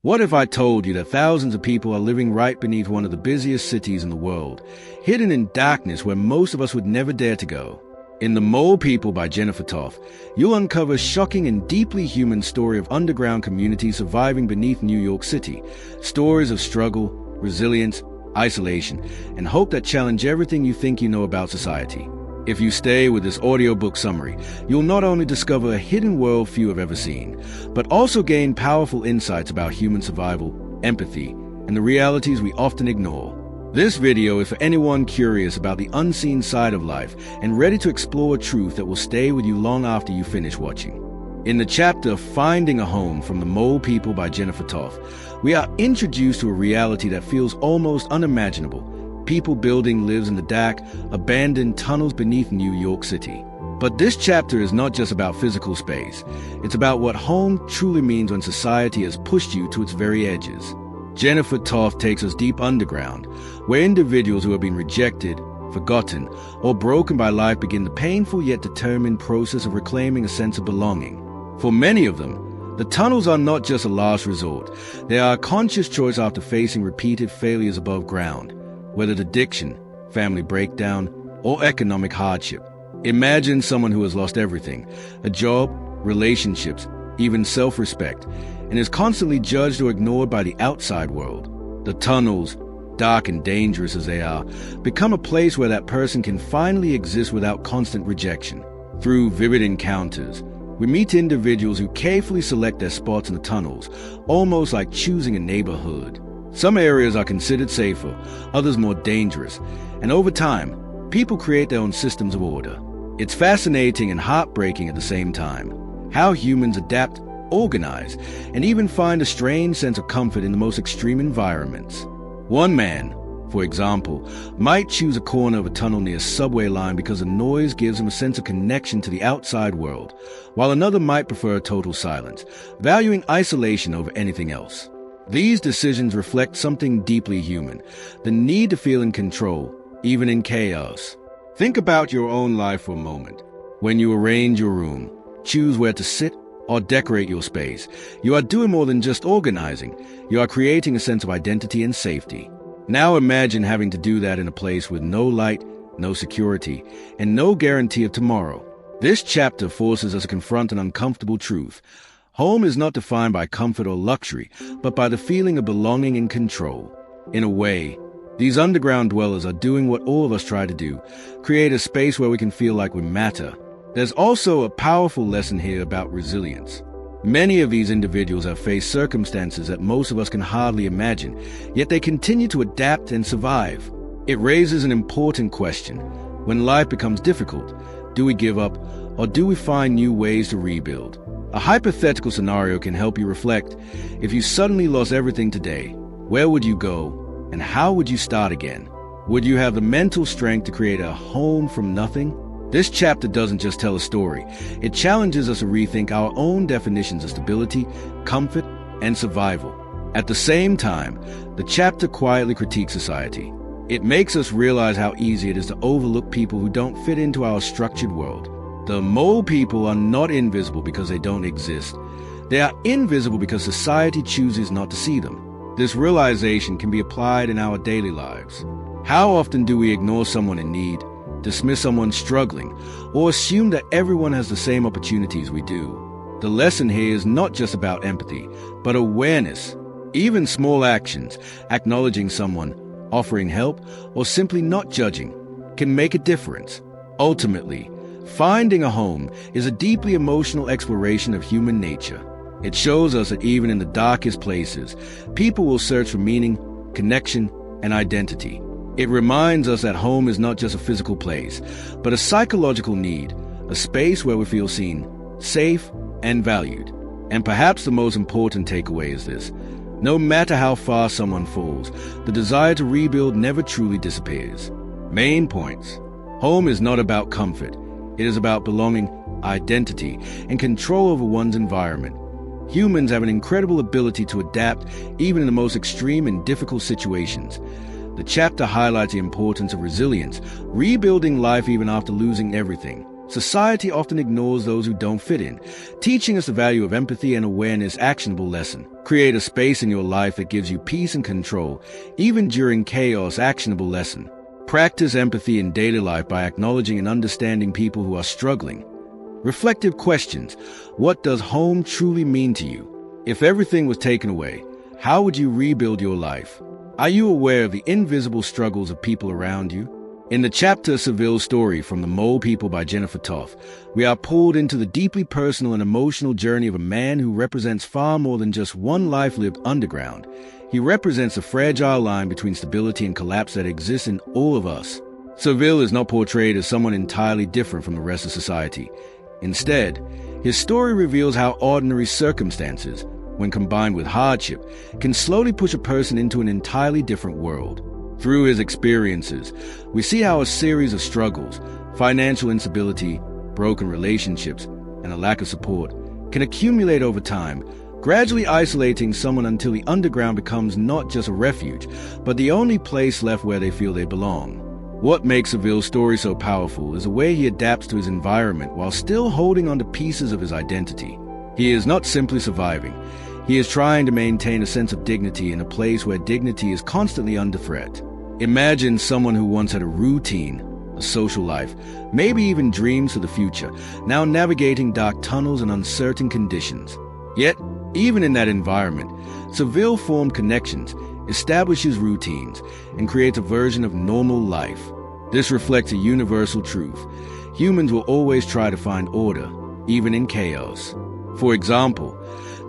What if I told you that thousands of people are living right beneath one of the busiest cities in the world, hidden in darkness where most of us would never dare to go? In The Mole People by Jennifer Toth, you'll uncover a shocking and deeply human story of underground communities surviving beneath New York City. Stories of struggle, resilience, isolation, and hope that challenge everything you think you know about society. If you stay with this audiobook summary, you'll not only discover a hidden world few have ever seen, but also gain powerful insights about human survival, empathy, and the realities we often ignore. This video is for anyone curious about the unseen side of life and ready to explore a truth that will stay with you long after you finish watching. In the chapter Finding a Home from The Mole People by Jennifer Toth, we are introduced to a reality that feels almost unimaginable. People building lives in the dark, abandoned tunnels beneath New York City. But this chapter is not just about physical space. It's about what home truly means when society has pushed you to its very edges. Jennifer Toth takes us deep underground, where individuals who have been rejected, forgotten, or broken by life begin the painful yet determined process of reclaiming a sense of belonging. For many of them, the tunnels are not just a last resort. They are a conscious choice after facing repeated failures above ground, whether it's addiction, family breakdown, or economic hardship. Imagine someone who has lost everything, a job, relationships, even self-respect, and is constantly judged or ignored by the outside world. The tunnels, dark and dangerous as they are, become a place where that person can finally exist without constant rejection. Through vivid encounters, we meet individuals who carefully select their spots in the tunnels, almost like choosing a neighborhood. Some areas are considered safer, others more dangerous, and over time, people create their own systems of order. It's fascinating and heartbreaking at the same time, how humans adapt, organize, and even find a strange sense of comfort in the most extreme environments. One man, for example, might choose a corner of a tunnel near a subway line because the noise gives him a sense of connection to the outside world, while another might prefer total silence, valuing isolation over anything else. These decisions reflect something deeply human, the need to feel in control, even in chaos. Think about your own life for a moment. When you arrange your room, choose where to sit, or decorate your space, you are doing more than just organizing. You are creating a sense of identity and safety. Now imagine having to do that in a place with no light, no security, and no guarantee of tomorrow. This chapter forces us to confront an uncomfortable truth. Home is not defined by comfort or luxury, but by the feeling of belonging and control. In a way, these underground dwellers are doing what all of us try to do, create a space where we can feel like we matter. There's also a powerful lesson here about resilience. Many of these individuals have faced circumstances that most of us can hardly imagine, yet they continue to adapt and survive. It raises an important question. When life becomes difficult, do we give up, or do we find new ways to rebuild? A hypothetical scenario can help you reflect. If you suddenly lost everything today, where would you go, and how would you start again? Would you have the mental strength to create a home from nothing? This chapter doesn't just tell a story. It challenges us to rethink our own definitions of stability, comfort, and survival. At the same time, the chapter quietly critiques society. It makes us realize how easy it is to overlook people who don't fit into our structured world. The mole people are not invisible because they don't exist. They are invisible because society chooses not to see them. This realization can be applied in our daily lives. How often do we ignore someone in need, dismiss someone struggling, or assume that everyone has the same opportunities we do? The lesson here is not just about empathy, but awareness. Even small actions, acknowledging someone, offering help, or simply not judging, can make a difference. Ultimately, finding a home is a deeply emotional exploration of human nature. It shows us that even in the darkest places, people will search for meaning, connection, and identity. It reminds us that home is not just a physical place, but a psychological need, a space where we feel seen, safe, and valued. And perhaps the most important takeaway is this: no matter how far someone falls, the desire to rebuild never truly disappears. Main points. Home is not about comfort. It is about belonging, identity, and control over one's environment. Humans have an incredible ability to adapt even in the most extreme and difficult situations. The chapter highlights the importance of resilience, rebuilding life even after losing everything. Society often ignores those who don't fit in, teaching us the value of empathy and awareness. Actionable lesson. Create a space in your life that gives you peace and control, even during chaos. Actionable lesson. Practice empathy in daily life by acknowledging and understanding people who are struggling. Reflective questions. What does home truly mean to you? If everything was taken away, how would you rebuild your life? Are you aware of the invisible struggles of people around you? In the chapter Seville's Story from the Mole People by Jennifer Toth, we are pulled into the deeply personal and emotional journey of a man who represents far more than just one life lived underground. He represents a fragile line between stability and collapse that exists in all of us. Seville is not portrayed as someone entirely different from the rest of society. Instead, his story reveals how ordinary circumstances, when combined with hardship, can slowly push a person into an entirely different world. Through his experiences, we see how a series of struggles, financial instability, broken relationships, and a lack of support can accumulate over time, gradually isolating someone until the underground becomes not just a refuge, but the only place left where they feel they belong. What makes Seville's story so powerful is the way he adapts to his environment while still holding on to pieces of his identity. He is not simply surviving. He is trying to maintain a sense of dignity in a place where dignity is constantly under threat. Imagine someone who once had a routine, a social life, maybe even dreams for the future, now navigating dark tunnels and uncertain conditions. Yet, even in that environment, Seville formed connections, establishes routines, and creates a version of normal life. This reflects a universal truth. Humans will always try to find order, even in chaos. For example,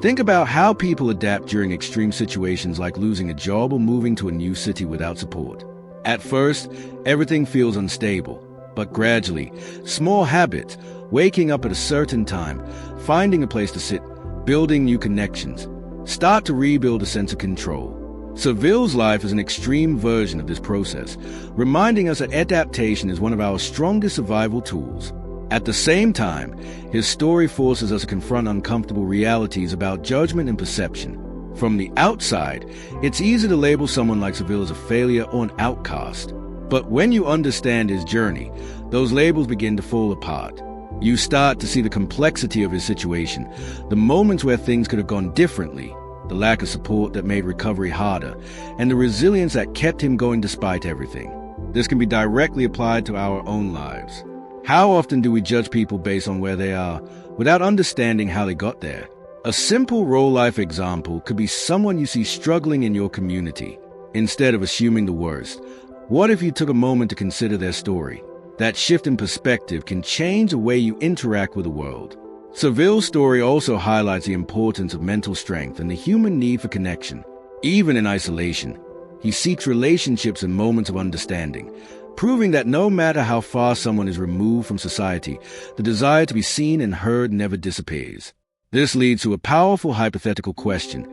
think about how people adapt during extreme situations like losing a job or moving to a new city without support. At first, everything feels unstable, but gradually, small habits, waking up at a certain time, finding a place to sit, building new connections, start to rebuild a sense of control. Seville's life is an extreme version of this process, reminding us that adaptation is one of our strongest survival tools. At the same time, his story forces us to confront uncomfortable realities about judgment and perception. From the outside, it's easy to label someone like Seville as a failure or an outcast. But when you understand his journey, those labels begin to fall apart. You start to see the complexity of his situation, the moments where things could have gone differently, the lack of support that made recovery harder, and the resilience that kept him going despite everything. This can be directly applied to our own lives. How often do we judge people based on where they are, without understanding how they got there? A simple real-life example could be someone you see struggling in your community. Instead of assuming the worst, what if you took a moment to consider their story? That shift in perspective can change the way you interact with the world. Seville's story also highlights the importance of mental strength and the human need for connection. Even in isolation, he seeks relationships and moments of understanding, proving that no matter how far someone is removed from society, the desire to be seen and heard never disappears. This leads to a powerful hypothetical question.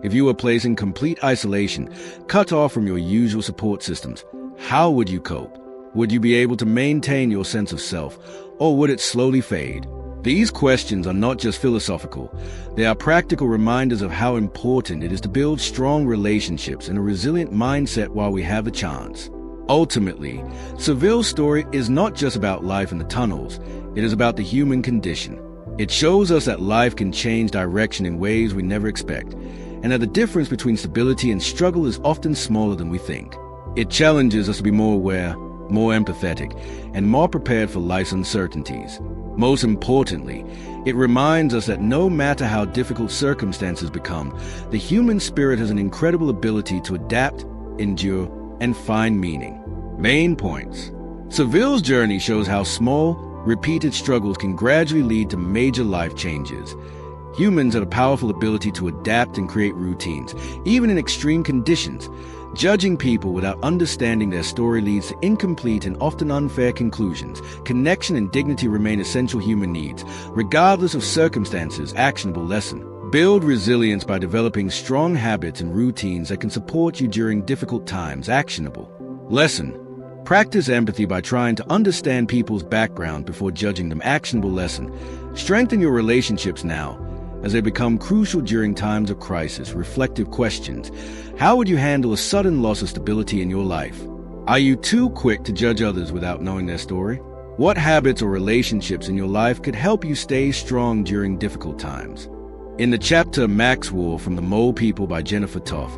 If you were placed in complete isolation, cut off from your usual support systems, how would you cope? Would you be able to maintain your sense of self, or would it slowly fade? These questions are not just philosophical. They are practical reminders of how important it is to build strong relationships and a resilient mindset while we have the chance. Ultimately, Seville's story is not just about life in the tunnels. It is about the human condition. It shows us that life can change direction in ways we never expect, and that the difference between stability and struggle is often smaller than we think. It challenges us to be more aware, more empathetic, and more prepared for life's uncertainties. Most importantly, it reminds us that no matter how difficult circumstances become, the human spirit has an incredible ability to adapt, endure, and find meaning. Main points. Seville's journey shows how small, repeated struggles can gradually lead to major life changes. Humans have a powerful ability to adapt and create routines, even in extreme conditions. Judging people without understanding their story leads to incomplete and often unfair conclusions. Connection and dignity remain essential human needs, regardless of circumstances. Actionable lesson. Build resilience by developing strong habits and routines that can support you during difficult times. Actionable lesson. Practice empathy by trying to understand people's background before judging them. Actionable lesson. Strengthen your relationships now, as they become crucial during times of crisis. Reflective questions. How would you handle a sudden loss of stability in your life? Are you too quick to judge others without knowing their story? What habits or relationships in your life could help you stay strong during difficult times? In the chapter Max War from the Mole People by Jennifer Toth,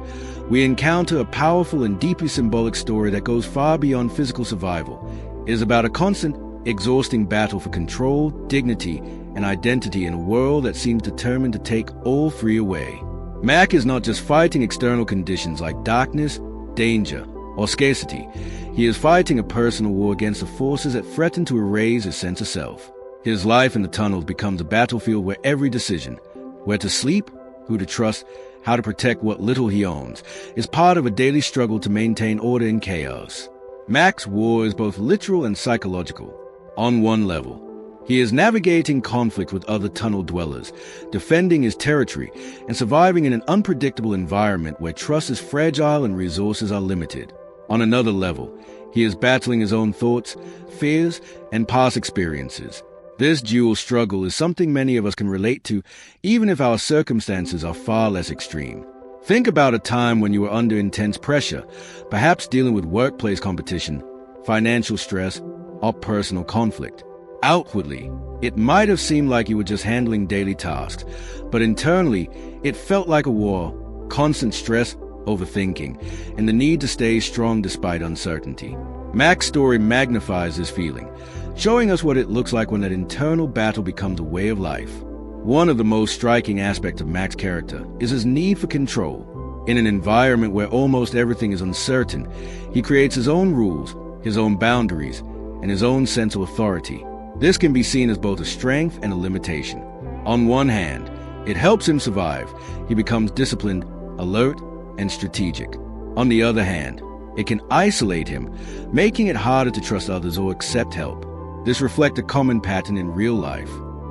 we encounter a powerful and deeply symbolic story that goes far beyond physical survival. It is about a constant, exhausting battle for control, dignity, and identity in a world that seems determined to take all three away. Mac is not just fighting external conditions like darkness, danger, or scarcity. He is fighting a personal war against the forces that threaten to erase his sense of self. His life in the tunnels becomes a battlefield where every decision, where to sleep, who to trust, how to protect what little he owns, is part of a daily struggle to maintain order in chaos. Mac's war is both literal and psychological. On one level, he is navigating conflict with other tunnel dwellers, defending his territory, and surviving in an unpredictable environment where trust is fragile and resources are limited. On another level, he is battling his own thoughts, fears, and past experiences. This dual struggle is something many of us can relate to, even if our circumstances are far less extreme. Think about a time when you were under intense pressure, perhaps dealing with workplace competition, financial stress, or personal conflict. Outwardly, it might have seemed like you were just handling daily tasks, but internally, it felt like a war, constant stress, overthinking, and the need to stay strong despite uncertainty. Mac's story magnifies this feeling, showing us what it looks like when that internal battle becomes a way of life. One of the most striking aspects of Mac's character is his need for control. In an environment where almost everything is uncertain, he creates his own rules, his own boundaries, and his own sense of authority. This can be seen as both a strength and a limitation. On one hand, it helps him survive. He becomes disciplined, alert, and strategic. On the other hand, it can isolate him, making it harder to trust others or accept help. This reflects a common pattern in real life.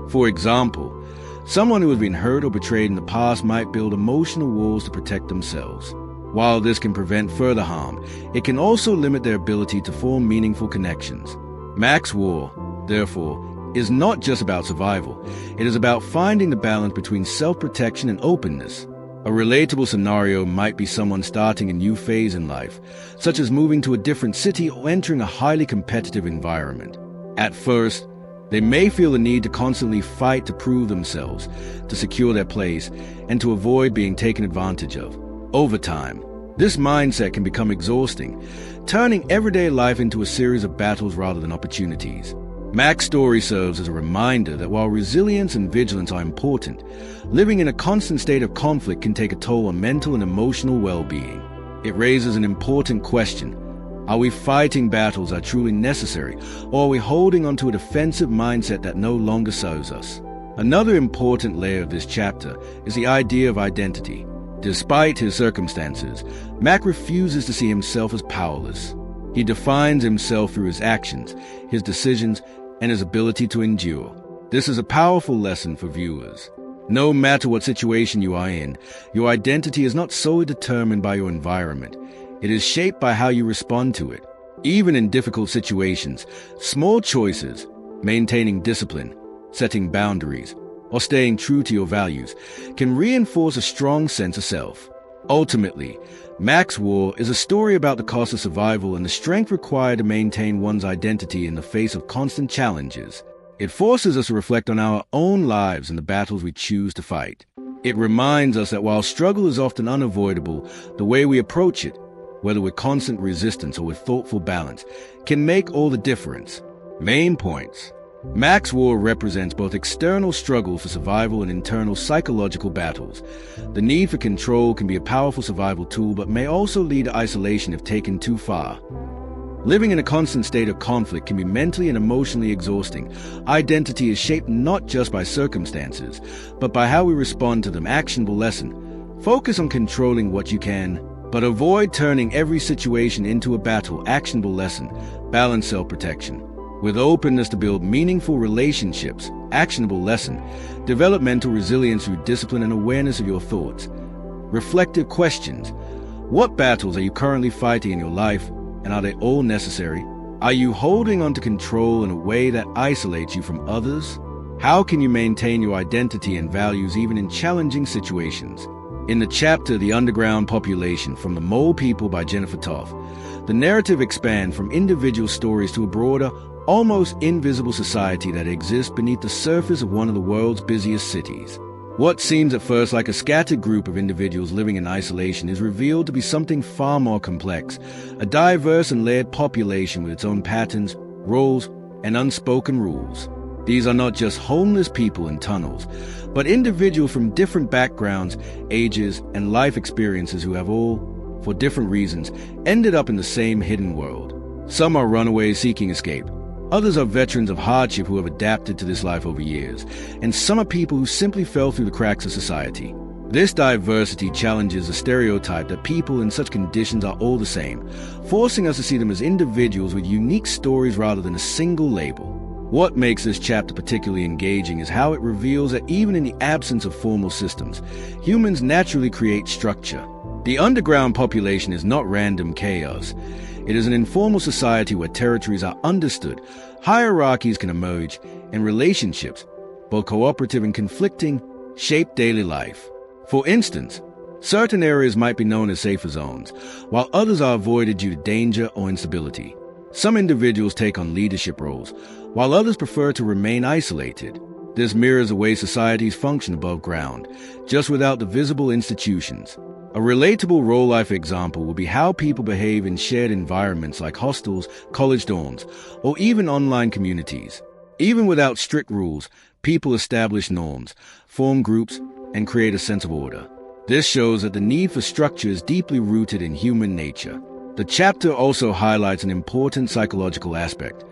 For example, someone who has been hurt or betrayed in the past might build emotional walls to protect themselves. While this can prevent further harm, it can also limit their ability to form meaningful connections. Mac's war, therefore, is not just about survival. It is about finding the balance between self-protection and openness. A relatable scenario might be someone starting a new phase in life, such as moving to a different city or entering a highly competitive environment. At first, they may feel the need to constantly fight to prove themselves, to secure their place, and to avoid being taken advantage of. Over time, this mindset can become exhausting, turning everyday life into a series of battles rather than opportunities. Mac's story serves as a reminder that while resilience and vigilance are important, living in a constant state of conflict can take a toll on mental and emotional well-being. It raises an important question. Are we fighting battles that are truly necessary, or are we holding onto a defensive mindset that no longer serves us? Another important layer of this chapter is the idea of identity. Despite his circumstances, Mac refuses to see himself as powerless. He defines himself through his actions, his decisions, and his ability to endure. This is a powerful lesson for viewers. No matter what situation you are in, your identity is not solely determined by your environment. It is shaped by how you respond to it. Even in difficult situations, small choices, maintaining discipline, setting boundaries, or staying true to your values, can reinforce a strong sense of self. Ultimately, Mac's War is a story about the cost of survival and the strength required to maintain one's identity in the face of constant challenges. It forces us to reflect on our own lives and the battles we choose to fight. It reminds us that while struggle is often unavoidable, the way we approach it, whether with constant resistance or with thoughtful balance, can make all the difference. Main points. Mac's War represents both external struggles for survival and internal psychological battles. The need for control can be a powerful survival tool, but may also lead to isolation if taken too far. Living in a constant state of conflict can be mentally and emotionally exhausting. Identity is shaped not just by circumstances, but by how we respond to them. Actionable lesson. Focus on controlling what you can, but avoid turning every situation into a battle. Actionable lesson. Balance self-protection with openness to build meaningful relationships. Actionable lesson. Develop mental resilience through discipline and awareness of your thoughts. Reflective questions. What battles are you currently fighting in your life, and are they all necessary? Are you holding on to control in a way that isolates you from others? How can you maintain your identity and values even in challenging situations? In the chapter The Underground Population from the Mole People by Jennifer Toth, the narrative expands from individual stories to a broader, almost invisible society that exists beneath the surface of one of the world's busiest cities. What seems at first like a scattered group of individuals living in isolation is revealed to be something far more complex, a diverse and layered population with its own patterns, roles, and unspoken rules. These are not just homeless people in tunnels, but individuals from different backgrounds, ages, and life experiences who have all, for different reasons, ended up in the same hidden world. Some are runaways seeking escape. Others are veterans of hardship who have adapted to this life over years, and some are people who simply fell through the cracks of society. This diversity challenges the stereotype that people in such conditions are all the same, forcing us to see them as individuals with unique stories rather than a single label. What makes this chapter particularly engaging is how it reveals that even in the absence of formal systems, humans naturally create structure. The underground population is not random chaos. It is an informal society where territories are understood, hierarchies can emerge, and relationships, both cooperative and conflicting, shape daily life. For instance, certain areas might be known as safer zones, while others are avoided due to danger or instability. Some individuals take on leadership roles, while others prefer to remain isolated. This mirrors the way societies function above ground, just without the visible institutions. A relatable real-life example would be how people behave in shared environments like hostels, college dorms, or even online communities. Even without strict rules, people establish norms, form groups, and create a sense of order. This shows that the need for structure is deeply rooted in human nature. The chapter also highlights an important psychological aspect: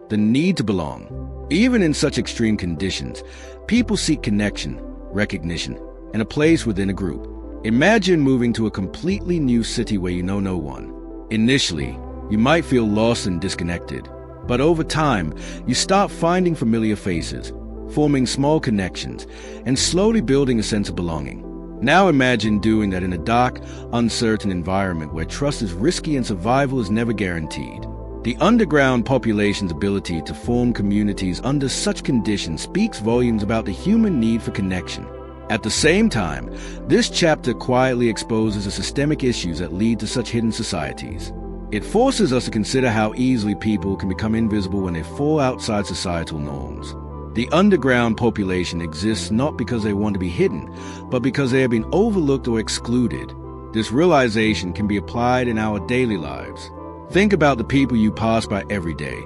the need to belong. Even in such extreme conditions, people seek connection, recognition, and a place within a group. Imagine moving to a completely new city where you know no one. Initially, you might feel lost and disconnected, but over time, you start finding familiar faces, forming small connections, and slowly building a sense of belonging. Now imagine doing that in a dark, uncertain environment where trust is risky and survival is never guaranteed. The underground population's ability to form communities under such conditions speaks volumes about the human need for connection. At the same time, this chapter quietly exposes the systemic issues that lead to such hidden societies. It forces us to consider how easily people can become invisible when they fall outside societal norms. The underground population exists not because they want to be hidden, but because they have been overlooked or excluded. This realization can be applied in our daily lives. Think about the people you pass by every day,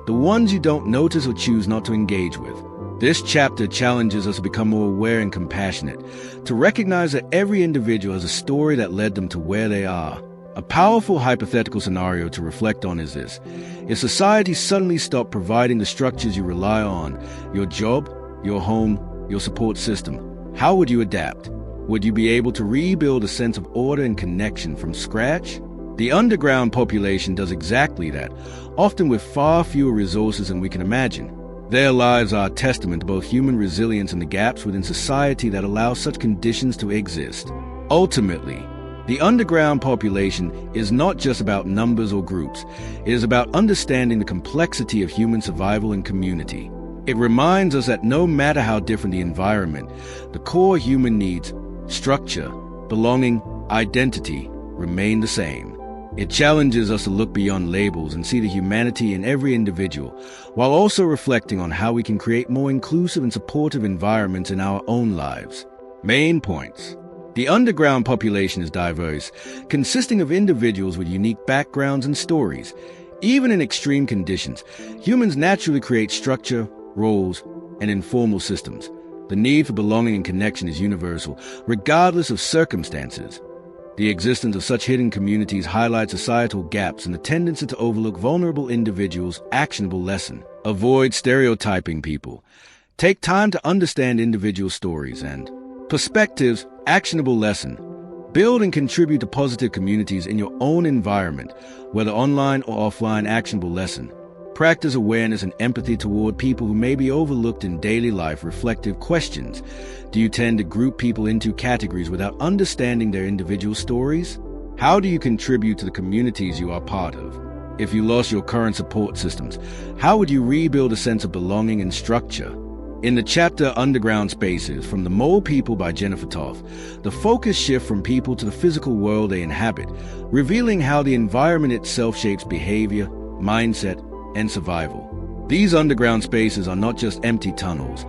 the ones you don't notice or choose not to engage with. This chapter challenges us to become more aware and compassionate, to recognize that every individual has a story that led them to where they are. A powerful hypothetical scenario to reflect on is this: if society suddenly stopped providing the structures you rely on, your job, your home, your support system, how would you adapt? Would you be able to rebuild a sense of order and connection from scratch? The underground population does exactly that, often with far fewer resources than we can imagine. Their lives are a testament to both human resilience and the gaps within society that allow such conditions to exist. Ultimately, the underground population is not just about numbers or groups. It is about understanding the complexity of human survival and community. It reminds us that no matter how different the environment, the core human needs, structure, belonging, identity, remain the same. It challenges us to look beyond labels and see the humanity in every individual, while also reflecting on how we can create more inclusive and supportive environments in our own lives. Main points. The underground population is diverse, consisting of individuals with unique backgrounds and stories. Even in extreme conditions, humans naturally create structure, roles, and informal systems. The need for belonging and connection is universal, regardless of circumstances. The existence of such hidden communities highlights societal gaps and the tendency to overlook vulnerable individuals. Actionable lesson: avoid stereotyping people. Take time to understand individual stories and perspectives. Actionable lesson: build and contribute to positive communities in your own environment, whether online or offline. Actionable lesson: practice awareness and empathy toward people who may be overlooked in daily life. Reflective questions: do you tend to group people into categories without understanding their individual stories? How do you contribute to the communities you are part of? If you lost your current support systems, how would you rebuild a sense of belonging and structure? In the chapter Underground Spaces, From the Mole People by Jennifer Toth, the focus shifts from people to the physical world they inhabit, revealing how the environment itself shapes behavior, mindset, and survival. These underground spaces are not just empty tunnels.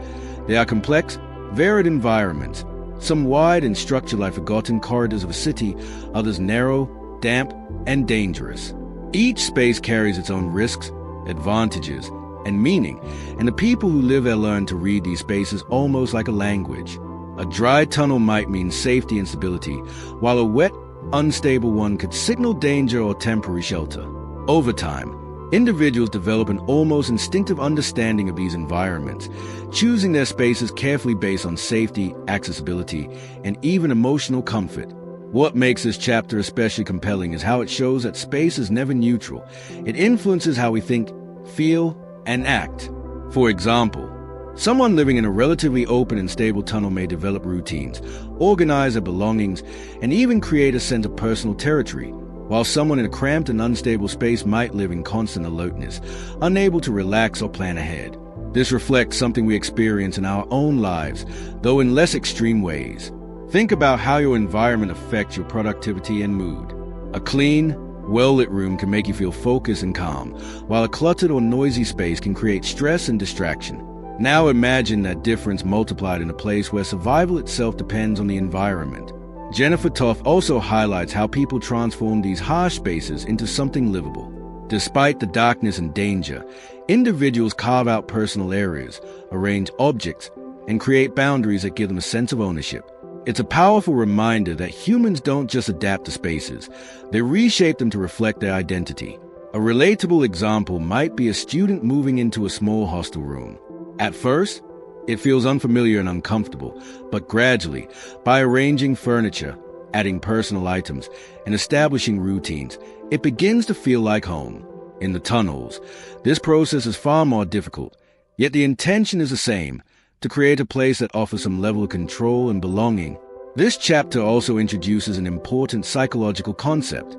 They are complex, varied environments, some wide and structured like forgotten corridors of a city, others narrow, damp, and dangerous. Each space carries its own risks, advantages, and meaning, and the people who live there learn to read these spaces almost like a language. A dry tunnel might mean safety and stability, while a wet, unstable one could signal danger or temporary shelter. Over time, individuals develop an almost instinctive understanding of these environments, choosing their spaces carefully based on safety, accessibility, and even emotional comfort. What makes this chapter especially compelling is how it shows that space is never neutral. It influences how we think, feel, and act. For example, someone living in a relatively open and stable tunnel may develop routines, organize their belongings, and even create a sense of personal territory, while someone in a cramped and unstable space might live in constant alertness, unable to relax or plan ahead. This reflects something we experience in our own lives, though in less extreme ways. Think about how your environment affects your productivity and mood. A clean, well-lit room can make you feel focused and calm, while a cluttered or noisy space can create stress and distraction. Now imagine that difference multiplied in a place where survival itself depends on the environment. Jennifer Toth also highlights how people transform these harsh spaces into something livable. Despite the darkness and danger, individuals carve out personal areas, arrange objects, and create boundaries that give them a sense of ownership. It's a powerful reminder that humans don't just adapt to spaces, they reshape them to reflect their identity. A relatable example might be a student moving into a small hostel room. At first, it feels unfamiliar and uncomfortable, but gradually, by arranging furniture, adding personal items, and establishing routines, it begins to feel like home. In the tunnels, this process is far more difficult, yet the intention is the same: to create a place that offers some level of control and belonging. This chapter also introduces an important psychological concept: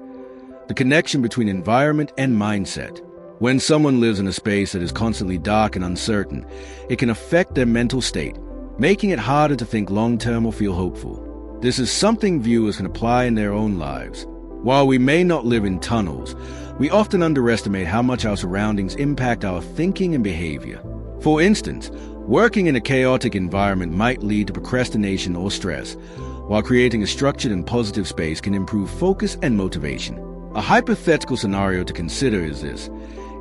the connection between environment and mindset. When someone lives in a space that is constantly dark and uncertain, it can affect their mental state, making it harder to think long-term or feel hopeful. This is something viewers can apply in their own lives. While we may not live in tunnels, we often underestimate how much our surroundings impact our thinking and behavior. For instance, working in a chaotic environment might lead to procrastination or stress, while creating a structured and positive space can improve focus and motivation. A hypothetical scenario to consider is this: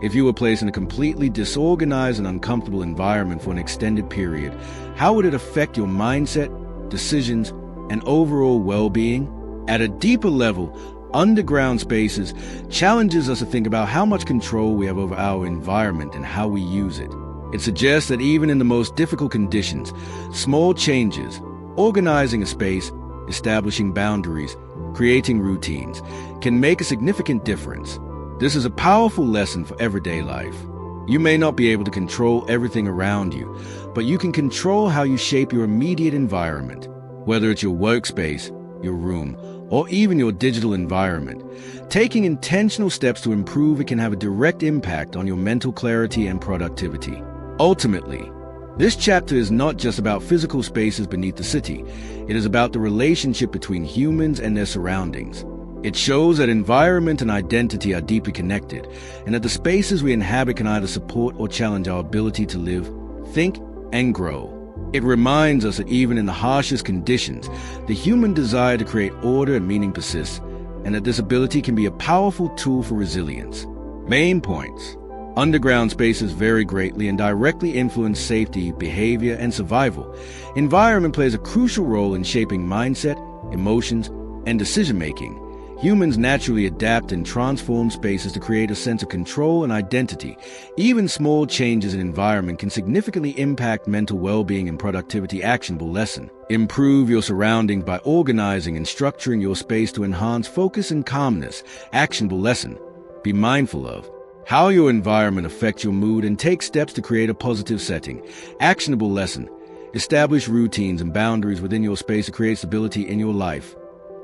if you were placed in a completely disorganized and uncomfortable environment for an extended period, how would it affect your mindset, decisions, and overall well-being? At a deeper level, underground spaces challenges us to think about how much control we have over our environment and how we use it. It suggests that even in the most difficult conditions, small changes, organizing a space, establishing boundaries, creating routines, can make a significant difference. This is a powerful lesson for everyday life. You may not be able to control everything around you, but you can control how you shape your immediate environment. Whether it's your workspace, your room, or even your digital environment, taking intentional steps to improve it can have a direct impact on your mental clarity and productivity. Ultimately, this chapter is not just about physical spaces beneath the city. It is about the relationship between humans and their surroundings. It shows that environment and identity are deeply connected, and that the spaces we inhabit can either support or challenge our ability to live, think, and grow. It reminds us that even in the harshest conditions, the human desire to create order and meaning persists, and that this ability can be a powerful tool for resilience. Main points. Underground spaces vary greatly and directly influence safety, behavior, and survival. Environment plays a crucial role in shaping mindset, emotions, and decision-making. Humans naturally adapt and transform spaces to create a sense of control and identity. Even small changes in environment can significantly impact mental well-being and productivity. Actionable lesson: improve your surroundings by organizing and structuring your space to enhance focus and calmness. Actionable lesson: be mindful of how your environment affects your mood and take steps to create a positive setting. Actionable lesson: establish routines and boundaries within your space to create stability in your life.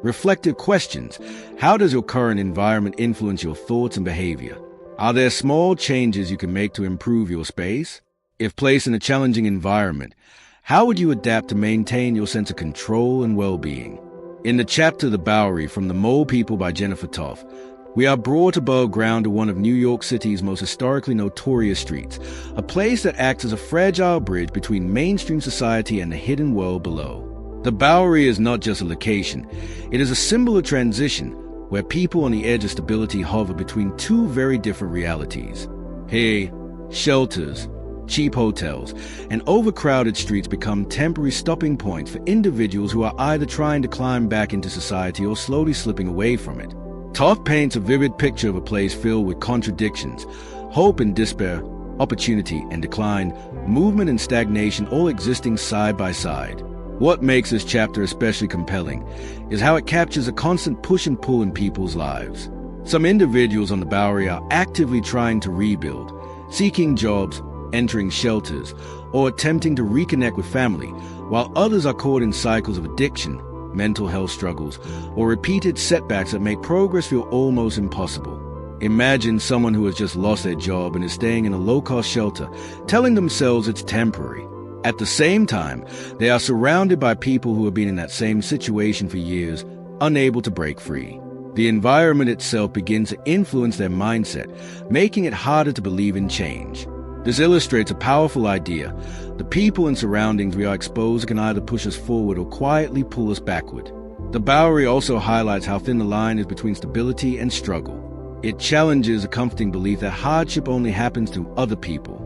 Reflective questions: how does your current environment influence your thoughts and behavior? Are there small changes you can make to improve your space? If placed in a challenging environment, how would you adapt to maintain your sense of control and well-being? In the chapter The Bowery from the Mole People by Jennifer Toth, We are brought above ground to one of New York City's most historically notorious streets, a place that acts as a fragile bridge between mainstream society and the hidden world below. The Bowery is not just a location, it is a symbol of transition, where people on the edge of stability hover between two very different realities. Here, shelters, cheap hotels, and overcrowded streets become temporary stopping points for individuals who are either trying to climb back into society or slowly slipping away from it. Toth paints a vivid picture of a place filled with contradictions, hope and despair, opportunity and decline, movement and stagnation all existing side by side. What makes this chapter especially compelling is how it captures a constant push and pull in people's lives. Some individuals on the Bowery are actively trying to rebuild, seeking jobs, entering shelters, or attempting to reconnect with family, while others are caught in cycles of addiction, mental health struggles, or repeated setbacks that make progress feel almost impossible. Imagine someone who has just lost their job and is staying in a low-cost shelter, telling themselves it's temporary. At the same time, they are surrounded by people who have been in that same situation for years, unable to break free. The environment itself begins to influence their mindset, making it harder to believe in change. This illustrates a powerful idea. The people and surroundings we are exposed to can either push us forward or quietly pull us backward. The Bowery also highlights how thin the line is between stability and struggle. It challenges a comforting belief that hardship only happens to other people.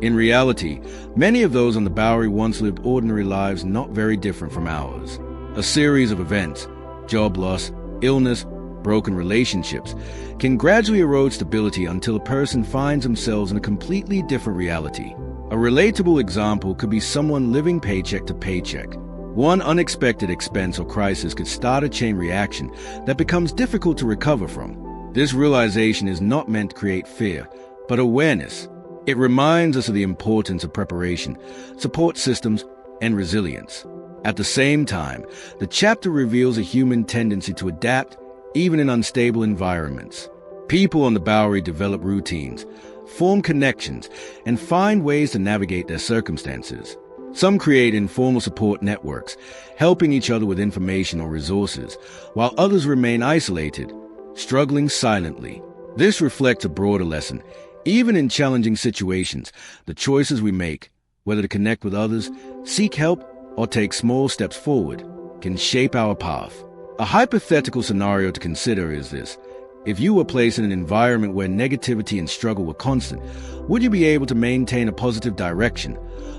In reality, many of those on the Bowery once lived ordinary lives not very different from ours. A series of events, job loss, illness, broken relationships, can gradually erode stability until a person finds themselves in a completely different reality. A relatable example could be someone living paycheck to paycheck. One unexpected expense or crisis could start a chain reaction that becomes difficult to recover from. This realization is not meant to create fear, but awareness. It reminds us of the importance of preparation, support systems, and resilience. At the same time, the chapter reveals a human tendency to adapt, even in unstable environments. People on the Bowery develop routines, form connections, and find ways to navigate their circumstances. Some create informal support networks, helping each other with information or resources, while others remain isolated, struggling silently. This reflects a broader lesson. Even in challenging situations, the choices we make, whether to connect with others, seek help, or take small steps forward, can shape our path. A hypothetical scenario to consider is this. If you were placed in an environment where negativity and struggle were constant, would you be able to maintain a positive direction,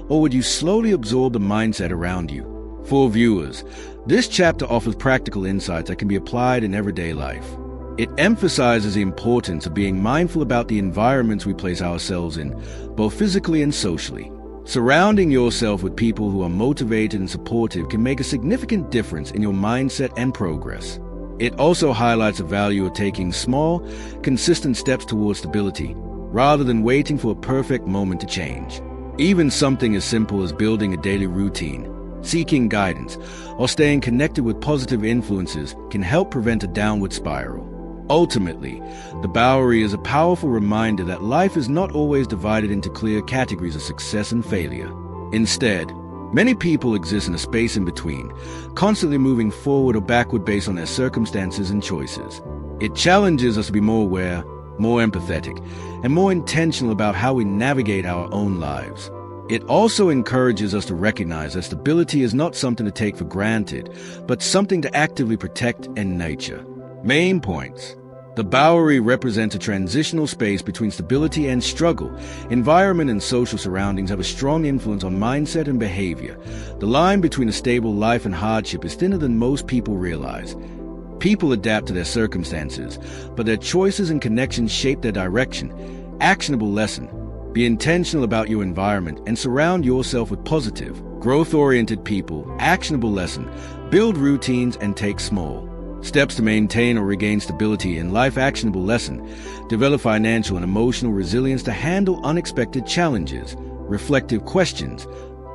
or would you slowly absorb the mindset around you? For viewers, this chapter offers practical insights that can be applied in everyday life. It emphasizes the importance of being mindful about the environments we place ourselves in, both physically and socially. Surrounding yourself with people who are motivated and supportive can make a significant difference in your mindset and progress. It also highlights the value of taking small, consistent steps towards stability, rather than waiting for a perfect moment to change. Even something as simple as building a daily routine, seeking guidance, or staying connected with positive influences can help prevent a downward spiral. Ultimately, the Bowery is a powerful reminder that life is not always divided into clear categories of success and failure. Instead, many people exist in a space in between, constantly moving forward or backward based on their circumstances and choices. It challenges us to be more aware, more empathetic, and more intentional about how we navigate our own lives. It also encourages us to recognize that stability is not something to take for granted, but something to actively protect and nurture. Main points. The Bowery represents a transitional space between stability and struggle. Environment and social surroundings have a strong influence on mindset and behavior. The line between a stable life and hardship is thinner than most people realize. People adapt to their circumstances, but their choices and connections shape their direction. Actionable lesson. Be intentional about your environment and surround yourself with positive, growth-oriented people. Actionable lesson. Build routines and take small steps to maintain or regain stability in life. Actionable lesson. Develop financial and emotional resilience to handle unexpected challenges. Reflective questions.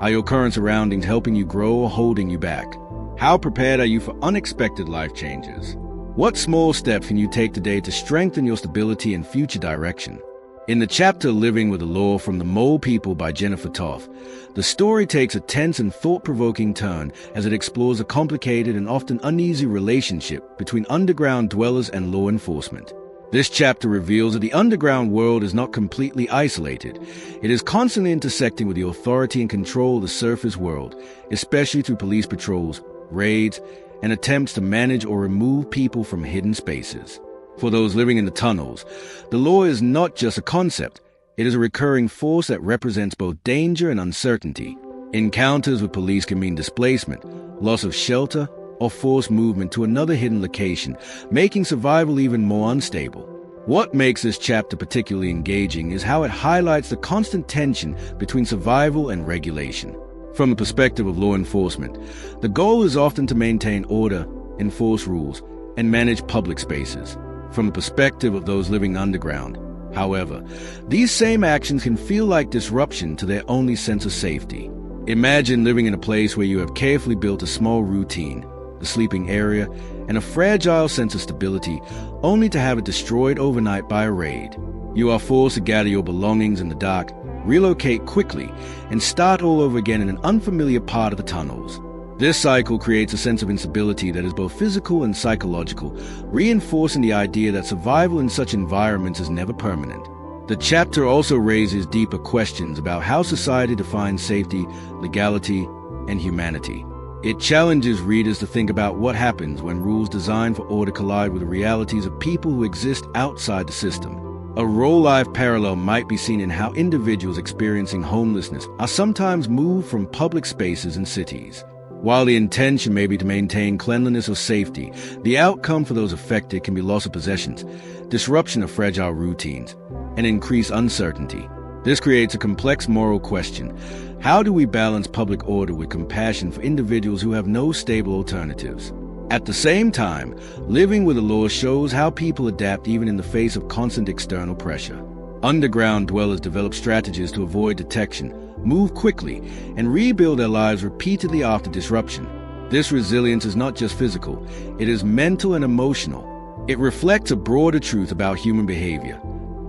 Are your current surroundings helping you grow or holding you back? How prepared are you for unexpected life changes? What small steps can you take today to strengthen your stability and future direction? In the chapter Living with the Law from the Mole People by Jennifer Toth, the story takes a tense and thought-provoking turn as it explores a complicated and often uneasy relationship between underground dwellers and law enforcement. This chapter reveals that the underground world is not completely isolated. It is constantly intersecting with the authority and control of the surface world, especially through police patrols, raids, and attempts to manage or remove people from hidden spaces. For those living in the tunnels, the law is not just a concept. It is a recurring force that represents both danger and uncertainty. Encounters with police can mean displacement, loss of shelter, or forced movement to another hidden location, making survival even more unstable. What makes this chapter particularly engaging is how it highlights the constant tension between survival and regulation. From the perspective of law enforcement, the goal is often to maintain order, enforce rules, and manage public spaces. From the perspective of those living underground, however, these same actions can feel like disruption to their only sense of safety. Imagine living in a place where you have carefully built a small routine, a sleeping area, and a fragile sense of stability, only to have it destroyed overnight by a raid. You are forced to gather your belongings in the dark, relocate quickly, and start all over again in an unfamiliar part of the tunnels. This cycle creates a sense of instability that is both physical and psychological, reinforcing the idea that survival in such environments is never permanent. The chapter also raises deeper questions about how society defines safety, legality, and humanity. It challenges readers to think about what happens when rules designed for order collide with the realities of people who exist outside the system. A real-life parallel might be seen in how individuals experiencing homelessness are sometimes moved from public spaces in cities. While the intention may be to maintain cleanliness or safety, the outcome for those affected can be loss of possessions, disruption of fragile routines, and increased uncertainty. This creates a complex moral question. How do we balance public order with compassion for individuals who have no stable alternatives? At the same time, Living with the Law shows how people adapt even in the face of constant external pressure. Underground dwellers develop strategies to avoid detection, move quickly, and rebuild their lives repeatedly after disruption. This resilience is not just physical, it is mental and emotional. It reflects a broader truth about human behavior.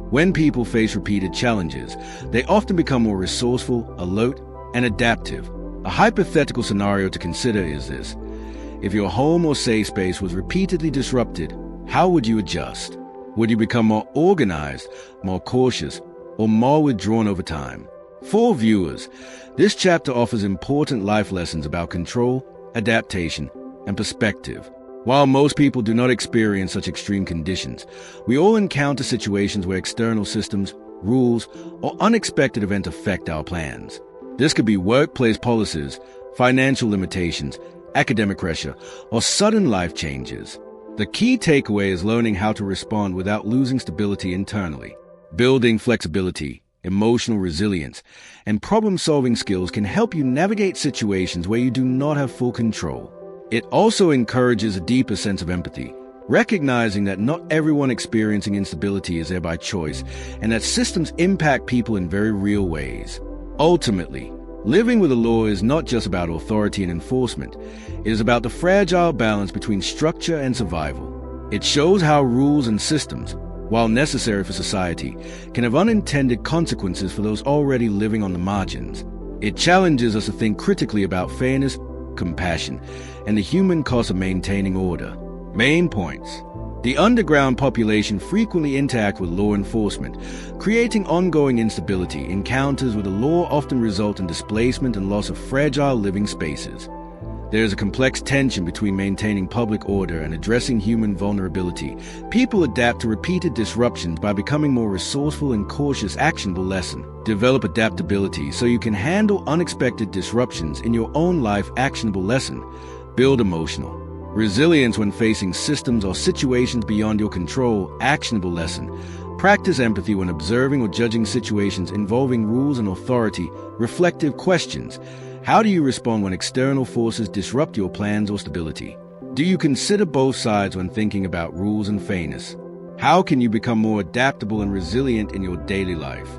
When people face repeated challenges, they often become more resourceful, alert, and adaptive. A hypothetical scenario to consider is this. If your home or safe space was repeatedly disrupted, how would you adjust? Would you become more organized, more cautious, or more withdrawn over time? For viewers, this chapter offers important life lessons about control, adaptation, and perspective. While most people do not experience such extreme conditions, we all encounter situations where external systems, rules, or unexpected events affect our plans. This could be workplace policies, financial limitations, academic pressure, or sudden life changes. The key takeaway is learning how to respond without losing stability internally. Building flexibility, emotional resilience, and problem-solving skills can help you navigate situations where you do not have full control. It also encourages a deeper sense of empathy, recognizing that not everyone experiencing instability is there by choice, and that systems impact people in very real ways. Ultimately, Living with the Law is not just about authority and enforcement. It is about the fragile balance between structure and survival. It shows how rules and systems, while necessary for society, can have unintended consequences for those already living on the margins. It challenges us to think critically about fairness, compassion, and the human cost of maintaining order. Main points. The underground population frequently interact with law enforcement, creating ongoing instability. Encounters with the law often result in displacement and loss of fragile living spaces. There is a complex tension between maintaining public order and addressing human vulnerability. People adapt to repeated disruptions by becoming more resourceful and cautious. Actionable lesson. Develop adaptability so you can handle unexpected disruptions in your own life. Actionable lesson. Build emotional resilience when facing systems or situations beyond your control. Actionable lesson. Practice empathy when observing or judging situations involving rules and authority. Reflective questions. How do you respond when external forces disrupt your plans or stability? Do you consider both sides when thinking about rules and fairness? How can you become more adaptable and resilient in your daily life?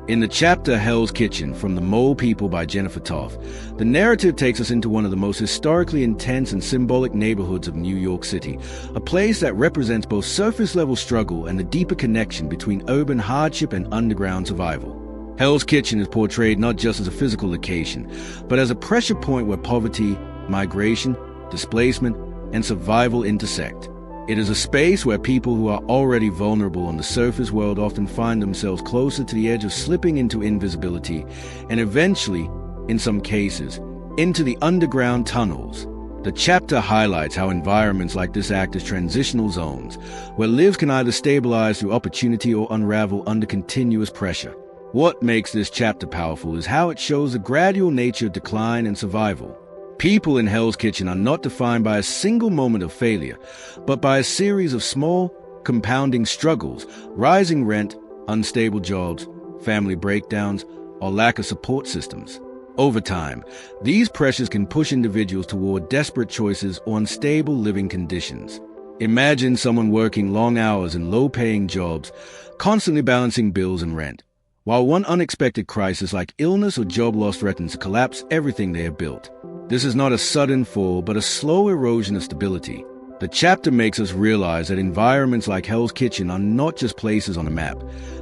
In the chapter Hell's Kitchen from the Mole People by Jennifer Toth, the narrative takes us into one of the most historically intense and symbolic neighborhoods of New York City, a place that represents both surface-level struggle and the deeper connection between urban hardship and underground survival. Hell's Kitchen is portrayed not just as a physical location, but as a pressure point where poverty, migration, displacement, and survival intersect. It is a space where people who are already vulnerable on the surface world often find themselves closer to the edge of slipping into invisibility and eventually, in some cases, into the underground tunnels. The chapter highlights how environments like this act as transitional zones, where lives can either stabilize through opportunity or unravel under continuous pressure. What makes this chapter powerful is how it shows the gradual nature of decline and survival. People in Hell's Kitchen are not defined by a single moment of failure, but by a series of small, compounding struggles, rising rent, unstable jobs, family breakdowns, or lack of support systems. Over time, these pressures can push individuals toward desperate choices or unstable living conditions. Imagine someone working long hours in low-paying jobs, constantly balancing bills and rent, while one unexpected crisis like illness or job loss threatens to collapse everything they have built. This is not a sudden fall, but a slow erosion of stability. The chapter makes us realize that environments like Hell's Kitchen are not just places on a map.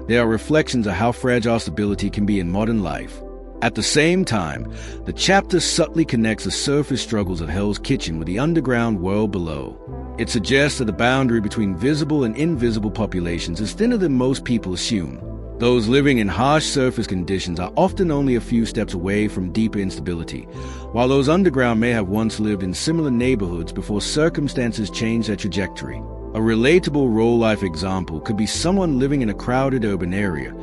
They are reflections of how fragile stability can be in modern life. At the same time, the chapter subtly connects the surface struggles of Hell's Kitchen with the underground world below. It suggests that the boundary between visible and invisible populations is thinner than most people assume. Those living in harsh surface conditions are often only a few steps away from deeper instability, while those underground may have once lived in similar neighborhoods before circumstances changed their trajectory. A relatable real-life example could be someone living in a crowded urban area,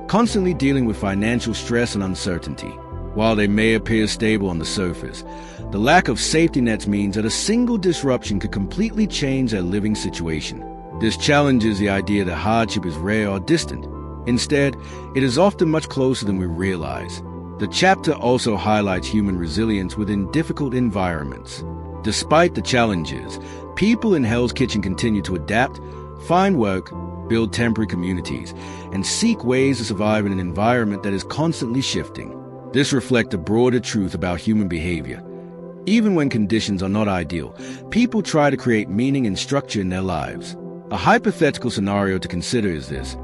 constantly dealing with financial stress and uncertainty. While they may appear stable on the surface, the lack of safety nets means that a single disruption could completely change their living situation. This challenges the idea that hardship is rare or distant. Instead, it is often much closer than we realize. The chapter also highlights human resilience within difficult environments. Despite the challenges, people in Hell's Kitchen continue to adapt, find work, build temporary communities, and seek ways to survive in an environment that is constantly shifting. This reflects a broader truth about human behavior. Even when conditions are not ideal, people try to create meaning and structure in their lives. A hypothetical scenario to consider is this.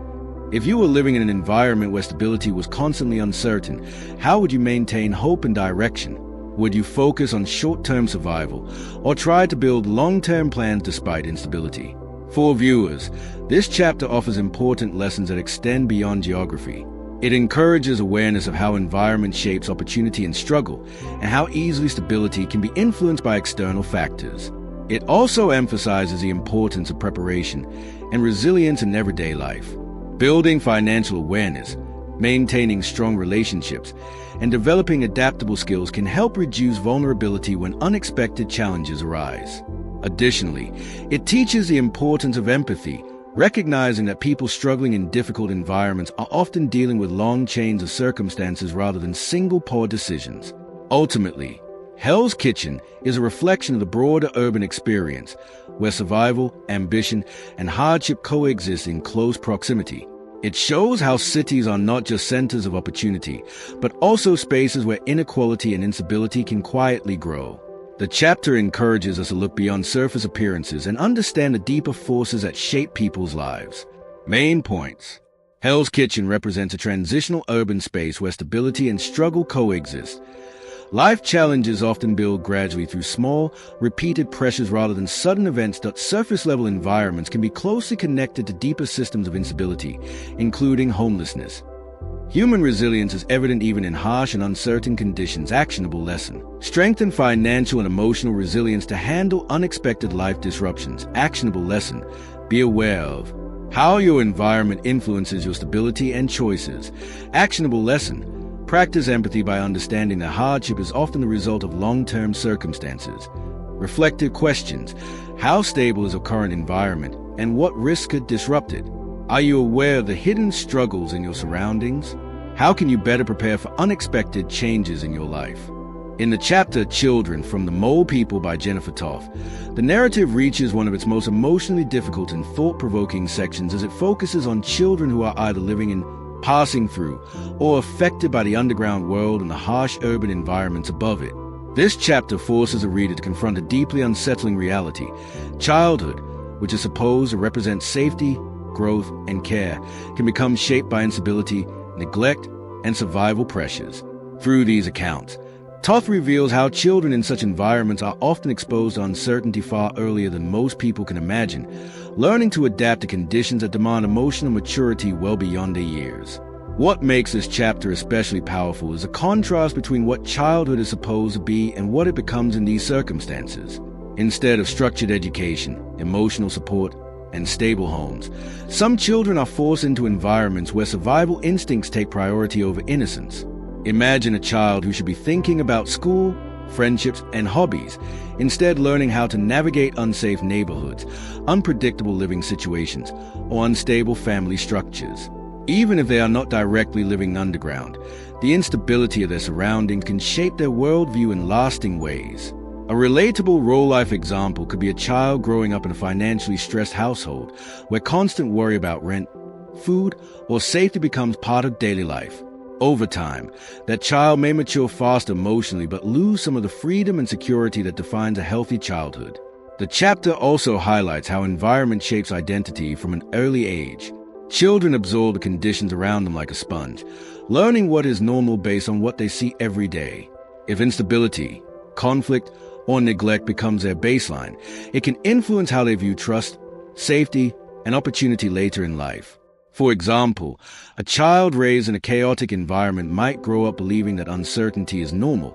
If you were living in an environment where stability was constantly uncertain, how would you maintain hope and direction? Would you focus on short-term survival, or try to build long-term plans despite instability? For viewers, this chapter offers important lessons that extend beyond geography. It encourages awareness of how environment shapes opportunity and struggle, and how easily stability can be influenced by external factors. It also emphasizes the importance of preparation and resilience in everyday life. Building financial awareness, maintaining strong relationships, and developing adaptable skills can help reduce vulnerability when unexpected challenges arise. Additionally, it teaches the importance of empathy, recognizing that people struggling in difficult environments are often dealing with long chains of circumstances rather than single poor decisions. Ultimately, Hell's Kitchen is a reflection of the broader urban experience, where survival, ambition, and hardship coexist in close proximity. It shows how cities are not just centers of opportunity, but also spaces where inequality and instability can quietly grow. The chapter encourages us to look beyond surface appearances and understand the deeper forces that shape people's lives. Main points. Hell's Kitchen represents a transitional urban space where stability and struggle coexist. Life challenges often build gradually through small, repeated pressures rather than sudden events. Surface-level environments can be closely connected to deeper systems of instability, including homelessness. Human resilience is evident even in harsh and uncertain conditions. Actionable lesson. Strengthen financial and emotional resilience to handle unexpected life disruptions. Actionable lesson. Be aware of how your environment influences your stability and choices. Actionable lesson. Practice empathy by understanding that hardship is often the result of long-term circumstances. Reflective questions. How stable is your current environment, and what risks could disrupt it? Are you aware of the hidden struggles in your surroundings? How can you better prepare for unexpected changes in your life? In the chapter Children from the Mole People by Jennifer Toth, the narrative reaches one of its most emotionally difficult and thought-provoking sections as it focuses on children who are either living in passing through, or affected by the underground world and the harsh urban environments above it. This chapter forces a reader to confront a deeply unsettling reality. Childhood, which is supposed to represent safety, growth, and care, can become shaped by instability, neglect, and survival pressures. Through these accounts, Toth reveals how children in such environments are often exposed to uncertainty far earlier than most people can imagine, learning to adapt to conditions that demand emotional maturity well beyond their years. What makes this chapter especially powerful is the contrast between what childhood is supposed to be and what it becomes in these circumstances. Instead of structured education, emotional support, and stable homes, some children are forced into environments where survival instincts take priority over innocence. Imagine a child who should be thinking about school, friendships, and hobbies, instead learning how to navigate unsafe neighborhoods, unpredictable living situations, or unstable family structures. Even if they are not directly living underground, the instability of their surroundings can shape their worldview in lasting ways. A relatable real-life example could be a child growing up in a financially stressed household, where constant worry about rent, food, or safety becomes part of daily life. Over time, that child may mature fast emotionally but lose some of the freedom and security that defines a healthy childhood. The chapter also highlights how environment shapes identity from an early age. Children absorb the conditions around them like a sponge, learning what is normal based on what they see every day. If instability, conflict, or neglect becomes their baseline, it can influence how they view trust, safety, and opportunity later in life. For example, a child raised in a chaotic environment might grow up believing that uncertainty is normal,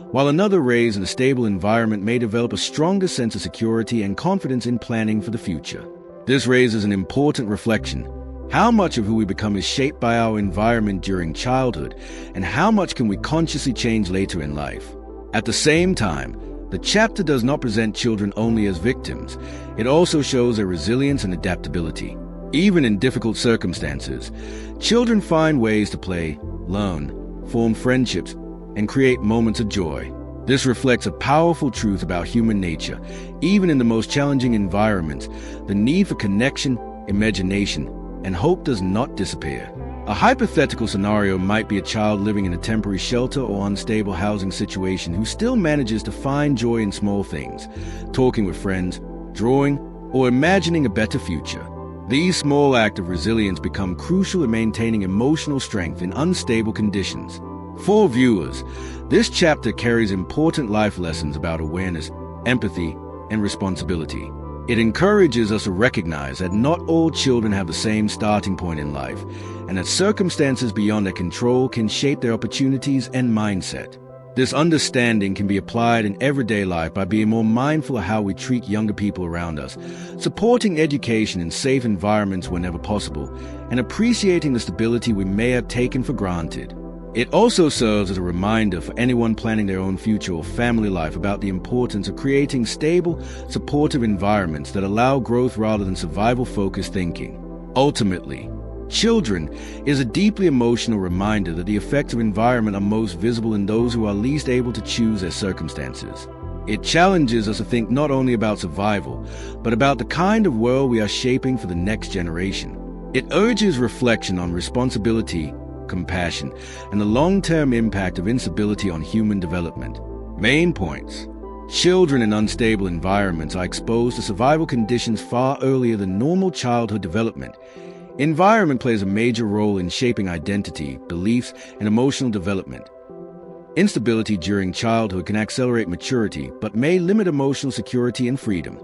while another raised in a stable environment may develop a stronger sense of security and confidence in planning for the future. This raises an important reflection. How much of who we become is shaped by our environment during childhood, and how much can we consciously change later in life? At the same time, the chapter does not present children only as victims. It also shows their resilience and adaptability. Even in difficult circumstances, children find ways to play, learn, form friendships, and create moments of joy. This reflects a powerful truth about human nature. Even in the most challenging environments, the need for connection, imagination, and hope does not disappear. A hypothetical scenario might be a child living in a temporary shelter or unstable housing situation who still manages to find joy in small things, talking with friends, drawing, or imagining a better future. These small acts of resilience become crucial in maintaining emotional strength in unstable conditions. For viewers, this chapter carries important life lessons about awareness, empathy, and responsibility. It encourages us to recognize that not all children have the same starting point in life, and that circumstances beyond their control can shape their opportunities and mindset. This understanding can be applied in everyday life by being more mindful of how we treat younger people around us, supporting education in safe environments whenever possible, and appreciating the stability we may have taken for granted. It also serves as a reminder for anyone planning their own future or family life about the importance of creating stable, supportive environments that allow growth rather than survival-focused thinking. Ultimately, Children is a deeply emotional reminder that the effects of environment are most visible in those who are least able to choose their circumstances. It challenges us to think not only about survival, but about the kind of world we are shaping for the next generation. It urges reflection on responsibility, compassion, and the long-term impact of instability on human development. Main points. Children in unstable environments are exposed to survival conditions far earlier than normal childhood development. Environment plays a major role in shaping identity, beliefs, and emotional development. Instability during childhood can accelerate maturity, but may limit emotional security and freedom.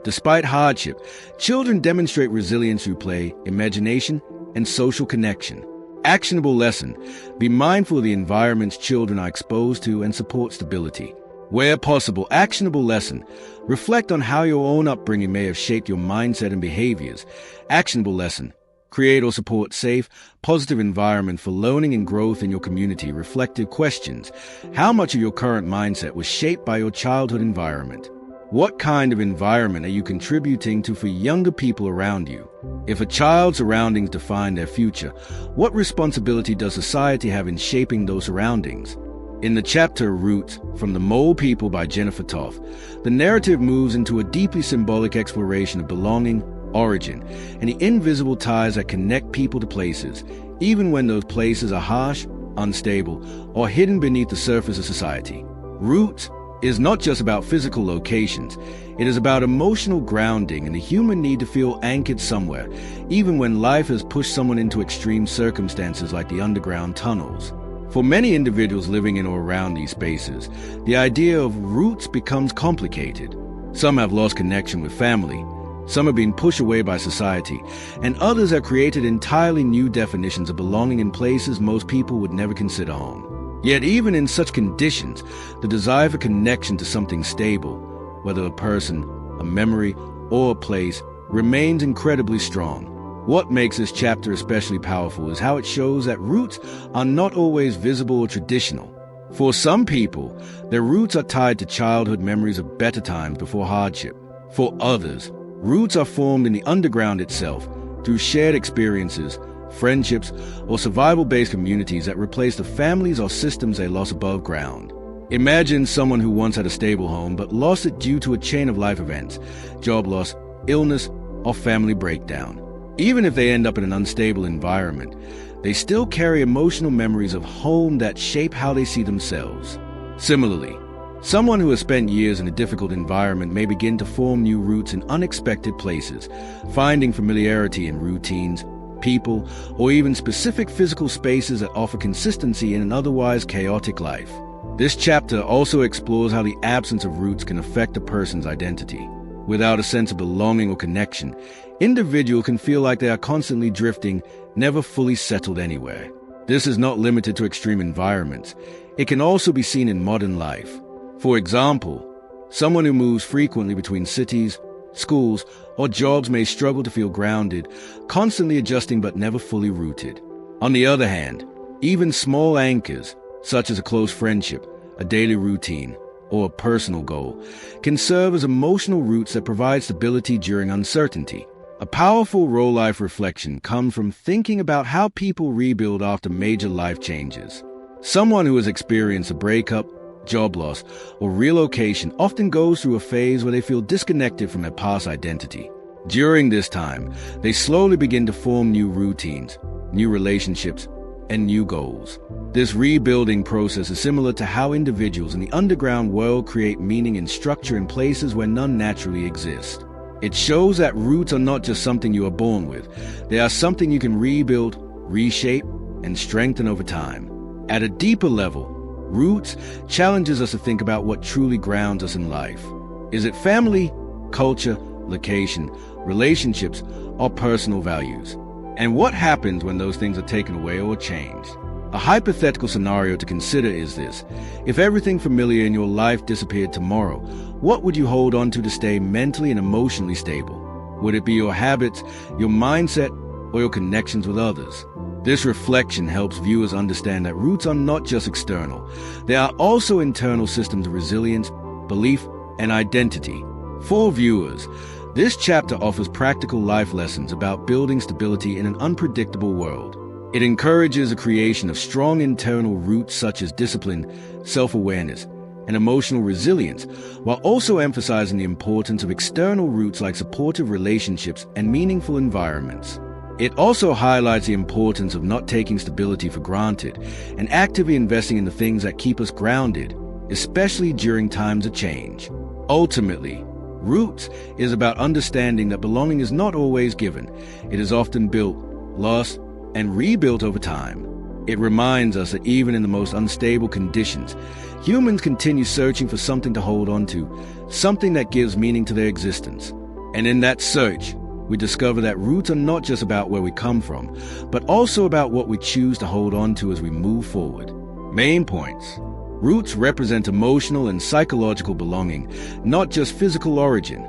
Despite hardship, children demonstrate resilience through play, imagination, and social connection. Actionable lesson: be mindful of the environments children are exposed to and support stability. Where possible, actionable lesson: reflect on how your own upbringing may have shaped your mindset and behaviors. Actionable lesson: create or support safe, positive environment for learning and growth in your community. Reflective questions: how much of your current mindset was shaped by your childhood environment? What kind of environment are you contributing to for younger people around you? If a child's surroundings define their future, what responsibility does society have in shaping those surroundings? In the chapter Roots, From the Mole People by Jennifer Toth, the narrative moves into a deeply symbolic exploration of belonging, origin, and the invisible ties that connect people to places, even when those places are harsh, unstable, or hidden beneath the surface of society. Roots is not just about physical locations. It is about emotional grounding and the human need to feel anchored somewhere, even when life has pushed someone into extreme circumstances like the underground tunnels. For many individuals living in or around these spaces, the idea of roots becomes complicated. Some have lost connection with family, some have been pushed away by society, and others have created entirely new definitions of belonging in places most people would never consider home. Yet even in such conditions, the desire for connection to something stable, whether a person, a memory, or a place, remains incredibly strong. What makes this chapter especially powerful is how it shows that roots are not always visible or traditional. For some people, their roots are tied to childhood memories of better times before hardship. For others, roots are formed in the underground itself through shared experiences, friendships, or survival-based communities that replace the families or systems they lost above ground. Imagine someone who once had a stable home but lost it due to a chain of life events, job loss, illness, or family breakdown. Even if they end up in an unstable environment, they still carry emotional memories of home that shape how they see themselves. Similarly, someone who has spent years in a difficult environment may begin to form new roots in unexpected places, finding familiarity in routines, people, or even specific physical spaces that offer consistency in an otherwise chaotic life. This chapter also explores how the absence of roots can affect a person's identity. Without a sense of belonging or connection, individuals can feel like they are constantly drifting, never fully settled anywhere. This is not limited to extreme environments. It can also be seen in modern life. For example, someone who moves frequently between cities, schools, or jobs may struggle to feel grounded, constantly adjusting but never fully rooted. On the other hand, even small anchors, such as a close friendship, a daily routine, or a personal goal, can serve as emotional roots that provide stability during uncertainty. A powerful role-life reflection comes from thinking about how people rebuild after major life changes. Someone who has experienced a breakup, job loss, or relocation often goes through a phase where they feel disconnected from their past identity. During this time, they slowly begin to form new routines, new relationships, and new goals. This rebuilding process is similar to how individuals in the underground world create meaning and structure in places where none naturally exist. It shows that roots are not just something you are born with. They are something you can rebuild, reshape, and strengthen over time. At a deeper level, roots challenges us to think about what truly grounds us in life. Is it family, culture, location, relationships, or personal values? And what happens when those things are taken away or changed? A hypothetical scenario to consider is this. If everything familiar in your life disappeared tomorrow, what would you hold on to stay mentally and emotionally stable? Would it be your habits, your mindset, or your connections with others? This reflection helps viewers understand that roots are not just external. They are also internal systems of resilience, belief, and identity. For viewers, this chapter offers practical life lessons about building stability in an unpredictable world. It encourages the creation of strong internal roots such as discipline, self-awareness, and emotional resilience, while also emphasizing the importance of external roots like supportive relationships and meaningful environments. It also highlights the importance of not taking stability for granted and actively investing in the things that keep us grounded, especially during times of change. Ultimately, roots is about understanding that belonging is not always given. It is often built, lost, and rebuilt over time. It reminds us that even in the most unstable conditions, humans continue searching for something to hold on to, something that gives meaning to their existence. And in that search, we discover that roots are not just about where we come from, but also about what we choose to hold on to as we move forward. Main points. Roots represent emotional and psychological belonging, not just physical origin.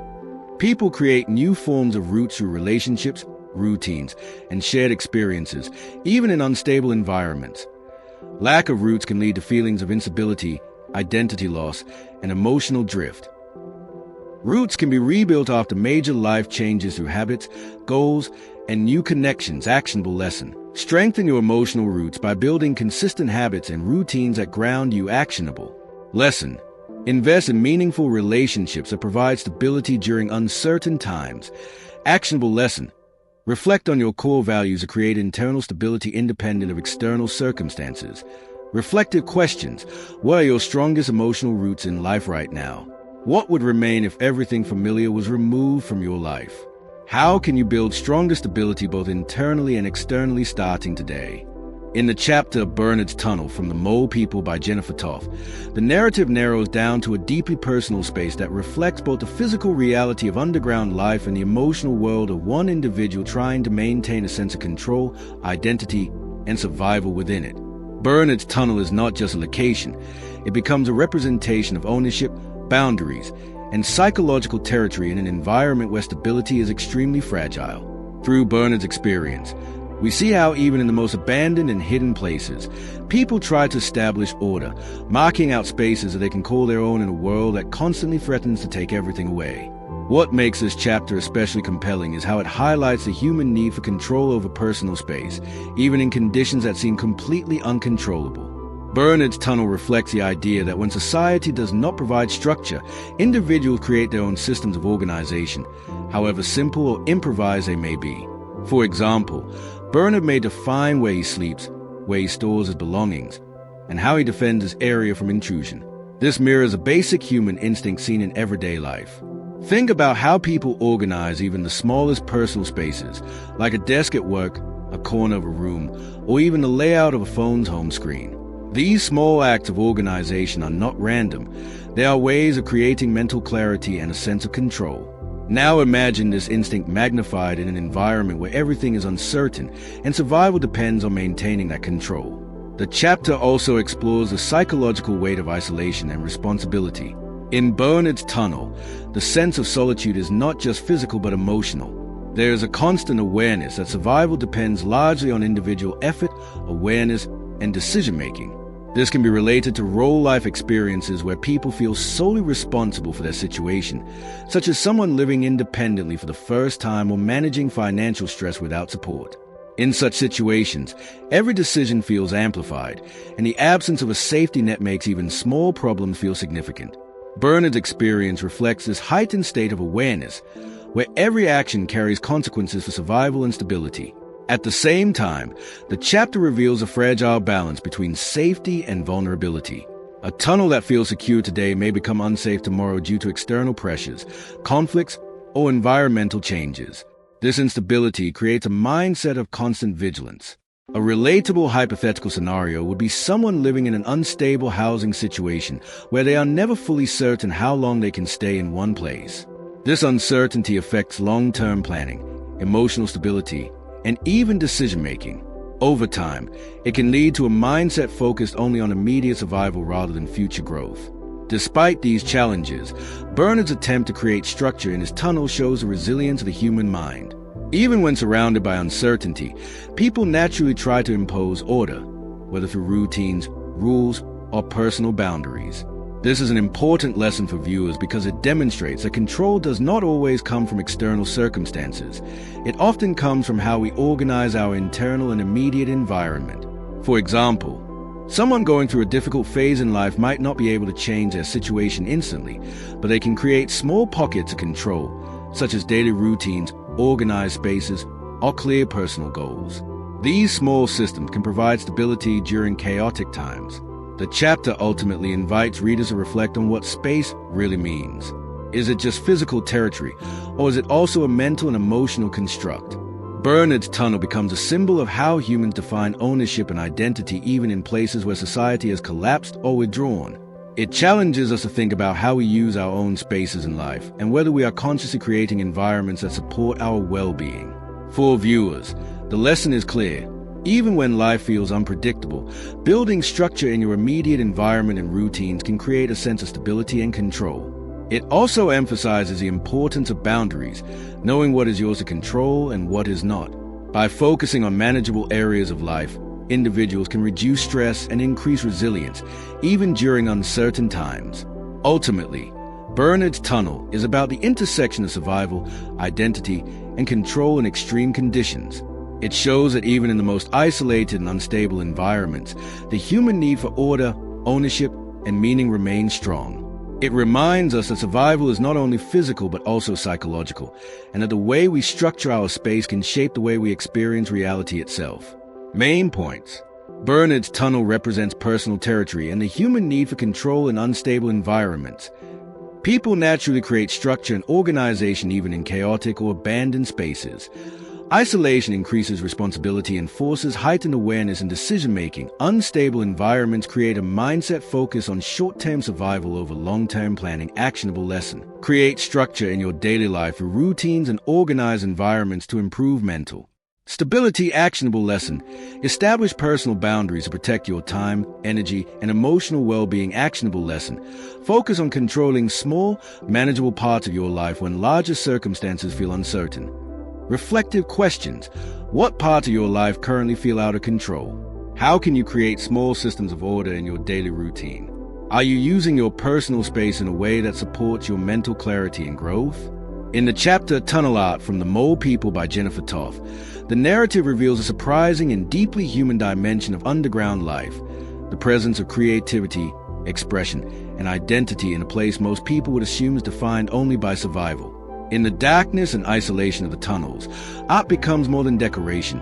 People create new forms of roots through relationships, routines, and shared experiences, even in unstable environments. Lack of roots can lead to feelings of instability, identity loss, and emotional drift. Roots can be rebuilt after major life changes through habits, goals, and new connections. Actionable lesson. Strengthen your emotional roots by building consistent habits and routines that ground you. Actionable lesson. Invest in meaningful relationships that provide stability during uncertain times. Actionable lesson. Reflect on your core values to create internal stability independent of external circumstances. Reflective questions. What are your strongest emotional roots in life right now? What would remain if everything familiar was removed from your life? How can you build stronger stability both internally and externally starting today? In the chapter Bernard's Tunnel from the Mole People by Jennifer Toth, the narrative narrows down to a deeply personal space that reflects both the physical reality of underground life and the emotional world of one individual trying to maintain a sense of control, identity, and survival within it. Bernard's Tunnel is not just a location. It becomes a representation of ownership, boundaries, and psychological territory in an environment where stability is extremely fragile. Through Bernard's experience, we see how even in the most abandoned and hidden places, people try to establish order, marking out spaces that they can call their own in a world that constantly threatens to take everything away. What makes this chapter especially compelling is how it highlights the human need for control over personal space, even in conditions that seem completely uncontrollable. Bernard's Tunnel reflects the idea that when society does not provide structure, individuals create their own systems of organization, however simple or improvised they may be. For example, Bernard may define where he sleeps, where he stores his belongings, and how he defends his area from intrusion. This mirrors a basic human instinct seen in everyday life. Think about how people organize even the smallest personal spaces, like a desk at work, a corner of a room, or even the layout of a phone's home screen. These small acts of organization are not random. They are ways of creating mental clarity and a sense of control. Now imagine this instinct magnified in an environment where everything is uncertain and survival depends on maintaining that control. The chapter also explores the psychological weight of isolation and responsibility. In Bernard's Tunnel, the sense of solitude is not just physical but emotional. There is a constant awareness that survival depends largely on individual effort, awareness, and decision-making. This can be related to real-life experiences where people feel solely responsible for their situation, such as someone living independently for the first time or managing financial stress without support. In such situations, every decision feels amplified, and the absence of a safety net makes even small problems feel significant. Bernard's experience reflects this heightened state of awareness, where every action carries consequences for survival and stability. At the same time, the chapter reveals a fragile balance between safety and vulnerability. A tunnel that feels secure today may become unsafe tomorrow due to external pressures, conflicts, or environmental changes. This instability creates a mindset of constant vigilance. A relatable hypothetical scenario would be someone living in an unstable housing situation where they are never fully certain how long they can stay in one place. This uncertainty affects long-term planning, emotional stability, and even decision-making. Over time, it can lead to a mindset focused only on immediate survival rather than future growth. Despite these challenges, Bernard's attempt to create structure in his tunnel shows the resilience of the human mind. Even when surrounded by uncertainty, people naturally try to impose order, whether through routines, rules, or personal boundaries. This is an important lesson for viewers because it demonstrates that control does not always come from external circumstances. It often comes from how we organize our internal and immediate environment. For example, someone going through a difficult phase in life might not be able to change their situation instantly, but they can create small pockets of control, such as daily routines, organized spaces, or clear personal goals. These small systems can provide stability during chaotic times. The chapter ultimately invites readers to reflect on what space really means. Is it just physical territory, or is it also a mental and emotional construct? Bernard's Tunnel becomes a symbol of how humans define ownership and identity even in places where society has collapsed or withdrawn. It challenges us to think about how we use our own spaces in life and whether we are consciously creating environments that support our well-being. For viewers, the lesson is clear. Even when life feels unpredictable, building structure in your immediate environment and routines can create a sense of stability and control. It also emphasizes the importance of boundaries, knowing what is yours to control and what is not. By focusing on manageable areas of life, individuals can reduce stress and increase resilience, even during uncertain times. Ultimately, Bernard's Tunnel is about the intersection of survival, identity, and control in extreme conditions. It shows that even in the most isolated and unstable environments, the human need for order, ownership, and meaning remains strong. It reminds us that survival is not only physical but also psychological, and that the way we structure our space can shape the way we experience reality itself. Main points. Bernard's tunnel represents personal territory and the human need for control in unstable environments. People naturally create structure and organization even in chaotic or abandoned spaces. Isolation increases responsibility and forces heightened awareness and decision-making. Unstable environments create a mindset focused on short-term survival over long-term planning. Actionable lesson. Create structure in your daily life through routines and organize environments to improve mental stability. Actionable lesson. Establish personal boundaries to protect your time, energy, and emotional well-being. Actionable lesson. Focus on controlling small, manageable parts of your life when larger circumstances feel uncertain. Reflective questions. What parts of your life currently feel out of control? How can you create small systems of order in your daily routine? Are you using your personal space in a way that supports your mental clarity and growth? In the chapter Tunnel Art from the Mole People by Jennifer Toth, the narrative reveals a surprising and deeply human dimension of underground life, the presence of creativity, expression, and identity in a place most people would assume is defined only by survival. In the darkness and isolation of the tunnels, art becomes more than decoration.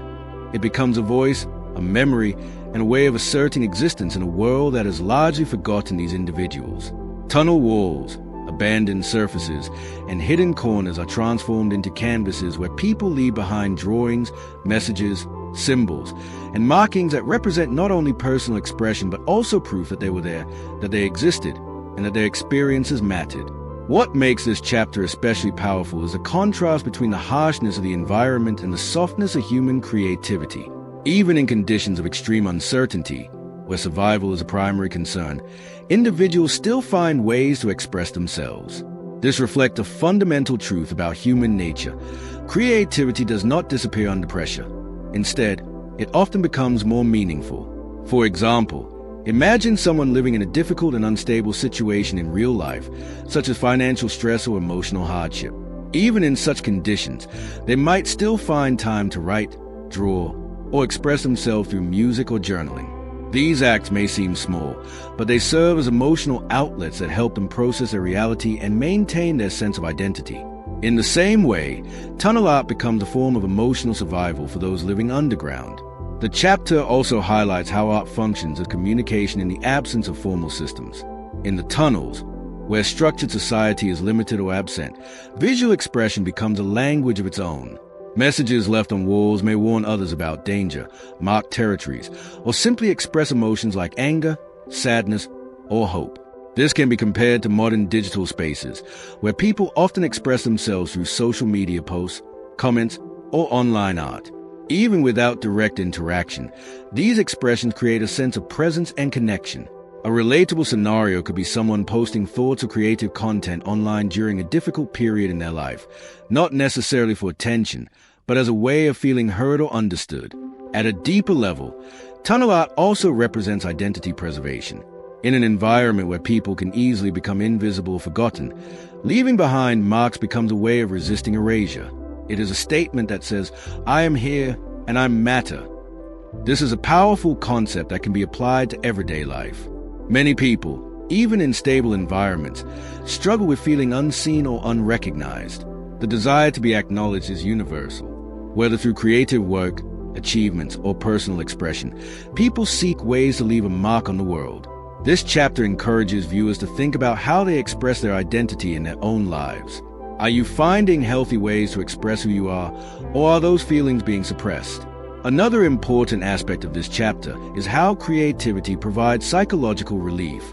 It becomes a voice, a memory, and a way of asserting existence in a world that has largely forgotten these individuals. Tunnel walls, abandoned surfaces, and hidden corners are transformed into canvases where people leave behind drawings, messages, symbols, and markings that represent not only personal expression but also proof that they were there, that they existed, and that their experiences mattered. What makes this chapter especially powerful is the contrast between the harshness of the environment and the softness of human creativity. Even in conditions of extreme uncertainty, where survival is a primary concern, individuals still find ways to express themselves. This reflects a fundamental truth about human nature. Creativity does not disappear under pressure. Instead, it often becomes more meaningful. For example, imagine someone living in a difficult and unstable situation in real life, such as financial stress or emotional hardship. Even in such conditions, they might still find time to write, draw, or express themselves through music or journaling. These acts may seem small, but they serve as emotional outlets that help them process their reality and maintain their sense of identity. In the same way, tunnel art becomes a form of emotional survival for those living underground. The chapter also highlights how art functions as communication in the absence of formal systems. In the tunnels, where structured society is limited or absent, visual expression becomes a language of its own. Messages left on walls may warn others about danger, mark territories, or simply express emotions like anger, sadness, or hope. This can be compared to modern digital spaces, where people often express themselves through social media posts, comments, or online art. Even without direct interaction, these expressions create a sense of presence and connection. A relatable scenario could be someone posting thoughts or creative content online during a difficult period in their life, not necessarily for attention, but as a way of feeling heard or understood. At a deeper level, tunnel art also represents identity preservation. In an environment where people can easily become invisible or forgotten, leaving behind marks becomes a way of resisting erasure. It is a statement that says, I am here and I matter. This is a powerful concept that can be applied to everyday life. Many people, even in stable environments, struggle with feeling unseen or unrecognized. The desire to be acknowledged is universal. Whether through creative work, achievements, or personal expression, people seek ways to leave a mark on the world. This chapter encourages viewers to think about how they express their identity in their own lives. Are you finding healthy ways to express who you are, or are those feelings being suppressed? Another important aspect of this chapter is how creativity provides psychological relief.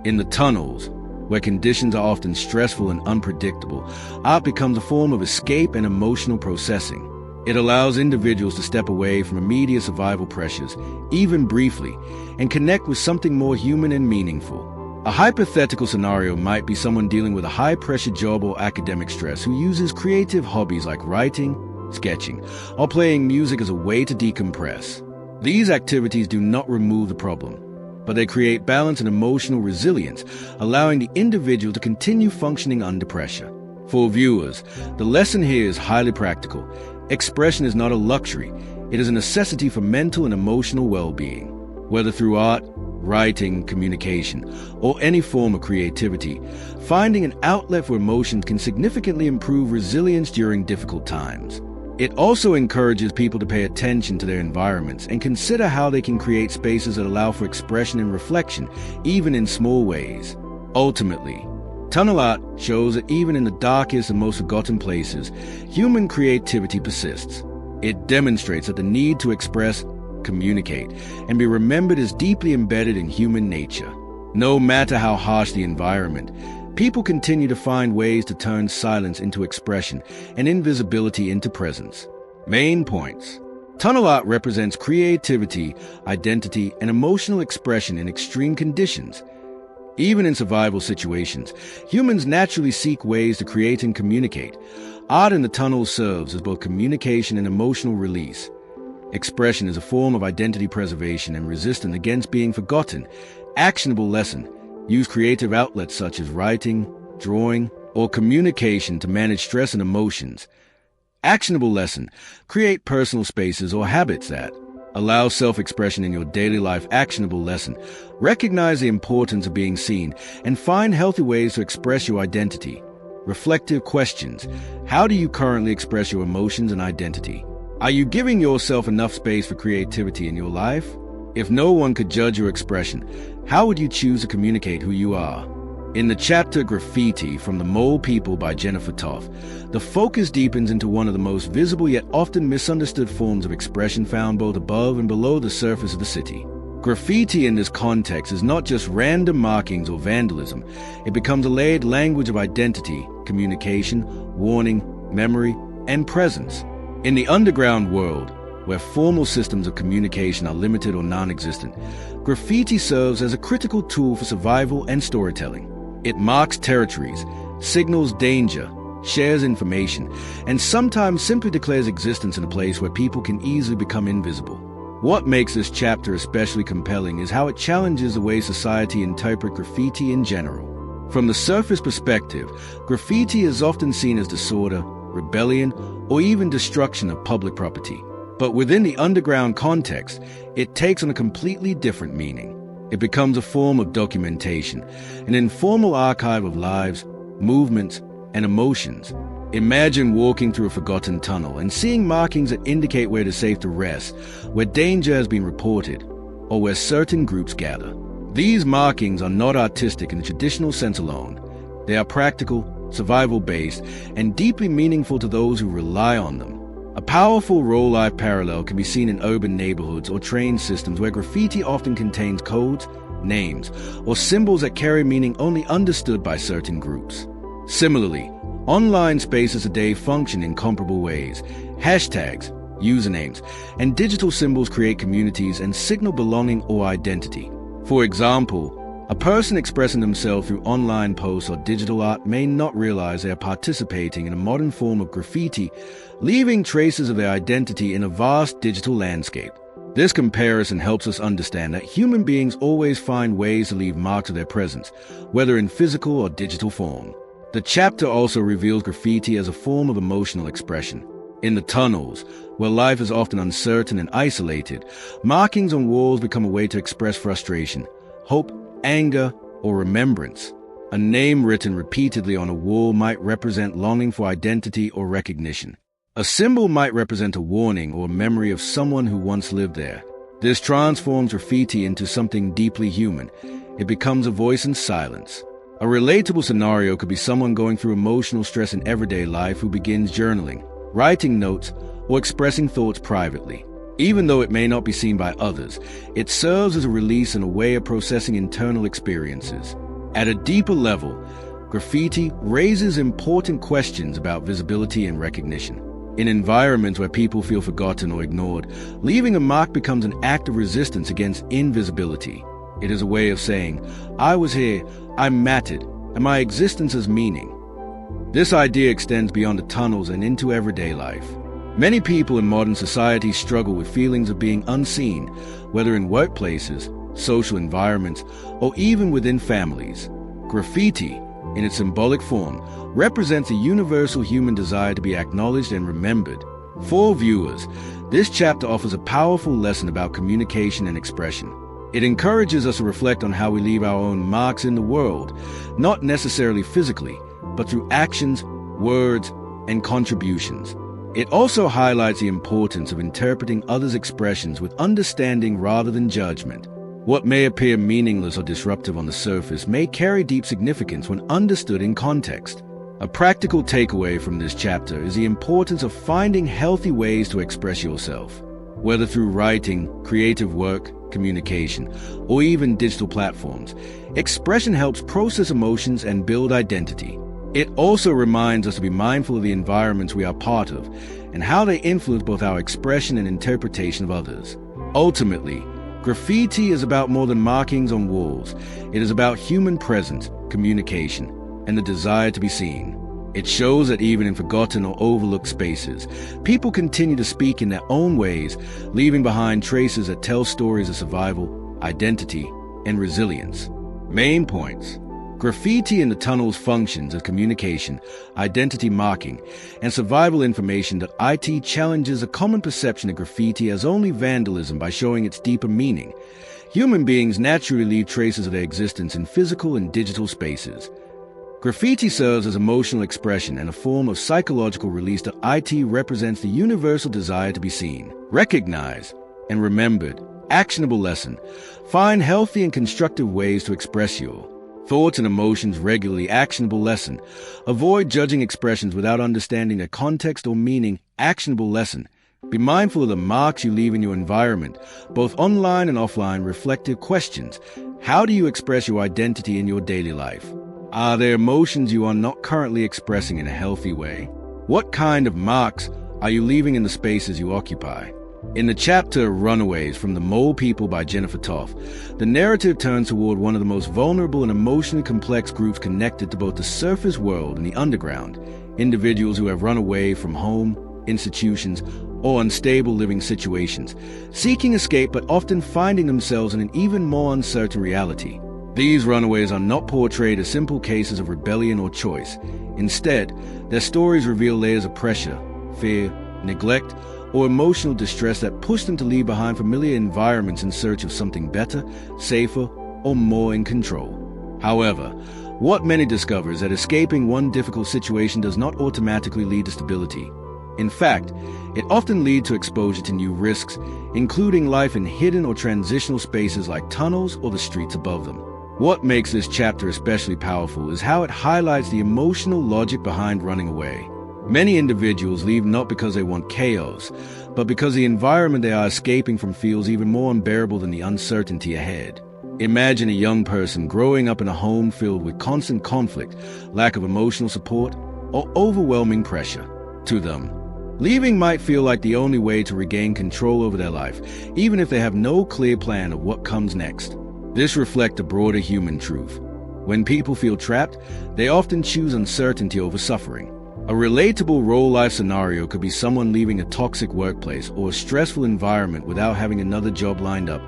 In the tunnels, where conditions are often stressful and unpredictable, art becomes a form of escape and emotional processing. It allows individuals to step away from immediate survival pressures, even briefly, and connect with something more human and meaningful. A hypothetical scenario might be someone dealing with a high-pressure job or academic stress who uses creative hobbies like writing, sketching, or playing music as a way to decompress. These activities do not remove the problem, but they create balance and emotional resilience, allowing the individual to continue functioning under pressure. For viewers, the lesson here is highly practical. Expression is not a luxury, it is a necessity for mental and emotional well-being. Whether through art, writing, communication, or any form of creativity, finding an outlet for emotions can significantly improve resilience during difficult times. It also encourages people to pay attention to their environments and consider how they can create spaces that allow for expression and reflection, even in small ways. Ultimately, tunnel art shows that even in the darkest and most forgotten places, human creativity persists. It demonstrates that the need to express, communicate, and be remembered is deeply embedded in human nature. No matter how harsh the environment, people continue to find ways to turn silence into expression and invisibility into presence. Main points. Tunnel art represents creativity, identity, and emotional expression in extreme conditions. Even in survival situations, humans naturally seek ways to create and communicate. Art in the tunnel serves as both communication and emotional release. Expression is a form of identity preservation and resistance against being forgotten. Actionable lesson. Use creative outlets such as writing, drawing, or communication to manage stress and emotions. Actionable lesson. Create personal spaces or habits that allow self-expression in your daily life. Actionable lesson. Recognize the importance of being seen and find healthy ways to express your identity. Reflective questions. How do you currently express your emotions and identity? Are you giving yourself enough space for creativity in your life? If no one could judge your expression, how would you choose to communicate who you are? In the chapter Graffiti from the Mole People by Jennifer Toth, the focus deepens into one of the most visible yet often misunderstood forms of expression found both above and below the surface of the city. Graffiti in this context is not just random markings or vandalism. It becomes a layered language of identity, communication, warning, memory, and presence. In the underground world, where formal systems of communication are limited or non-existent, graffiti serves as a critical tool for survival and storytelling. It marks territories, signals danger, shares information, and sometimes simply declares existence in a place where people can easily become invisible. What makes this chapter especially compelling is how it challenges the way society interprets graffiti in general. From the surface perspective, graffiti is often seen as disorder, rebellion, or even destruction of public property. But within the underground context, it takes on a completely different meaning. It becomes a form of documentation, an informal archive of lives, movements, and emotions. Imagine walking through a forgotten tunnel and seeing markings that indicate where it is safe to rest, where danger has been reported, or where certain groups gather. These markings are not artistic in the traditional sense alone. They are practical, survival-based, and deeply meaningful to those who rely on them. A powerful real-life parallel can be seen in urban neighborhoods or train systems where graffiti often contains codes, names, or symbols that carry meaning only understood by certain groups. Similarly, online spaces today function in comparable ways. Hashtags, usernames, and digital symbols create communities and signal belonging or identity. For example, a person expressing themselves through online posts or digital art may not realize they are participating in a modern form of graffiti, leaving traces of their identity in a vast digital landscape. This comparison helps us understand that human beings always find ways to leave marks of their presence, whether in physical or digital form. The chapter also reveals graffiti as a form of emotional expression. In the tunnels, where life is often uncertain and isolated, markings on walls become a way to express frustration, hope, anger, or remembrance. A name written repeatedly on a wall might represent longing for identity or recognition. A symbol might represent a warning or memory of someone who once lived there. This transforms graffiti into something deeply human. It becomes a voice in silence. A relatable scenario could be someone going through emotional stress in everyday life who begins journaling, writing notes, or expressing thoughts privately. Even though it may not be seen by others, it serves as a release and a way of processing internal experiences. At a deeper level, graffiti raises important questions about visibility and recognition. In environments where people feel forgotten or ignored, leaving a mark becomes an act of resistance against invisibility. It is a way of saying, I was here, I mattered, and my existence has meaning. This idea extends beyond the tunnels and into everyday life. Many people in modern society struggle with feelings of being unseen, whether in workplaces, social environments, or even within families. Graffiti, in its symbolic form, represents a universal human desire to be acknowledged and remembered. For viewers, this chapter offers a powerful lesson about communication and expression. It encourages us to reflect on how we leave our own marks in the world, not necessarily physically, but through actions, words, and contributions. It also highlights the importance of interpreting others' expressions with understanding rather than judgment. What may appear meaningless or disruptive on the surface may carry deep significance when understood in context. A practical takeaway from this chapter is the importance of finding healthy ways to express yourself. Whether through writing, creative work, communication, or even digital platforms, expression helps process emotions and build identity. It also reminds us to be mindful of the environments we are part of and how they influence both our expression and interpretation of others. Ultimately, graffiti is about more than markings on walls. It is about human presence, communication, and the desire to be seen. It shows that even in forgotten or overlooked spaces, people continue to speak in their own ways, leaving behind traces that tell stories of survival, identity, and resilience. Main points. Graffiti in the tunnels functions as communication, identity marking, and survival information. That IT challenges a common perception of graffiti as only vandalism by showing its deeper meaning. Human beings naturally leave traces of their existence in physical and digital spaces. Graffiti serves as emotional expression and a form of psychological release. That IT represents the universal desire to be seen, recognized, and remembered. Actionable lesson. Find healthy and constructive ways to express your thoughts and emotions regularly. Actionable lesson. Avoid judging expressions without understanding their context or meaning. Actionable lesson. Be mindful of the marks you leave in your environment, both online and offline. Reflective questions. How do you express your identity in your daily life? Are there emotions you are not currently expressing in a healthy way? What kind of marks are you leaving in the spaces you occupy? In the chapter Runaways from the Mole People by Jennifer Toth, the narrative turns toward one of the most vulnerable and emotionally complex groups connected to both the surface world and the underground, individuals who have run away from home, institutions, or unstable living situations, seeking escape but often finding themselves in an even more uncertain reality. These runaways are not portrayed as simple cases of rebellion or choice. Instead, their stories reveal layers of pressure, fear, neglect, or emotional distress that push them to leave behind familiar environments in search of something better, safer, or more in control. However, what many discover is that escaping one difficult situation does not automatically lead to stability. In fact, it often leads to exposure to new risks, including life in hidden or transitional spaces like tunnels or the streets above them. What makes this chapter especially powerful is how it highlights the emotional logic behind running away. Many individuals leave not because they want chaos, but because the environment they are escaping from feels even more unbearable than the uncertainty ahead. Imagine a young person growing up in a home filled with constant conflict, lack of emotional support, or overwhelming pressure. To them, leaving might feel like the only way to regain control over their life, even if they have no clear plan of what comes next. This reflects a broader human truth. When people feel trapped, they often choose uncertainty over suffering. A relatable real-life scenario could be someone leaving a toxic workplace or a stressful environment without having another job lined up,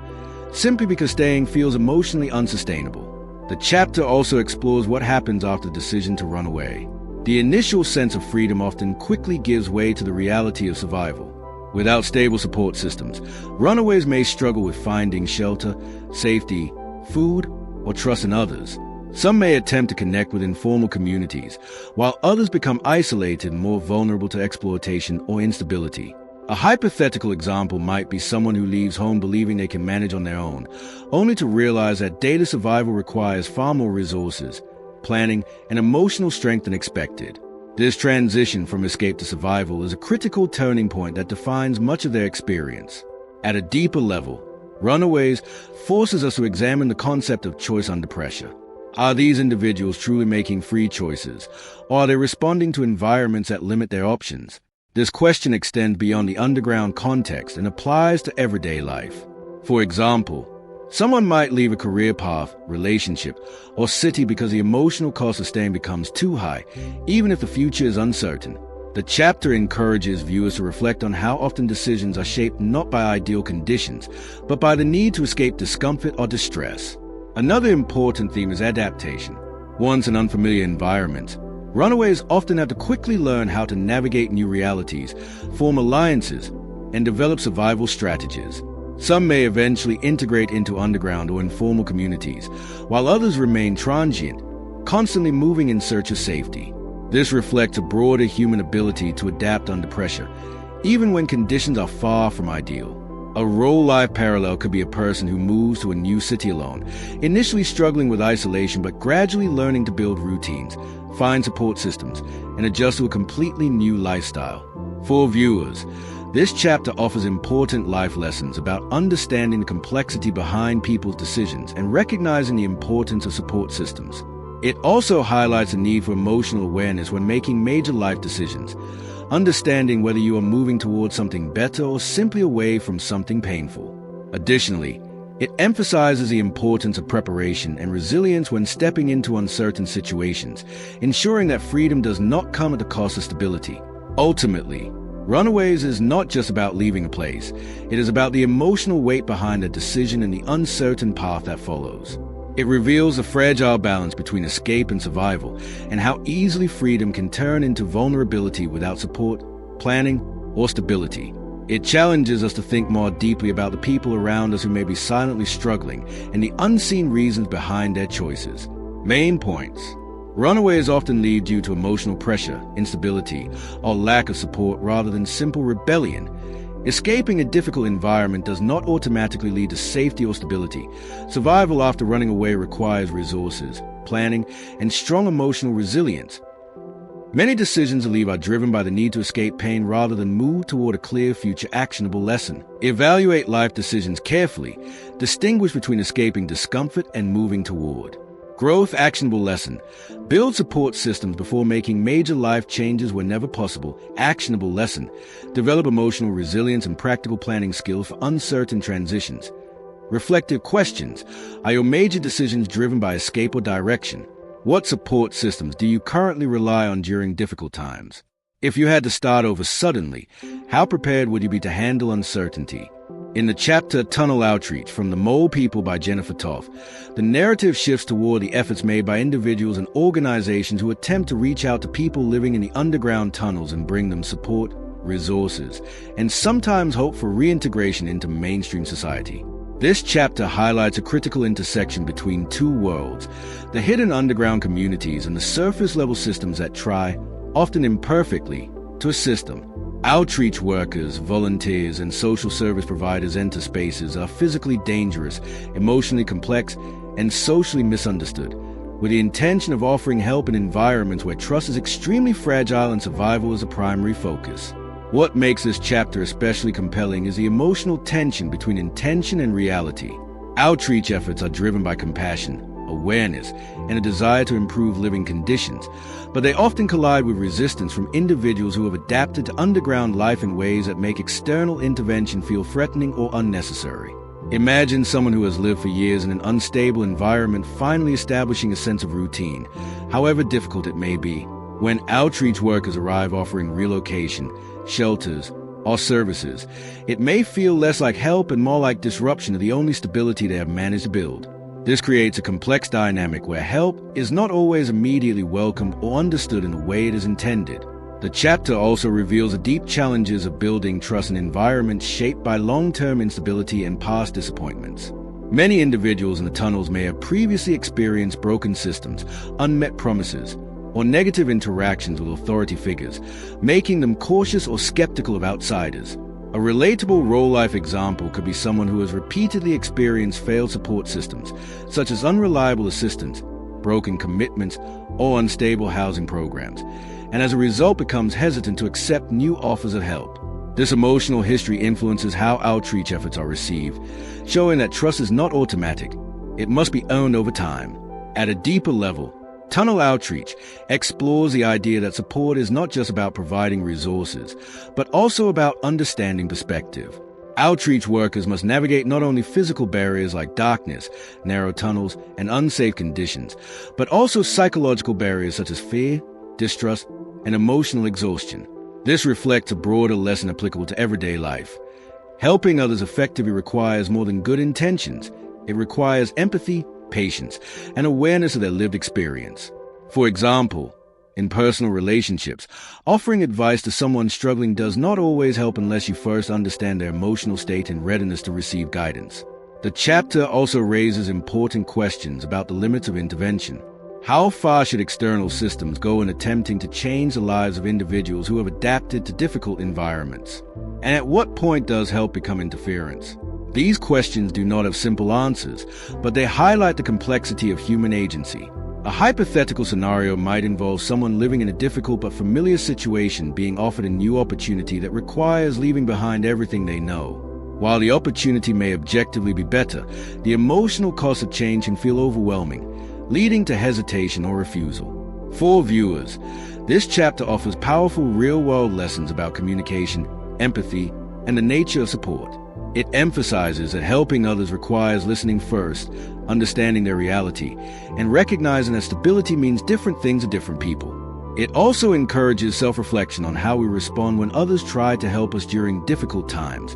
simply because staying feels emotionally unsustainable. The chapter also explores what happens after the decision to run away. The initial sense of freedom often quickly gives way to the reality of survival. Without stable support systems, runaways may struggle with finding shelter, safety, food, or trust in others. Some may attempt to connect with informal communities, while others become isolated and more vulnerable to exploitation or instability. A hypothetical example might be someone who leaves home believing they can manage on their own, only to realize that daily survival requires far more resources, planning, and emotional strength than expected. This transition from escape to survival is a critical turning point that defines much of their experience. At a deeper level, Runaways forces us to examine the concept of choice under pressure. Are these individuals truly making free choices, or are they responding to environments that limit their options? This question extends beyond the underground context and applies to everyday life. For example, someone might leave a career path, relationship, or city because the emotional cost of staying becomes too high, even if the future is uncertain. The chapter encourages viewers to reflect on how often decisions are shaped not by ideal conditions, but by the need to escape discomfort or distress. Another important theme is adaptation. Once in unfamiliar environments, runaways often have to quickly learn how to navigate new realities, form alliances, and develop survival strategies. Some may eventually integrate into underground or informal communities, while others remain transient, constantly moving in search of safety. This reflects a broader human ability to adapt under pressure, even when conditions are far from ideal. A role-life parallel could be a person who moves to a new city alone, initially struggling with isolation but gradually learning to build routines, find support systems, and adjust to a completely new lifestyle. For viewers, this chapter offers important life lessons about understanding the complexity behind people's decisions and recognizing the importance of support systems. It also highlights the need for emotional awareness when making major life decisions, understanding whether you are moving towards something better or simply away from something painful. Additionally, it emphasizes the importance of preparation and resilience when stepping into uncertain situations, ensuring that freedom does not come at the cost of stability. Ultimately, Runaways is not just about leaving a place. It is about the emotional weight behind a decision and the uncertain path that follows. It reveals a fragile balance between escape and survival, and how easily freedom can turn into vulnerability without support, planning, or stability. It challenges us to think more deeply about the people around us who may be silently struggling and the unseen reasons behind their choices. Main points. Runaways often lead due to emotional pressure, instability, or lack of support rather than simple rebellion. Escaping a difficult environment does not automatically lead to safety or stability. Survival after running away requires resources, planning, and strong emotional resilience. Many decisions to leave are driven by the need to escape pain rather than move toward a clear future actionable lesson. Evaluate life decisions carefully. Distinguish between escaping discomfort and moving toward growth. Actionable lesson. Build support systems before making major life changes whenever possible. Actionable lesson. Develop emotional resilience and practical planning skills for uncertain transitions. Reflective questions. Are your major decisions driven by escape or direction? What support systems do you currently rely on during difficult times? If you had to start over suddenly, how prepared would you be to handle uncertainty? In the chapter Tunnel Outreach from The Mole People by Jennifer Toth, the narrative shifts toward the efforts made by individuals and organizations who attempt to reach out to people living in the underground tunnels and bring them support, resources, and sometimes hope for reintegration into mainstream society. This chapter highlights a critical intersection between two worlds, the hidden underground communities and the surface-level systems that try, often imperfectly, to assist them. Outreach workers, volunteers, and social service providers enter spaces that are physically dangerous, emotionally complex, and socially misunderstood, with the intention of offering help in environments where trust is extremely fragile and survival is a primary focus. What makes this chapter especially compelling is the emotional tension between intention and reality. Outreach efforts are driven by compassion, awareness, and a desire to improve living conditions, but they often collide with resistance from individuals who have adapted to underground life in ways that make external intervention feel threatening or unnecessary. Imagine someone who has lived for years in an unstable environment finally establishing a sense of routine, however difficult it may be. When outreach workers arrive offering relocation, shelters, or services, it may feel less like help and more like disruption of the only stability they have managed to build. This creates a complex dynamic where help is not always immediately welcomed or understood in the way it is intended. The chapter also reveals the deep challenges of building trust in environments shaped by long-term instability and past disappointments. Many individuals in the tunnels may have previously experienced broken systems, unmet promises, or negative interactions with authority figures, making them cautious or skeptical of outsiders. A relatable real-life example could be someone who has repeatedly experienced failed support systems, such as unreliable assistance, broken commitments, or unstable housing programs, and as a result becomes hesitant to accept new offers of help. This emotional history influences how outreach efforts are received, showing that trust is not automatic. It must be earned over time. At a deeper level, Tunnel Outreach explores the idea that support is not just about providing resources, but also about understanding perspective. Outreach workers must navigate not only physical barriers like darkness, narrow tunnels, and unsafe conditions, but also psychological barriers such as fear, distrust, and emotional exhaustion. This reflects a broader lesson applicable to everyday life. Helping others effectively requires more than good intentions. It requires empathy, patience, and awareness of their lived experience. For example, In personal relationships, offering advice to someone struggling does not always help unless you first understand their emotional state and readiness to receive guidance. The chapter also raises important questions about the limits of intervention. How far should external systems go in attempting to change the lives of individuals who have adapted to difficult environments? And at what point does help become interference? These questions do not have simple answers, but they highlight the complexity of human agency. A hypothetical scenario might involve someone living in a difficult but familiar situation being offered a new opportunity that requires leaving behind everything they know. While the opportunity may objectively be better, the emotional cost of change can feel overwhelming, leading to hesitation or refusal. For viewers, this chapter offers powerful real-world lessons about communication, empathy, and the nature of support. It emphasizes that helping others requires listening first, understanding their reality, and recognizing that stability means different things to different people. It also encourages self-reflection on how we respond when others try to help us during difficult times,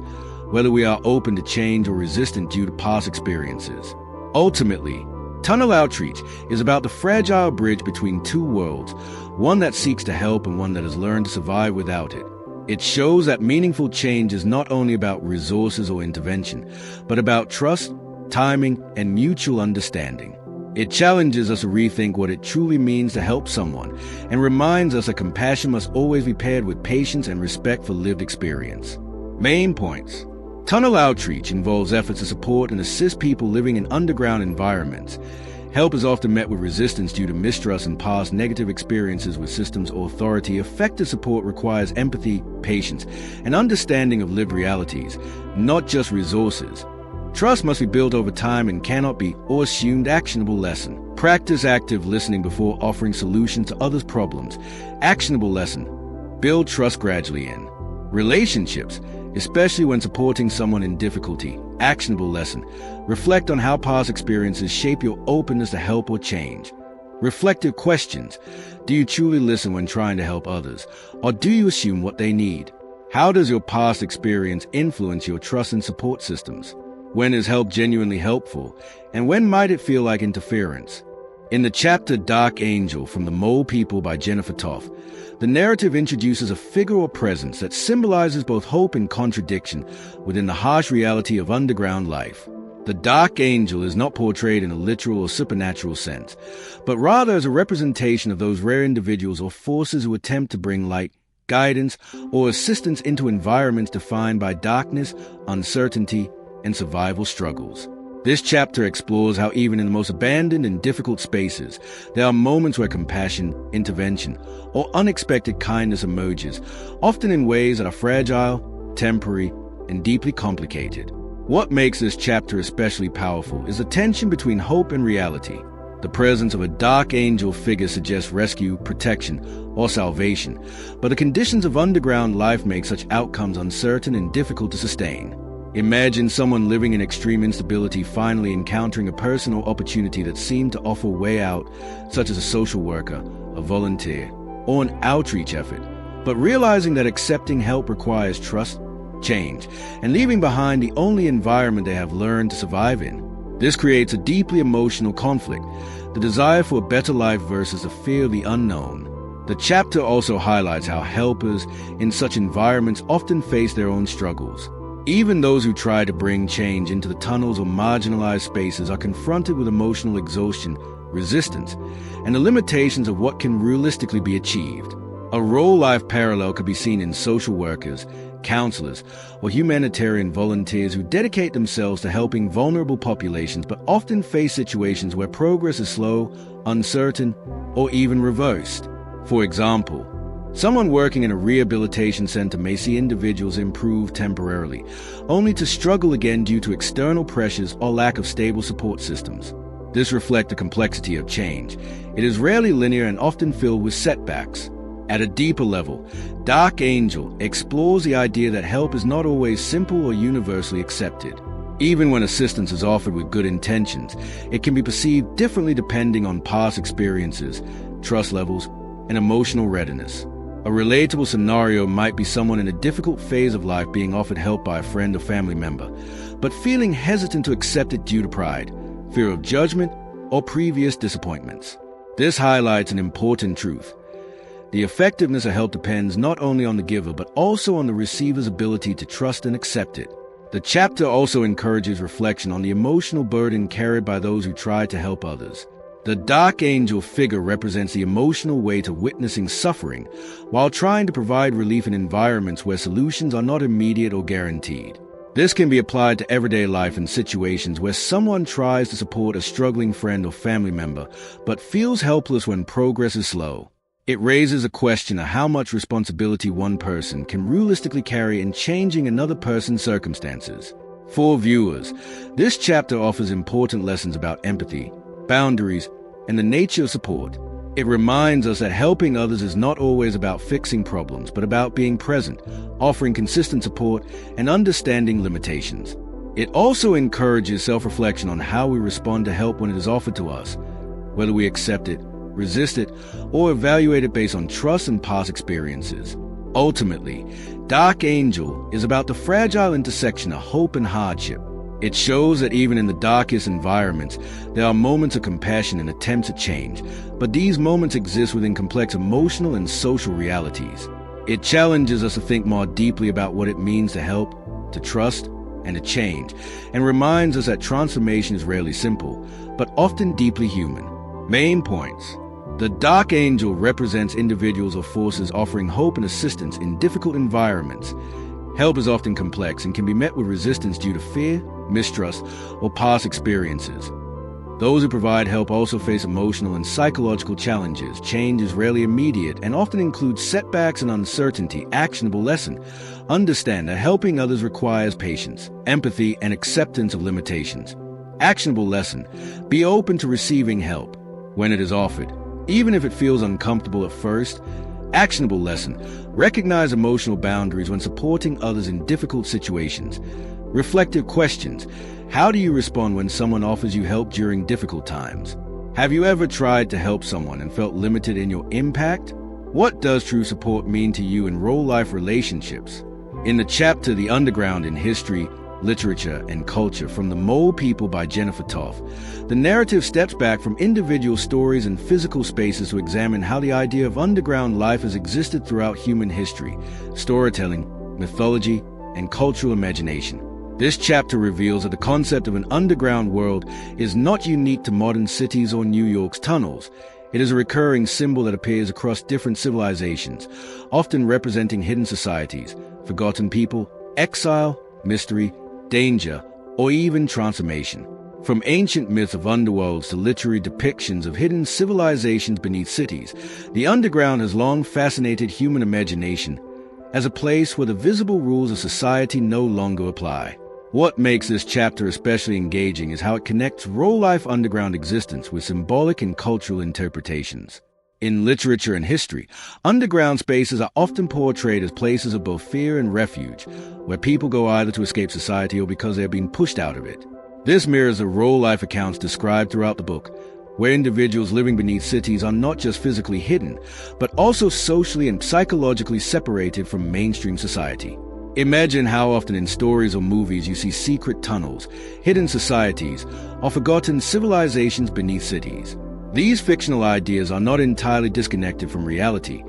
whether we are open to change or resistant due to past experiences. Ultimately, tunnel outreach is about the fragile bridge between two worlds, one that seeks to help and one that has learned to survive without it. It shows that meaningful change is not only about resources or intervention, but about trust, timing, and mutual understanding. It challenges us to rethink what it truly means to help someone, and reminds us that compassion must always be paired with patience and respect for lived experience. Main points. Tunnel outreach involves efforts to support and assist people living in underground environments. Help is often met with resistance due to mistrust and past negative experiences with systems or authority. Effective support requires empathy, patience, and understanding of lived realities, not just resources. Trust must be built over time and cannot be or assumed actionable lesson. Practice active listening before offering solutions to others' problems. Actionable lesson. Build trust gradually in relationships, especially when supporting someone in difficulty. Actionable lesson. Reflect on how past experiences shape your openness to help or change. Reflective questions. Do you truly listen when trying to help others, or do you assume what they need? How does your past experience influence your trust and support systems? When is help genuinely helpful, and when might it feel like interference? In the chapter Dark Angel from the Mole People by Jennifer Toth, the narrative introduces a figure or presence that symbolizes both hope and contradiction within the harsh reality of underground life. The Dark Angel is not portrayed in a literal or supernatural sense, but rather as a representation of those rare individuals or forces who attempt to bring light, guidance, or assistance into environments defined by darkness, uncertainty, and survival struggles. This chapter explores how even in the most abandoned and difficult spaces, there are moments where compassion, intervention, or unexpected kindness emerges, often in ways that are fragile, temporary, and deeply complicated. What makes this chapter especially powerful is the tension between hope and reality. The presence of a dark angel figure suggests rescue, protection, or salvation, but the conditions of underground life make such outcomes uncertain and difficult to sustain. Imagine someone living in extreme instability finally encountering a personal opportunity that seemed to offer a way out, such as a social worker, a volunteer, or an outreach effort, but realizing that accepting help requires trust, change, and leaving behind the only environment they have learned to survive in. This creates a deeply emotional conflict, the desire for a better life versus the fear of the unknown. The chapter also highlights how helpers in such environments often face their own struggles. Even those who try to bring change into the tunnels or marginalized spaces are confronted with emotional exhaustion, resistance, and the limitations of what can realistically be achieved. A role-life parallel could be seen in social workers, counselors, or humanitarian volunteers who dedicate themselves to helping vulnerable populations but often face situations where progress is slow, uncertain, or even reversed. For example, someone working in a rehabilitation center may see individuals improve temporarily, only to struggle again due to external pressures or lack of stable support systems. This reflects the complexity of change. It is rarely linear and often filled with setbacks. At a deeper level, Dark Angel explores the idea that help is not always simple or universally accepted. Even when assistance is offered with good intentions, it can be perceived differently depending on past experiences, trust levels, and emotional readiness. A relatable scenario might be someone in a difficult phase of life being offered help by a friend or family member, but feeling hesitant to accept it due to pride, fear of judgment, or previous disappointments. This highlights an important truth. The effectiveness of help depends not only on the giver, but also on the receiver's ability to trust and accept it. The chapter also encourages reflection on the emotional burden carried by those who try to help others. The dark angel figure represents the emotional weight of witnessing suffering while trying to provide relief in environments where solutions are not immediate or guaranteed. This can be applied to everyday life in situations where someone tries to support a struggling friend or family member, but feels helpless when progress is slow. It raises a question of how much responsibility one person can realistically carry in changing another person's circumstances. For viewers, this chapter offers important lessons about empathy, boundaries, and the nature of support. It reminds us that helping others is not always about fixing problems, but about being present, offering consistent support, and understanding limitations. It also encourages self-reflection on how we respond to help when it is offered to us, whether we accept it, resist it, or evaluate it based on trust and past experiences. Ultimately, Dark Angel is about the fragile intersection of hope and hardship. It shows that even in the darkest environments, there are moments of compassion and attempts at change, but these moments exist within complex emotional and social realities. It challenges us to think more deeply about what it means to help, to trust, and to change, and reminds us that transformation is rarely simple, but often deeply human. Main points. The Dark Angel represents individuals or forces offering hope and assistance in difficult environments. Help is often complex and can be met with resistance due to fear, mistrust, or past experiences. Those who provide help also face emotional and psychological challenges. Change is rarely immediate and often includes setbacks and uncertainty. Actionable lesson. Understand that helping others requires patience, empathy, and acceptance of limitations. Actionable lesson. Be open to receiving help when it is offered, even if it feels uncomfortable at first. Actionable lesson. Recognize emotional boundaries when supporting others in difficult situations. Reflective questions. How do you respond when someone offers you help during difficult times? Have you ever tried to help someone and felt limited in your impact? What does true support mean to you in real-life relationships? In the chapter The Underground in History, Literature, and Culture from the Mole People by Jennifer Toth, the narrative steps back from individual stories and physical spaces to examine how the idea of underground life has existed throughout human history, storytelling, mythology, and cultural imagination. This chapter reveals that the concept of an underground world is not unique to modern cities or New York's tunnels. It is a recurring symbol that appears across different civilizations, often representing hidden societies, forgotten people, exile, mystery, danger, or even transformation. From ancient myths of underworlds to literary depictions of hidden civilizations beneath cities, the underground has long fascinated human imagination as a place where the visible rules of society no longer apply. What makes this chapter especially engaging is how it connects real-life underground existence with symbolic and cultural interpretations. In literature and history, underground spaces are often portrayed as places of both fear and refuge, where people go either to escape society or because they are being pushed out of it. This mirrors the real-life accounts described throughout the book, where individuals living beneath cities are not just physically hidden, but also socially and psychologically separated from mainstream society. Imagine how often in stories or movies you see secret tunnels, hidden societies, or forgotten civilizations beneath cities. These fictional ideas are not entirely disconnected from reality.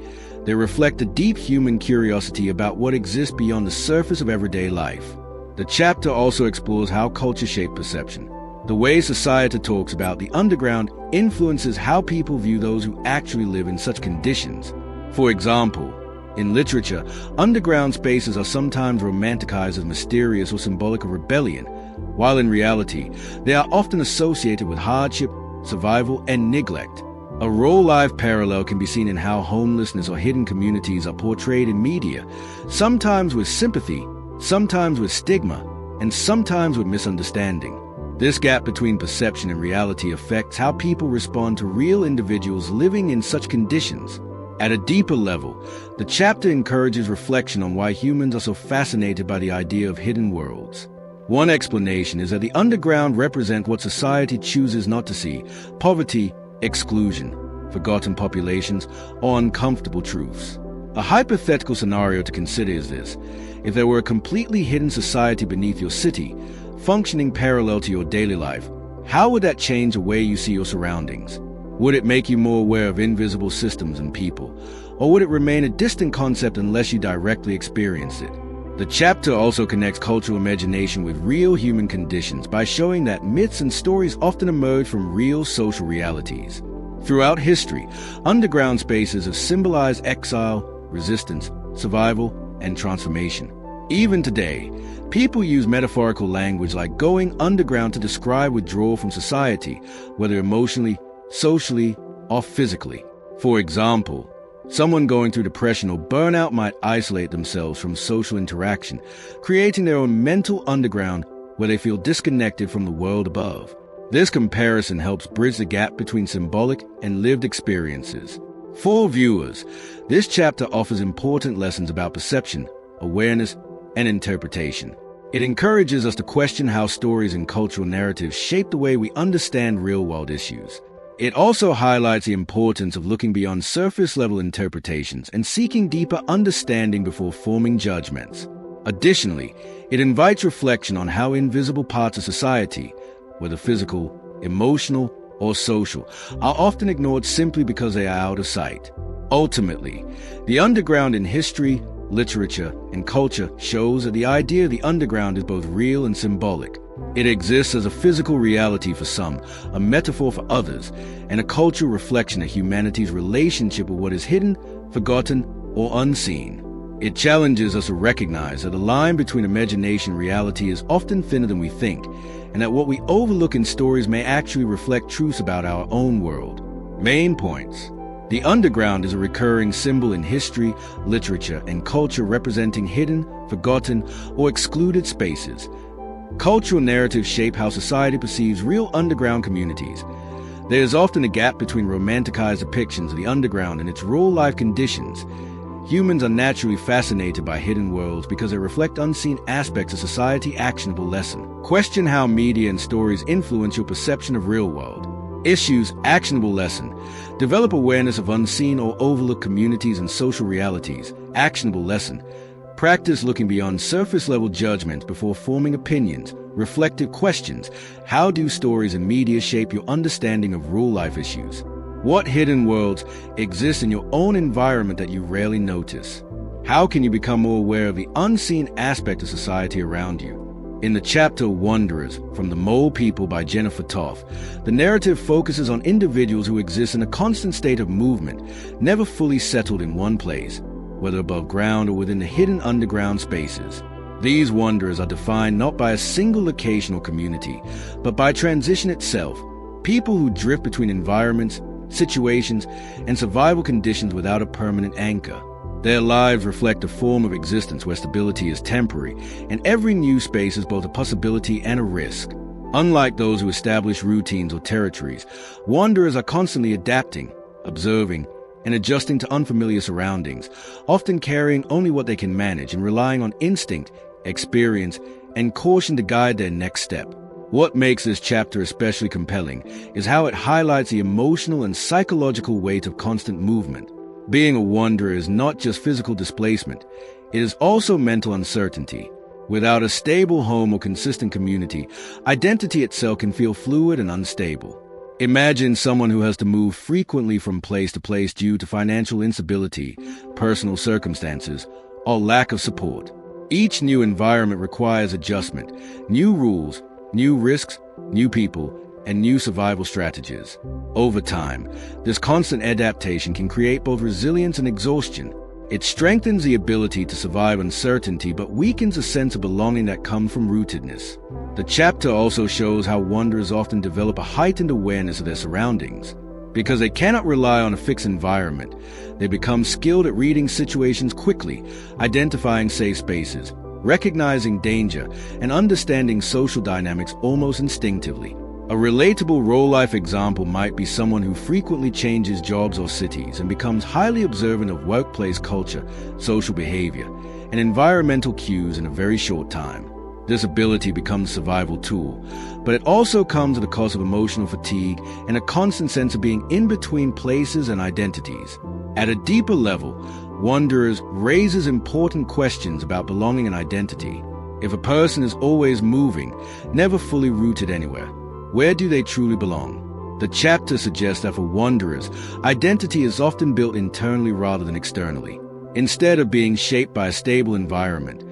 They reflect a deep human curiosity about what exists beyond the surface of everyday life. The chapter also explores how culture shapes perception. The way society talks about the underground influences how people view those who actually live in such conditions. For example, in literature, underground spaces are sometimes romanticized as mysterious or symbolic of rebellion, while in reality, they are often associated with hardship, survival, and neglect. A real-life parallel can be seen in how homelessness or hidden communities are portrayed in media, sometimes with sympathy, sometimes with stigma, and sometimes with misunderstanding. This gap between perception and reality affects how people respond to real individuals living in such conditions. At a deeper level, the chapter encourages reflection on why humans are so fascinated by the idea of hidden worlds. One explanation is that the underground represent what society chooses not to see: poverty, exclusion, forgotten populations, or uncomfortable truths. A hypothetical scenario to consider is this: if there were a completely hidden society beneath your city, functioning parallel to your daily life, how would that change the way you see your surroundings? Would it make you more aware of invisible systems and people? or would it remain a distant concept unless you directly experience it? The chapter also connects cultural imagination with real human conditions by showing that myths and stories often emerge from real social realities. Throughout history, underground spaces have symbolized exile, resistance, survival, and transformation. Even today, people use metaphorical language like going underground to describe withdrawal from society, whether emotionally, socially, or physically. For example, someone going through depression or burnout might isolate themselves from social interaction, creating their own mental underground where they feel disconnected from the world above. This comparison helps bridge the gap between symbolic and lived experiences. For viewers, this chapter offers important lessons about perception, awareness, and interpretation. It encourages us to question how stories and cultural narratives shape the way we understand real-world issues. It also highlights the importance of looking beyond surface-level interpretations and seeking deeper understanding before forming judgments. Additionally, it invites reflection on how invisible parts of society, whether physical, emotional, or social, are often ignored simply because they are out of sight. Ultimately, the underground in history, literature, and culture shows that the idea of the underground is both real and symbolic. It exists as a physical reality for some, a metaphor for others, and a cultural reflection of humanity's relationship with what is hidden, forgotten, or unseen. It challenges us to recognize that the line between imagination and reality is often thinner than we think, and that what we overlook in stories may actually reflect truths about our own world. Main points. The underground is a recurring symbol in history, literature, and culture representing hidden, forgotten, or excluded spaces. Cultural narratives shape how society perceives real underground communities. There is often a gap between romanticized depictions of the underground and its real-life conditions. Humans are naturally fascinated by hidden worlds because they reflect unseen aspects of society. Actionable lesson. Question how media and stories influence your perception of real world. Issues. Actionable lesson. Develop awareness of unseen or overlooked communities and social realities. Actionable lesson. Practice looking beyond surface-level judgments before forming opinions. Reflective questions. How do stories and media shape your understanding of real-life issues? What hidden worlds exist in your own environment that you rarely notice? How can you become more aware of the unseen aspect of society around you? In the chapter Wanderers, from the Mole People by Jennifer Toth, the narrative focuses on individuals who exist in a constant state of movement, never fully settled in one place, whether above ground or within the hidden underground spaces. These wanderers are defined not by a single location or community, but by transition itself, people who drift between environments, situations, and survival conditions without a permanent anchor. Their lives reflect a form of existence where stability is temporary, and every new space is both a possibility and a risk. Unlike those who establish routines or territories, wanderers are constantly adapting, observing, and adjusting to unfamiliar surroundings, often carrying only what they can manage and relying on instinct, experience, and caution to guide their next step. What makes this chapter especially compelling is how it highlights the emotional and psychological weight of constant movement. Being a wanderer is not just physical displacement, it is also mental uncertainty. Without a stable home or consistent community, identity itself can feel fluid and unstable. Imagine someone who has to move frequently from place to place due to financial instability, personal circumstances, or lack of support. Each new environment requires adjustment, new rules, new risks, new people, and new survival strategies. Over time, this constant adaptation can create both resilience and exhaustion. It strengthens the ability to survive uncertainty but weakens a sense of belonging that comes from rootedness. The chapter also shows how wanderers often develop a heightened awareness of their surroundings. Because they cannot rely on a fixed environment, they become skilled at reading situations quickly, identifying safe spaces, recognizing danger, and understanding social dynamics almost instinctively. A relatable real-life example might be someone who frequently changes jobs or cities and becomes highly observant of workplace culture, social behavior, and environmental cues in a very short time. This ability becomes a survival tool, but it also comes at a cost of emotional fatigue and a constant sense of being in between places and identities. At a deeper level, Wanderers raises important questions about belonging and identity. If a person is always moving, never fully rooted anywhere, where do they truly belong? The chapter suggests that for wanderers, identity is often built internally rather than externally. Instead of being shaped by a stable environment,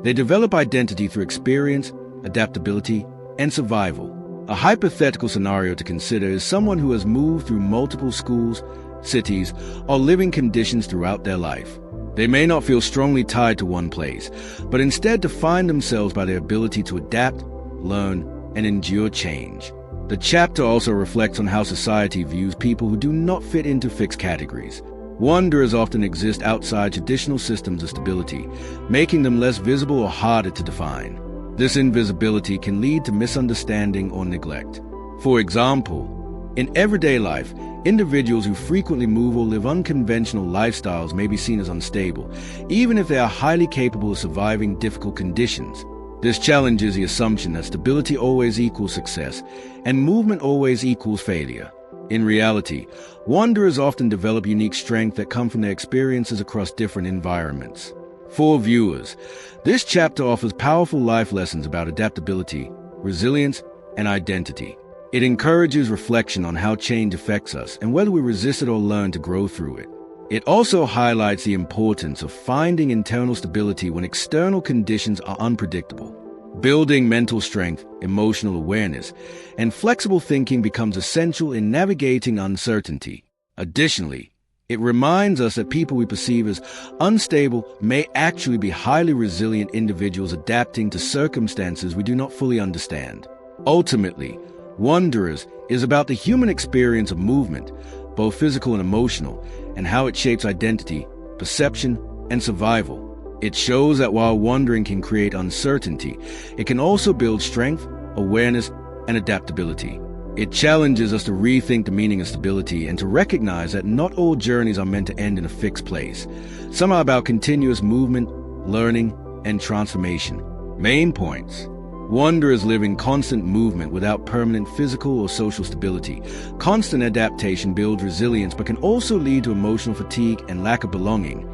they develop identity through experience, adaptability, and survival. A hypothetical scenario to consider is someone who has moved through multiple schools, cities, or living conditions throughout their life. They may not feel strongly tied to one place, but instead define themselves by their ability to adapt, learn, and endure change. The chapter also reflects on how society views people who do not fit into fixed categories. Wanderers often exist outside traditional systems of stability, making them less visible or harder to define. This invisibility can lead to misunderstanding or neglect. For example, in everyday life, individuals who frequently move or live unconventional lifestyles may be seen as unstable, even if they are highly capable of surviving difficult conditions. This challenges the assumption that stability always equals success, and movement always equals failure. In reality, wanderers often develop unique strength that come from their experiences across different environments. For viewers, this chapter offers powerful life lessons about adaptability, resilience, and identity. It encourages reflection on how change affects us and whether we resist it or learn to grow through it. It also highlights the importance of finding internal stability when external conditions are unpredictable. Building mental strength, emotional awareness, and flexible thinking becomes essential in navigating uncertainty. Additionally, it reminds us that people we perceive as unstable may actually be highly resilient individuals adapting to circumstances we do not fully understand. Ultimately, Wanderers is about the human experience of movement, both physical and emotional, and how it shapes identity, perception, and survival. It shows that while wandering can create uncertainty, it can also build strength, awareness, and adaptability. It challenges us to rethink the meaning of stability and to recognize that not all journeys are meant to end in a fixed place. Some are about continuous movement, learning, and transformation. Main points. Wanderers live in constant movement without permanent physical or social stability. Constant adaptation builds resilience but can also lead to emotional fatigue and lack of belonging.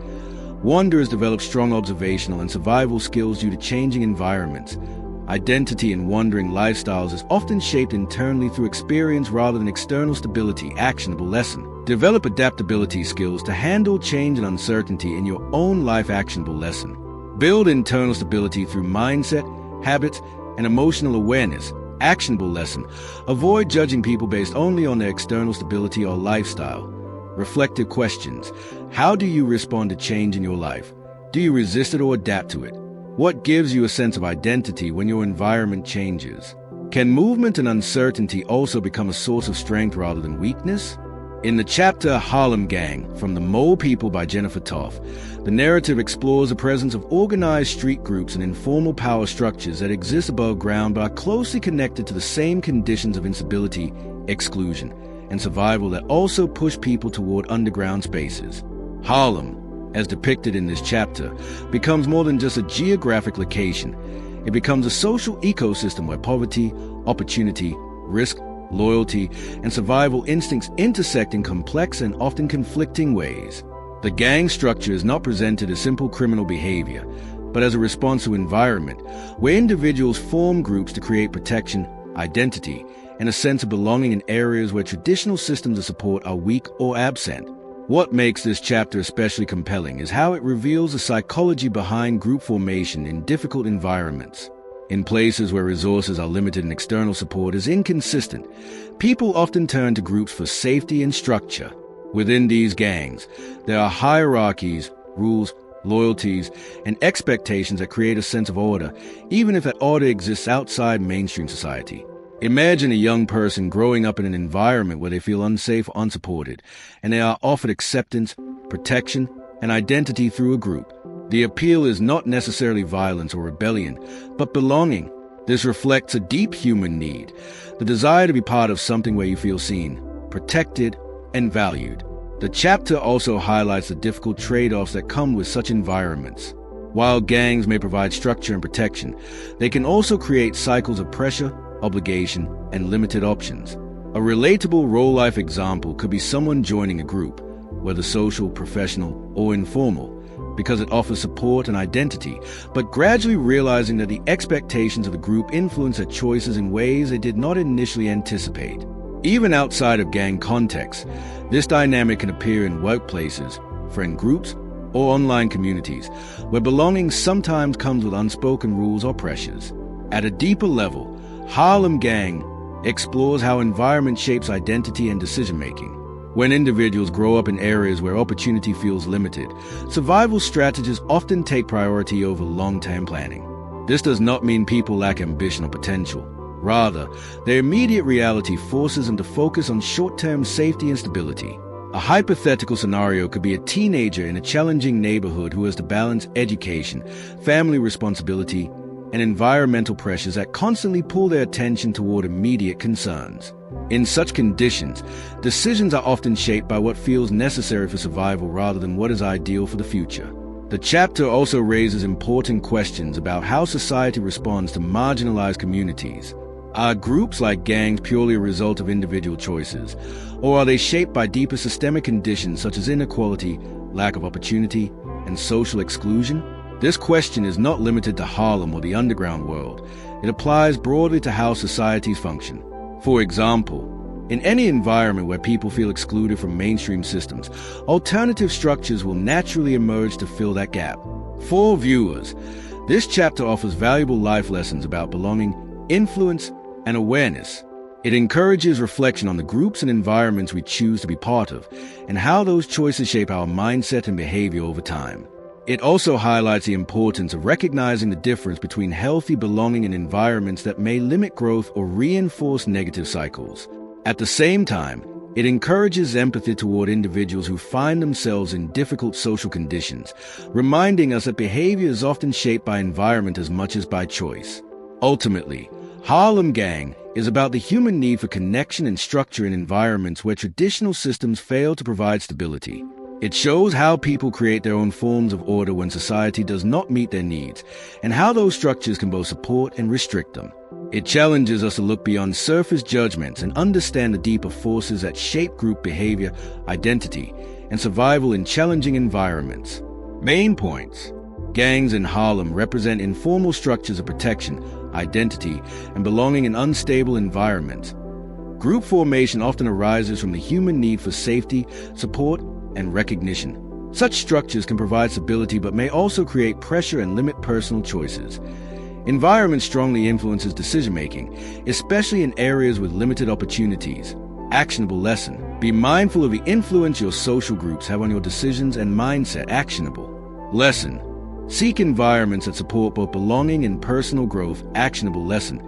Wanderers develop strong observational and survival skills due to changing environments. Identity in wandering lifestyles is often shaped internally through experience rather than external stability. Actionable lesson. Develop adaptability skills to handle change and uncertainty in your own life. Actionable lesson. Build internal stability through mindset, habits, and emotional awareness. Actionable lesson. Avoid judging people based only on their external stability or lifestyle. Reflective questions. How do you respond to change in your life? Do you resist it or adapt to it? What gives you a sense of identity when your environment changes? Can movement and uncertainty also become a source of strength rather than weakness? In the chapter Harlem Gang, From the Mole People by Jennifer Toth, the narrative explores the presence of organized street groups and informal power structures that exist above ground but are closely connected to the same conditions of instability, exclusion, and survival that also push people toward underground spaces. Harlem, as depicted in this chapter, becomes more than just a geographic location. It becomes a social ecosystem where poverty, opportunity, risk, loyalty, and survival instincts intersect in complex and often conflicting ways. The gang structure is not presented as simple criminal behavior, but as a response to environment, where individuals form groups to create protection, identity, and a sense of belonging in areas where traditional systems of support are weak or absent. What makes this chapter especially compelling is how it reveals the psychology behind group formation in difficult environments. In places where resources are limited and external support is inconsistent, people often turn to groups for safety and structure. Within these gangs, there are hierarchies, rules, loyalties, and expectations that create a sense of order, even if that order exists outside mainstream society. Imagine a young person growing up in an environment where they feel unsafe or unsupported, and they are offered acceptance, protection, and identity through a group. The appeal is not necessarily violence or rebellion, but belonging. This reflects a deep human need, the desire to be part of something where you feel seen, protected, and valued. The chapter also highlights the difficult trade-offs that come with such environments. While gangs may provide structure and protection, they can also create cycles of pressure, obligation, and limited options. A relatable real-life example could be someone joining a group, whether social, professional, or informal, because it offers support and identity, but gradually realizing that the expectations of the group influence their choices in ways they did not initially anticipate. Even outside of gang contexts, this dynamic can appear in workplaces, friend groups, or online communities, where belonging sometimes comes with unspoken rules or pressures. At a deeper level, Harlem Gang explores how environment shapes identity and decision-making. When individuals grow up in areas where opportunity feels limited, survival strategies often take priority over long-term planning. This does not mean people lack ambition or potential. Rather, their immediate reality forces them to focus on short-term safety and stability. A hypothetical scenario could be a teenager in a challenging neighborhood who has to balance education, family responsibility, and environmental pressures that constantly pull their attention toward immediate concerns. In such conditions, decisions are often shaped by what feels necessary for survival rather than what is ideal for the future. The chapter also raises important questions about how society responds to marginalized communities. Are groups like gangs purely a result of individual choices, or are they shaped by deeper systemic conditions such as inequality, lack of opportunity, and social exclusion? This question is not limited to Harlem or the underground world. It applies broadly to how societies function. For example, in any environment where people feel excluded from mainstream systems, alternative structures will naturally emerge to fill that gap. For viewers, this chapter offers valuable life lessons about belonging, influence, and awareness. It encourages reflection on the groups and environments we choose to be part of, and how those choices shape our mindset and behavior over time. It also highlights the importance of recognizing the difference between healthy belonging and environments that may limit growth or reinforce negative cycles. At the same time, it encourages empathy toward individuals who find themselves in difficult social conditions, reminding us that behavior is often shaped by environment as much as by choice. Ultimately, Harlem Gang is about the human need for connection and structure in environments where traditional systems fail to provide stability. It shows how people create their own forms of order when society does not meet their needs, and how those structures can both support and restrict them. It challenges us to look beyond surface judgments and understand the deeper forces that shape group behavior, identity, and survival in challenging environments. Main points. Gangs in Harlem represent informal structures of protection, identity, and belonging in unstable environments. Group formation often arises from the human need for safety, support, and recognition. Such structures can provide stability but may also create pressure and limit personal choices. Environment strongly influences decision-making, especially in areas with limited opportunities. Actionable lesson. Be mindful of the influence your social groups have on your decisions and mindset. Actionable lesson. Seek environments that support both belonging and personal growth. Actionable lesson.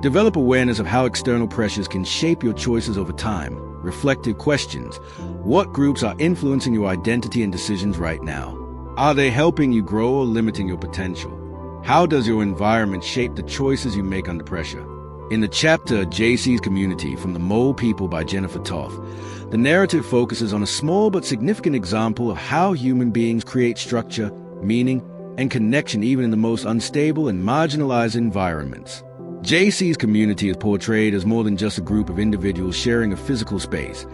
Develop awareness of how external pressures can shape your choices over time. Reflective questions. What groups are influencing your identity and decisions right now? Are they helping you grow or limiting your potential? How does your environment shape the choices you make under pressure? In the chapter JC's Community from the Mole People by Jennifer Toth, the narrative focuses on a small but significant example of how human beings create structure, meaning, and connection even in the most unstable and marginalized environments. JC's Community is portrayed as more than just a group of individuals sharing a physical space.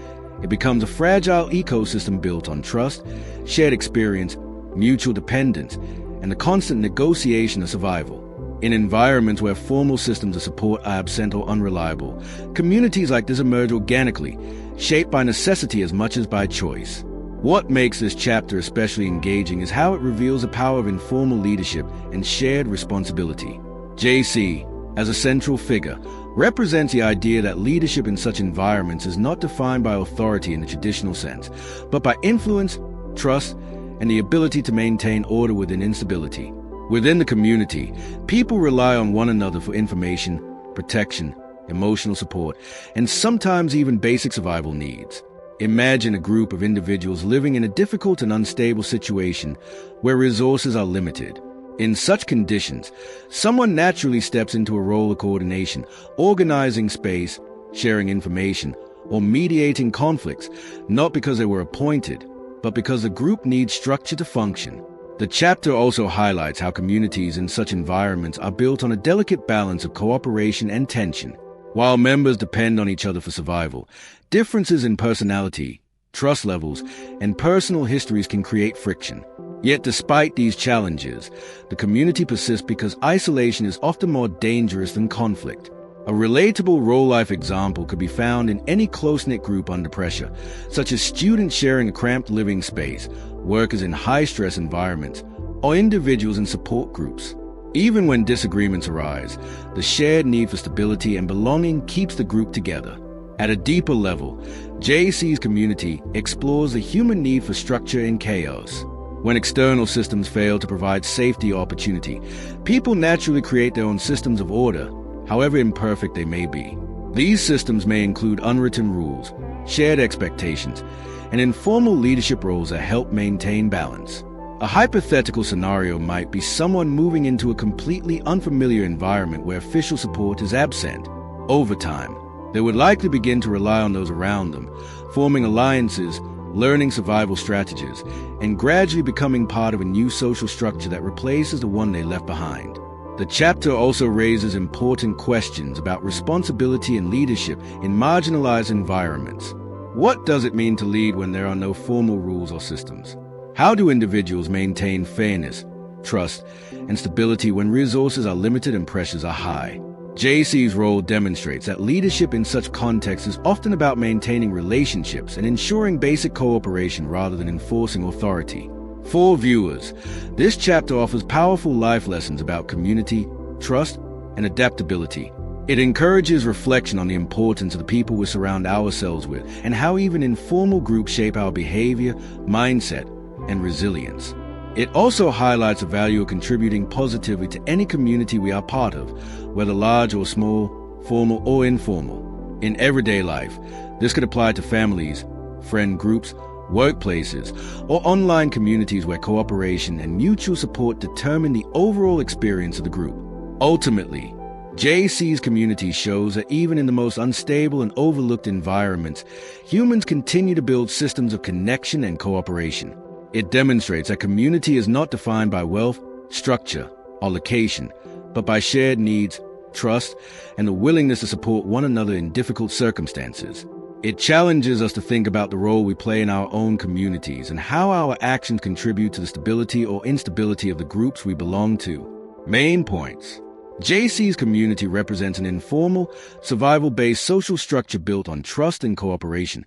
It becomes a fragile ecosystem built on trust, shared experience, mutual dependence, and the constant negotiation of survival. In environments where formal systems of support are absent or unreliable, communities like this emerge organically, shaped by necessity as much as by choice. What makes this chapter especially engaging is how it reveals the power of informal leadership and shared responsibility. JC, as a central figure, represents the idea that leadership in such environments is not defined by authority in the traditional sense, but by influence, trust, and the ability to maintain order within instability. Within the community, people rely on one another for information, protection, emotional support, and sometimes even basic survival needs. Imagine a group of individuals living in a difficult and unstable situation where resources are limited. In such conditions, someone naturally steps into a role of coordination, organizing space, sharing information, or mediating conflicts, not because they were appointed, but because the group needs structure to function. The chapter also highlights how communities in such environments are built on a delicate balance of cooperation and tension. While members depend on each other for survival, differences in personality, trust levels, and personal histories can create friction. Yet despite these challenges, the community persists because isolation is often more dangerous than conflict. A relatable real-life example could be found in any close-knit group under pressure, such as students sharing a cramped living space, workers in high-stress environments, or individuals in support groups. Even when disagreements arise, the shared need for stability and belonging keeps the group together. At a deeper level, JC's community explores the human need for structure in chaos. When external systems fail to provide safety or opportunity, people naturally create their own systems of order, however imperfect they may be. These systems may include unwritten rules, shared expectations, and informal leadership roles that help maintain balance. A hypothetical scenario might be someone moving into a completely unfamiliar environment where official support is absent. Over time, they would likely begin to rely on those around them, forming alliances, learning survival strategies, and gradually becoming part of a new social structure that replaces the one they left behind. The chapter also raises important questions about responsibility and leadership in marginalized environments. What does it mean to lead when there are no formal rules or systems? How do individuals maintain fairness, trust, and stability when resources are limited and pressures are high? JC's role demonstrates that leadership in such contexts is often about maintaining relationships and ensuring basic cooperation rather than enforcing authority. For viewers, this chapter offers powerful life lessons about community, trust, and adaptability. It encourages reflection on the importance of the people we surround ourselves with and how even informal groups shape our behavior, mindset, and resilience. It also highlights the value of contributing positively to any community we are part of, whether large or small, formal or informal. In everyday life, this could apply to families, friend groups, workplaces, or online communities where cooperation and mutual support determine the overall experience of the group. Ultimately, JC's community shows that even in the most unstable and overlooked environments, humans continue to build systems of connection and cooperation. It demonstrates that community is not defined by wealth, structure, or location, but by shared needs, trust, and the willingness to support one another in difficult circumstances. It challenges us to think about the role we play in our own communities and how our actions contribute to the stability or instability of the groups we belong to. Main points. JC's community represents an informal, survival-based social structure built on trust and cooperation.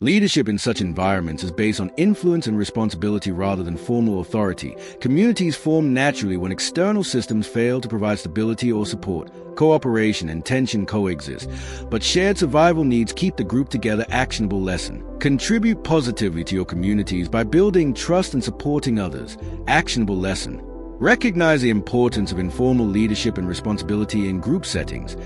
Leadership in such environments is based on influence and responsibility rather than formal authority. Communities form naturally when external systems fail to provide stability or support. Cooperation and tension coexist, but shared survival needs keep the group together. Actionable lesson. Contribute positively to your communities by building trust and supporting others. Actionable lesson. Recognize the importance of informal leadership and responsibility in group settings.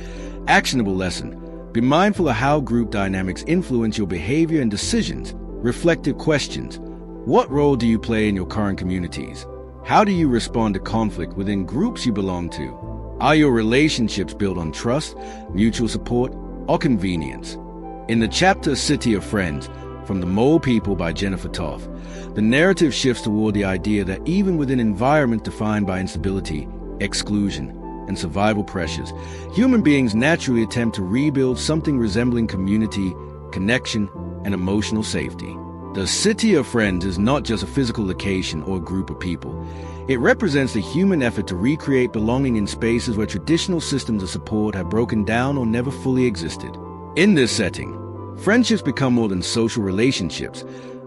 Actionable lesson. Be mindful of how group dynamics influence your behavior and decisions. Reflective questions. What role do you play in your current communities? How do you respond to conflict within groups you belong to? Are your relationships built on trust, mutual support, or convenience? In the chapter City of Friends, from The Mole People by Jennifer Toth, the narrative shifts toward the idea that even within environments defined by instability, exclusion, and survival pressures, human beings naturally attempt to rebuild something resembling community, connection, and emotional safety. The City of Friends is not just a physical location or a group of people. It represents the human effort to recreate belonging in spaces where traditional systems of support have broken down or never fully existed. In this setting, friendships become more than social relationships.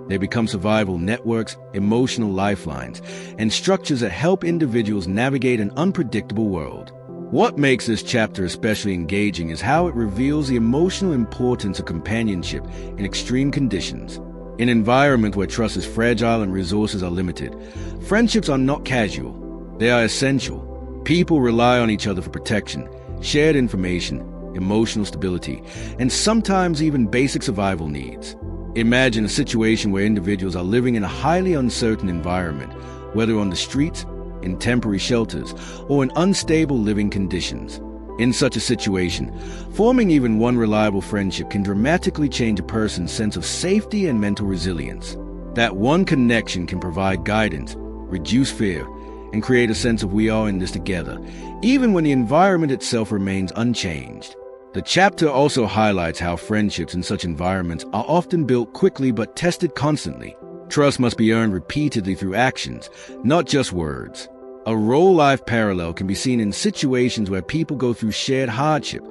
They become survival networks, emotional lifelines, and structures that help individuals navigate an unpredictable world. What makes this chapter especially engaging is how it reveals the emotional importance of companionship in extreme conditions. In environments where trust is fragile and resources are limited, friendships are not casual. They are essential. People rely on each other for protection, shared information, emotional stability, and sometimes even basic survival needs. Imagine a situation where individuals are living in a highly uncertain environment, whether on the streets, in temporary shelters, or in unstable living conditions. In such a situation, forming even one reliable friendship can dramatically change a person's sense of safety and mental resilience. That one connection can provide guidance, reduce fear, and create a sense of we are in this together, even when the environment itself remains unchanged. The chapter also highlights how friendships in such environments are often built quickly but tested constantly. Trust must be earned repeatedly through actions, not just words. A role-life parallel can be seen in situations where people go through shared hardship,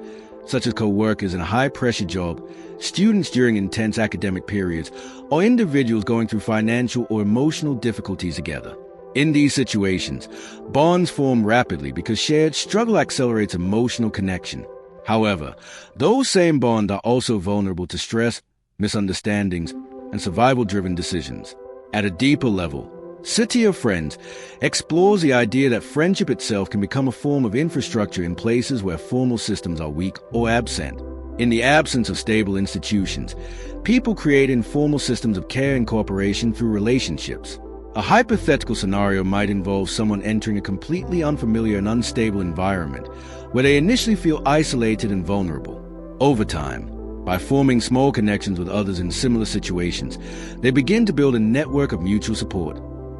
such as co-workers in a high-pressure job, students during intense academic periods, or individuals going through financial or emotional difficulties together. In these situations, bonds form rapidly because shared struggle accelerates emotional connection. However, those same bonds are also vulnerable to stress, misunderstandings, and survival-driven decisions. At a deeper level, City of Friends explores the idea that friendship itself can become a form of infrastructure in places where formal systems are weak or absent. In the absence of stable institutions, people create informal systems of care and cooperation through relationships. A hypothetical scenario might involve someone entering a completely unfamiliar and unstable environment where they initially feel isolated and vulnerable. Over time, by forming small connections with others in similar situations, they begin to build a network of mutual support,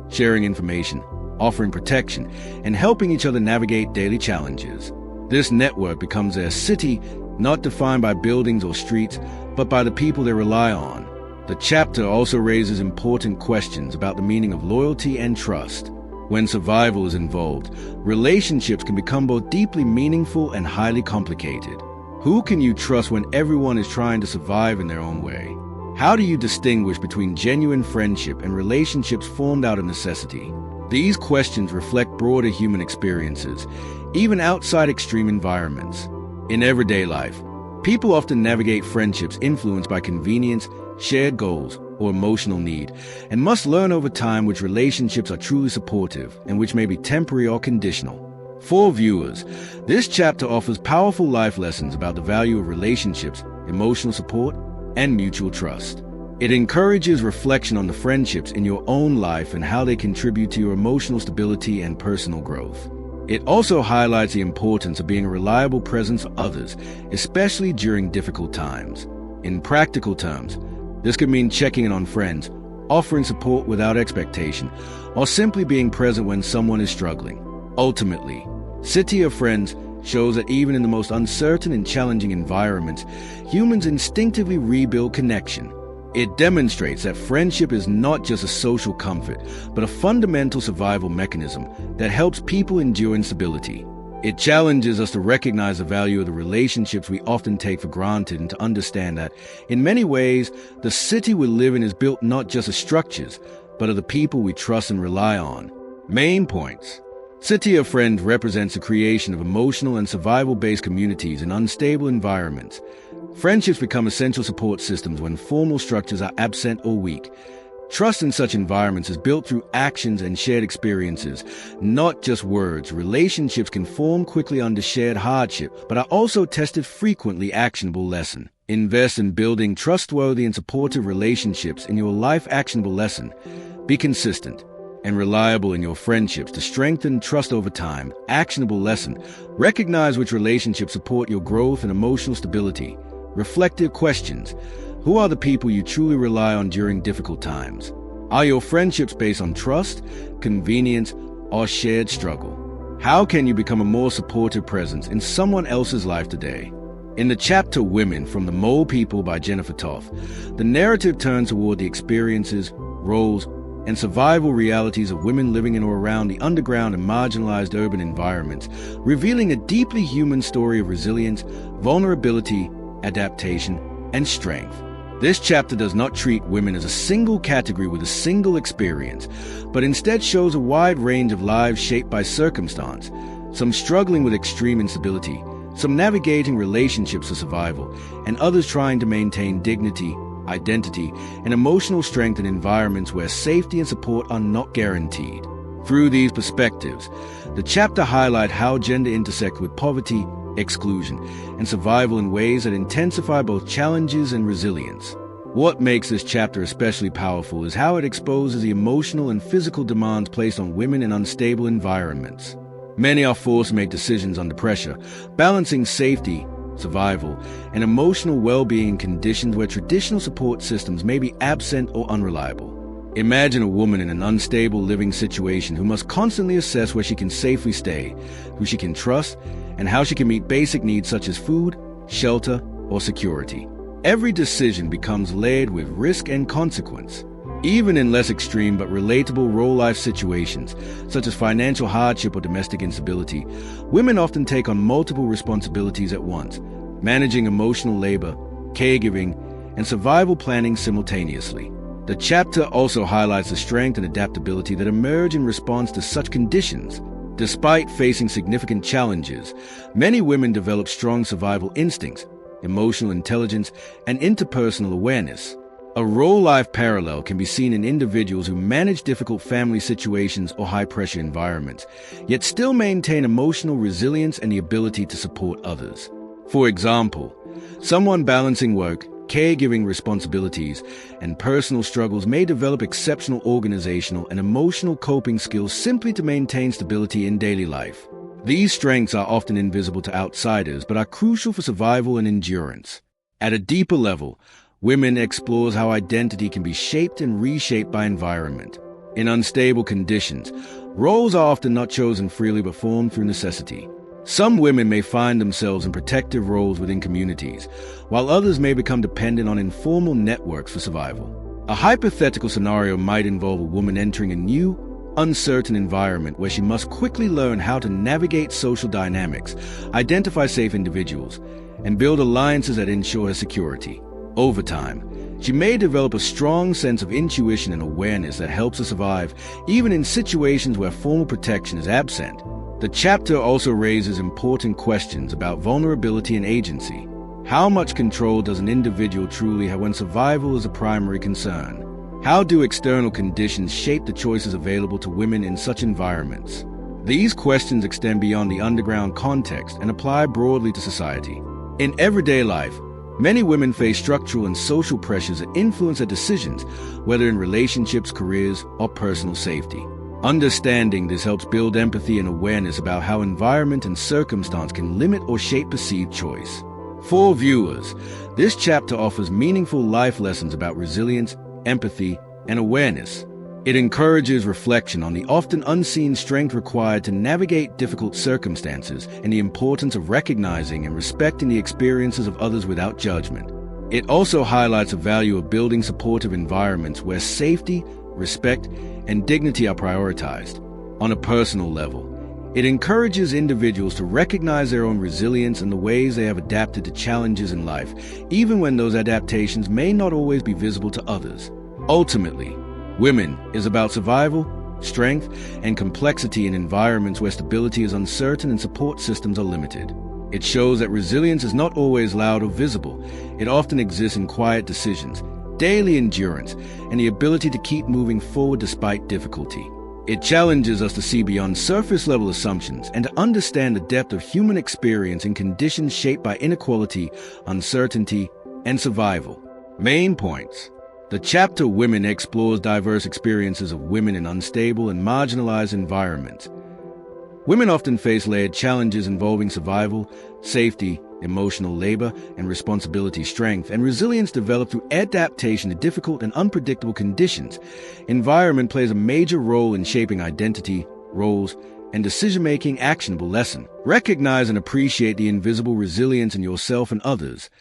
sharing information, offering protection, and helping each other navigate daily challenges. This network becomes their city, not defined by buildings or streets, but by the people they rely on. The chapter also raises important questions about the meaning of loyalty and trust. When survival is involved, relationships can become both deeply meaningful and highly complicated. Who can you trust when everyone is trying to survive in their own way? How do you distinguish between genuine friendship and relationships formed out of necessity? These questions reflect broader human experiences, even outside extreme environments. In everyday life, people often navigate friendships influenced by convenience, shared goals, or emotional need, and must learn over time which relationships are truly supportive and which may be temporary or conditional. For viewers, this chapter offers powerful life lessons about the value of relationships, emotional support, and mutual trust. It encourages reflection on the friendships in your own life and how they contribute to your emotional stability and personal growth. It also highlights the importance of being a reliable presence for others, especially during difficult times. In practical terms, this could mean checking in on friends, offering support without expectation, or simply being present when someone is struggling. Ultimately, City of Friends shows that even in the most uncertain and challenging environments, humans instinctively rebuild connection. It demonstrates that friendship is not just a social comfort, but a fundamental survival mechanism that helps people endure instability. It challenges us to recognize the value of the relationships we often take for granted and to understand that, in many ways, the city we live in is built not just of structures, but of the people we trust and rely on. Main points. City of Friends represents the creation of emotional and survival-based communities in unstable environments. Friendships become essential support systems when formal structures are absent or weak. Trust in such environments is built through actions and shared experiences, not just words. Relationships can form quickly under shared hardship, but are also tested frequently. Actionable lesson. Invest in building trustworthy and supportive relationships in your life. Actionable lesson. Be consistent and reliable in your friendships to strengthen trust over time. Actionable lesson. Recognize which relationships support your growth and emotional stability. Reflective questions. Who are the people you truly rely on during difficult times? Are your friendships based on trust, convenience, or shared struggle? How can you become a more supportive presence in someone else's life today? In the chapter Women from the Mole People by Jennifer Toth, the narrative turns toward the experiences, roles, and survival realities of women living in or around the underground and marginalized urban environments, revealing a deeply human story of resilience, vulnerability, adaptation, and strength. This chapter does not treat women as a single category with a single experience, but instead shows a wide range of lives shaped by circumstance, some struggling with extreme instability, some navigating relationships for survival, and others trying to maintain dignity, identity, and emotional strength in environments where safety and support are not guaranteed. Through these perspectives, the chapter highlights how gender intersects with poverty, exclusion, and survival in ways that intensify both challenges and resilience. What makes this chapter especially powerful is how it exposes the emotional and physical demands placed on women in unstable environments. Many are forced to make decisions under pressure, balancing safety, survival, and emotional well-being in conditions where traditional support systems may be absent or unreliable. Imagine a woman in an unstable living situation who must constantly assess where she can safely stay, who she can trust, and how she can meet basic needs such as food, shelter, or security. Every decision becomes layered with risk and consequence. Even in less extreme but relatable role-life situations, such as financial hardship or domestic instability, women often take on multiple responsibilities at once, managing emotional labor, caregiving, and survival planning simultaneously. The chapter also highlights the strength and adaptability that emerge in response to such conditions. Despite facing significant challenges, many women develop strong survival instincts, emotional intelligence, and interpersonal awareness. A role-life parallel can be seen in individuals who manage difficult family situations or high-pressure environments, yet still maintain emotional resilience and the ability to support others. For example, someone balancing work, caregiving responsibilities, and personal struggles may develop exceptional organizational and emotional coping skills simply to maintain stability in daily life. These strengths are often invisible to outsiders but are crucial for survival and endurance. At a deeper level, women explores how identity can be shaped and reshaped by environment. In unstable conditions, roles are often not chosen freely but formed through necessity. Some women may find themselves in protective roles within communities, while others may become dependent on informal networks for survival. A hypothetical scenario might involve a woman entering a new, uncertain environment where she must quickly learn how to navigate social dynamics, identify safe individuals, and build alliances that ensure her security. Over time, she may develop a strong sense of intuition and awareness that helps her survive, even in situations where formal protection is absent. The chapter also raises important questions about vulnerability and agency. How much control does an individual truly have when survival is a primary concern? How do external conditions shape the choices available to women in such environments? These questions extend beyond the underground context and apply broadly to society. In everyday life, many women face structural and social pressures that influence their decisions, whether in relationships, careers, or personal safety. Understanding this helps build empathy and awareness about how environment and circumstance can limit or shape perceived choice. For viewers, this chapter offers meaningful life lessons about resilience, empathy, and awareness. It encourages reflection on the often unseen strength required to navigate difficult circumstances and the importance of recognizing and respecting the experiences of others without judgment. It also highlights the value of building supportive environments where safety, respect, and dignity are prioritized. On a personal level, it encourages individuals to recognize their own resilience and the ways they have adapted to challenges in life, even when those adaptations may not always be visible to others. Ultimately, Women is about survival, strength, and complexity in environments where stability is uncertain and support systems are limited. It shows that resilience is not always loud or visible. It often exists in quiet decisions, daily endurance, and the ability to keep moving forward despite difficulty. It challenges us to see beyond surface-level assumptions and to understand the depth of human experience in conditions shaped by inequality, uncertainty, and survival. Main points. The chapter Women explores diverse experiences of women in unstable and marginalized environments. Women often face layered challenges involving survival, safety, emotional labor, and responsibility. Strength and resilience develop through adaptation to difficult and unpredictable conditions. Environment plays a major role in shaping identity, roles, and decision-making. Actionable lesson. Recognize and appreciate the invisible resilience in yourself and others.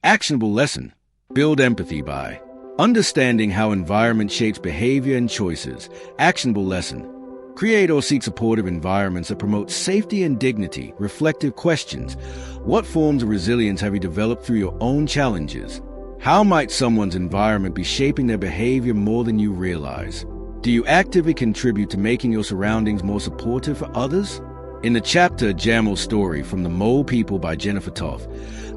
Actionable lesson. Build empathy by understanding how environment shapes behavior and choices. Actionable lesson. Create or seek supportive environments that promote safety and dignity. Reflective questions. What forms of resilience have you developed through your own challenges? How might someone's environment be shaping their behavior more than you realize? Do you actively contribute to making your surroundings more supportive for others? In the chapter Jamal's Story from the Mole People by Jennifer Toth,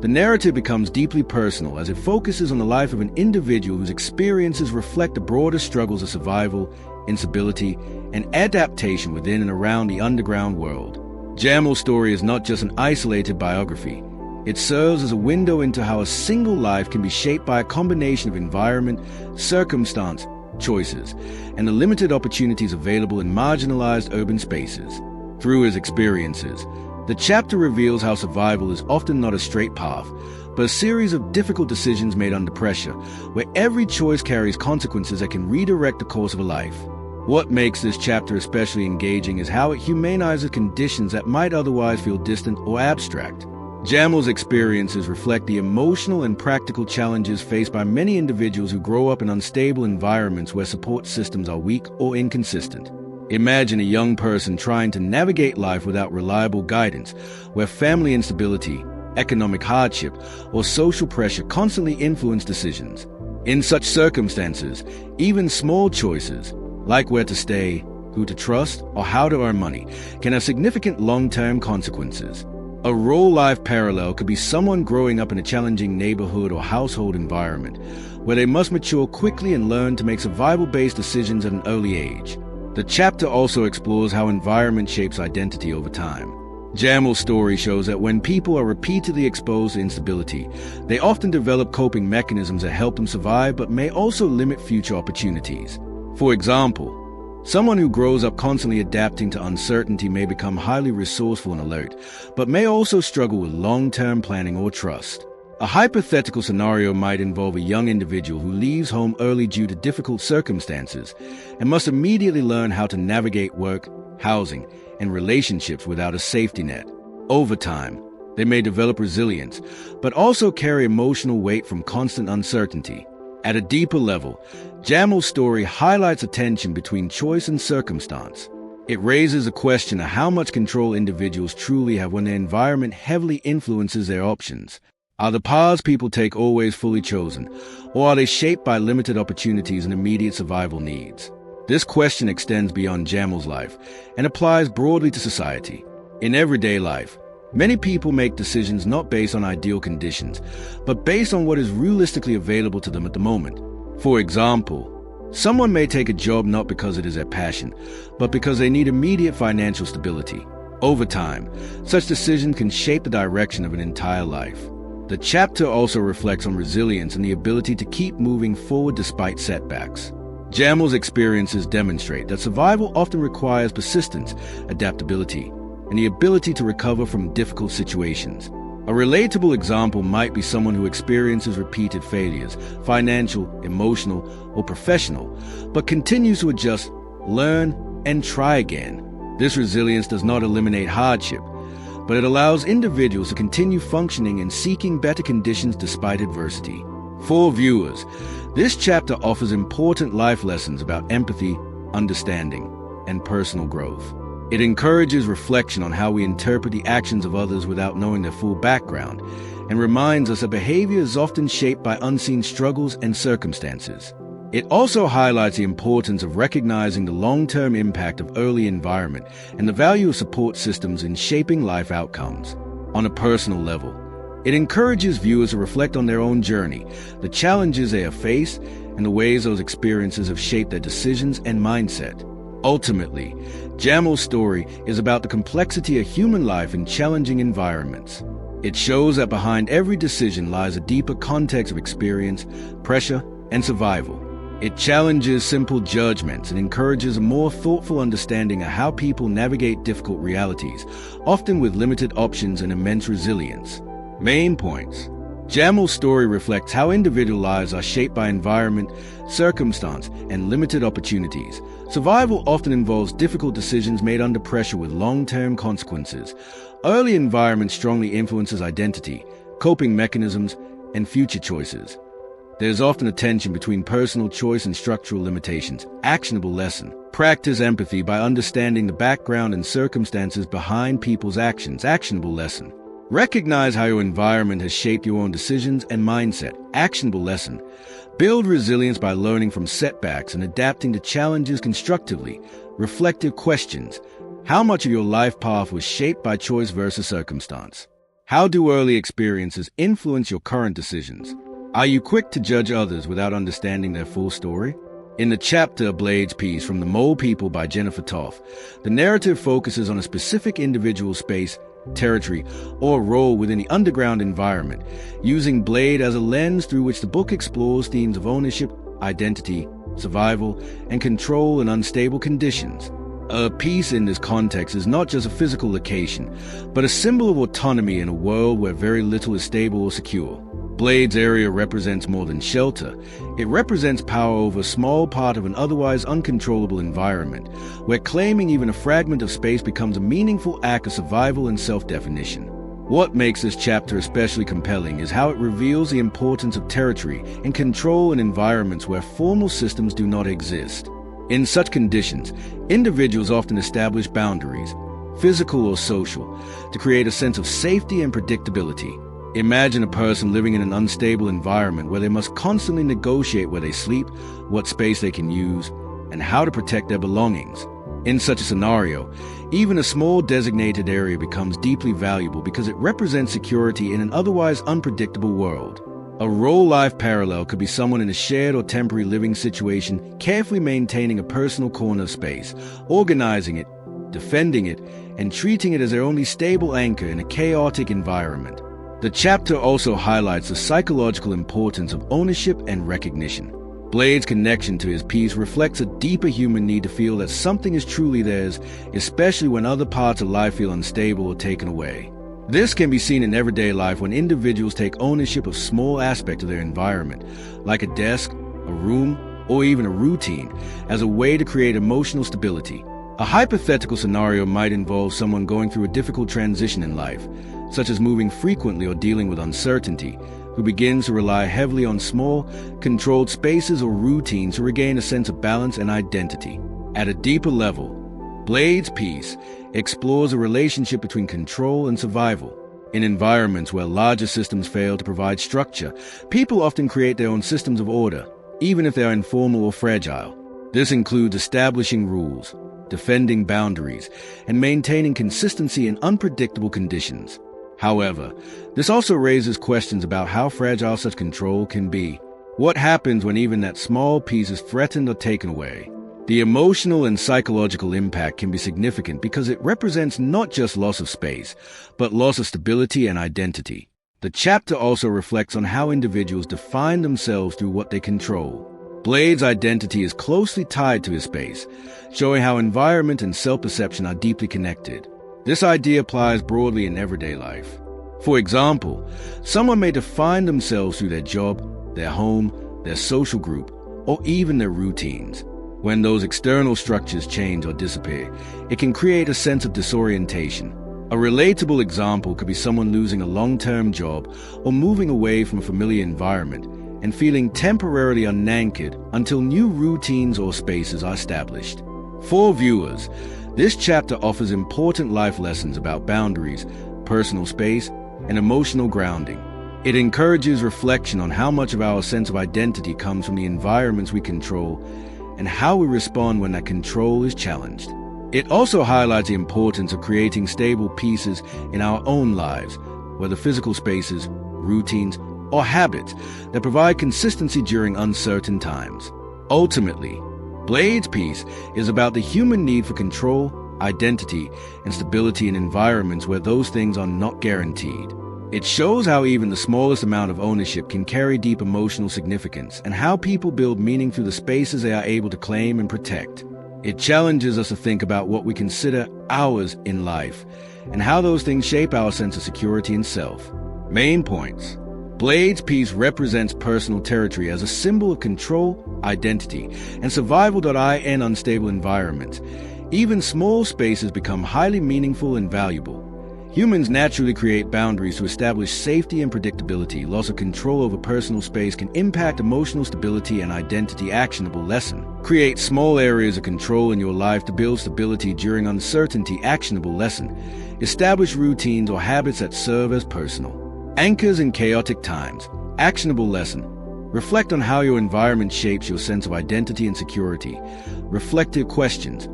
the narrative becomes deeply personal as it focuses on the life of an individual whose experiences reflect the broader struggles of survival, instability, and adaptation within and around the underground world. Jamal's story is not just an isolated biography. It serves as a window into how a single life can be shaped by a combination of environment, circumstance, choices, and the limited opportunities available in marginalized urban spaces. Through his experiences, the chapter reveals how survival is often not a straight path, but a series of difficult decisions made under pressure, where every choice carries consequences that can redirect the course of a life. What makes this chapter especially engaging is how it humanizes conditions that might otherwise feel distant or abstract. Jamal's experiences reflect the emotional and practical challenges faced by many individuals who grow up in unstable environments where support systems are weak or inconsistent. Imagine a young person trying to navigate life without reliable guidance, where family instability, economic hardship, or social pressure constantly influence decisions. In such circumstances, even small choices, like where to stay, who to trust, or how to earn money, can have significant long-term consequences. A real-life parallel could be someone growing up in a challenging neighborhood or household environment, where they must mature quickly and learn to make survival-based decisions at an early age. The chapter also explores how environment shapes identity over time. Jamal's story shows that when people are repeatedly exposed to instability, they often develop coping mechanisms that help them survive but may also limit future opportunities. For example, someone who grows up constantly adapting to uncertainty may become highly resourceful and alert, but may also struggle with long-term planning or trust. A hypothetical scenario might involve a young individual who leaves home early due to difficult circumstances and must immediately learn how to navigate work, housing, and relationships without a safety net. Over time, they may develop resilience, but also carry emotional weight from constant uncertainty. At a deeper level, Jamal's story highlights a tension between choice and circumstance. It raises a question of how much control individuals truly have when their environment heavily influences their options. Are the paths people take always fully chosen, or are they shaped by limited opportunities and immediate survival needs? This question extends beyond Jamal's life and applies broadly to society. In everyday life, many people make decisions not based on ideal conditions, but based on what is realistically available to them at the moment. For example, someone may take a job not because it is their passion, but because they need immediate financial stability. Over time, such decisions can shape the direction of an entire life. The chapter also reflects on resilience and the ability to keep moving forward despite setbacks. Jamal's experiences demonstrate that survival often requires persistence, adaptability, and the ability to recover from difficult situations. A relatable example might be someone who experiences repeated failures, financial, emotional, or professional, but continues to adjust, learn, and try again. This resilience does not eliminate hardship, but it allows individuals to continue functioning and seeking better conditions despite adversity. For viewers, this chapter offers important life lessons about empathy, understanding, and personal growth. It encourages reflection on how we interpret the actions of others without knowing their full background, and reminds us that behavior is often shaped by unseen struggles and circumstances. It also highlights the importance of recognizing the long-term impact of early environment and the value of support systems in shaping life outcomes. On a personal level, it encourages viewers to reflect on their own journey, the challenges they have faced, and the ways those experiences have shaped their decisions and mindset. Ultimately, Jamal's story is about the complexity of human life in challenging environments. It shows that behind every decision lies a deeper context of experience, pressure, and survival. It challenges simple judgments and encourages a more thoughtful understanding of how people navigate difficult realities, often with limited options and immense resilience. Main points. Jamal's story reflects how individual lives are shaped by environment, circumstance, and limited opportunities. Survival often involves difficult decisions made under pressure with long-term consequences. Early environment strongly influences identity, coping mechanisms, and future choices. There is often a tension between personal choice and structural limitations. Actionable lesson. Practice empathy by understanding the background and circumstances behind people's actions. Actionable lesson. Recognize how your environment has shaped your own decisions and mindset. Actionable lesson. Build resilience by learning from setbacks and adapting to challenges constructively. Reflective questions. How much of your life path was shaped by choice versus circumstance? How do early experiences influence your current decisions? Are you quick to judge others without understanding their full story? In the chapter Blade's piece from The Mole People by Jennifer Toth, the narrative focuses on a specific individual space, territory, or role within the underground environment, using Blade as a lens through which the book explores themes of ownership, identity, survival, and control in unstable conditions. A piece in this context is not just a physical location, but a symbol of autonomy in a world where very little is stable or secure. Blade's area represents more than shelter. It represents power over a small part of an otherwise uncontrollable environment, where claiming even a fragment of space becomes a meaningful act of survival and self-definition. What makes this chapter especially compelling is how it reveals the importance of territory and control in environments where formal systems do not exist. In such conditions, individuals often establish boundaries, physical or social, to create a sense of safety and predictability. Imagine a person living in an unstable environment where they must constantly negotiate where they sleep, what space they can use, and how to protect their belongings. In such a scenario, even a small designated area becomes deeply valuable because it represents security in an otherwise unpredictable world. A role-life parallel could be someone in a shared or temporary living situation carefully maintaining a personal corner of space, organizing it, defending it, and treating it as their only stable anchor in a chaotic environment. The chapter also highlights the psychological importance of ownership and recognition. Blade's connection to his piece reflects a deeper human need to feel that something is truly theirs, especially when other parts of life feel unstable or taken away. This can be seen in everyday life when individuals take ownership of small aspects of their environment, like a desk, a room, or even a routine, as a way to create emotional stability. A hypothetical scenario might involve someone going through a difficult transition in life, such as moving frequently or dealing with uncertainty, who begins to rely heavily on small, controlled spaces or routines to regain a sense of balance and identity. At a deeper level, Blade's piece explores a relationship between control and survival. In environments where larger systems fail to provide structure, people often create their own systems of order, even if they are informal or fragile. This includes establishing rules, defending boundaries, and maintaining consistency in unpredictable conditions. However, this also raises questions about how fragile such control can be. What happens when even that small piece is threatened or taken away? The emotional and psychological impact can be significant because it represents not just loss of space, but loss of stability and identity. The chapter also reflects on how individuals define themselves through what they control. Blade's identity is closely tied to his space, showing how environment and self-perception are deeply connected. This idea applies broadly in everyday life. For example, someone may define themselves through their job, their home, their social group, or even their routines. When those external structures change or disappear, it can create a sense of disorientation. A relatable example could be someone losing a long-term job or moving away from a familiar environment and feeling temporarily unanchored until new routines or spaces are established. For viewers, this chapter offers important life lessons about boundaries, personal space, and emotional grounding. It encourages reflection on how much of our sense of identity comes from the environments we control and how we respond when that control is challenged. It also highlights the importance of creating stable pieces in our own lives, whether physical spaces, routines, or habits that provide consistency during uncertain times. Ultimately, Blade's piece is about the human need for control, identity, and stability in environments where those things are not guaranteed. It shows how even the smallest amount of ownership can carry deep emotional significance and how people build meaning through the spaces they are able to claim and protect. It challenges us to think about what we consider ours in life and how those things shape our sense of security and self. Main points. Blade's piece represents personal territory as a symbol of control, identity, and survival in unstable environments. Even small spaces become highly meaningful and valuable. Humans naturally create boundaries to establish safety and predictability. Loss of control over personal space can impact emotional stability and identity. Actionable lesson. Create small areas of control in your life to build stability during uncertainty. Actionable lesson. Establish routines or habits that serve as personal anchors in chaotic times. Actionable lesson. Reflect on how your environment shapes your sense of identity and security. Reflective questions.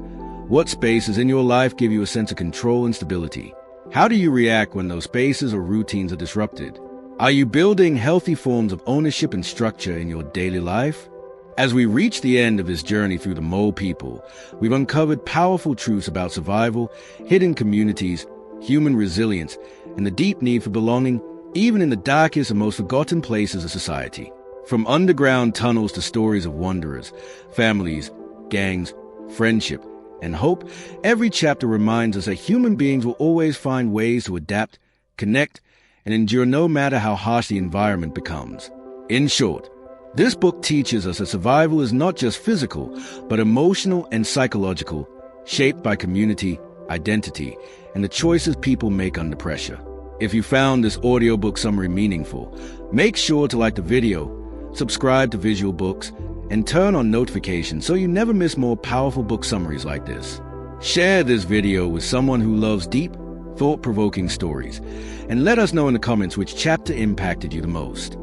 What spaces in your life give you a sense of control and stability? How do you react when those spaces or routines are disrupted? Are you building healthy forms of ownership and structure in your daily life? As we reach the end of this journey through the Mole people, we've uncovered powerful truths about survival, hidden communities, human resilience, and the deep need for belonging, even in the darkest and most forgotten places of society. From underground tunnels to stories of wanderers, families, gangs, friendship, and hope, every chapter reminds us that human beings will always find ways to adapt, connect, and endure no matter how harsh the environment becomes. In short, this book teaches us that survival is not just physical, but emotional and psychological, shaped by community, identity, and the choices people make under pressure. If you found this audiobook summary meaningful, make sure to like the video, subscribe to Visual Books, and turn on notifications so you never miss more powerful book summaries like this. Share this video with someone who loves deep, thought-provoking stories, and let us know in the comments which chapter impacted you the most.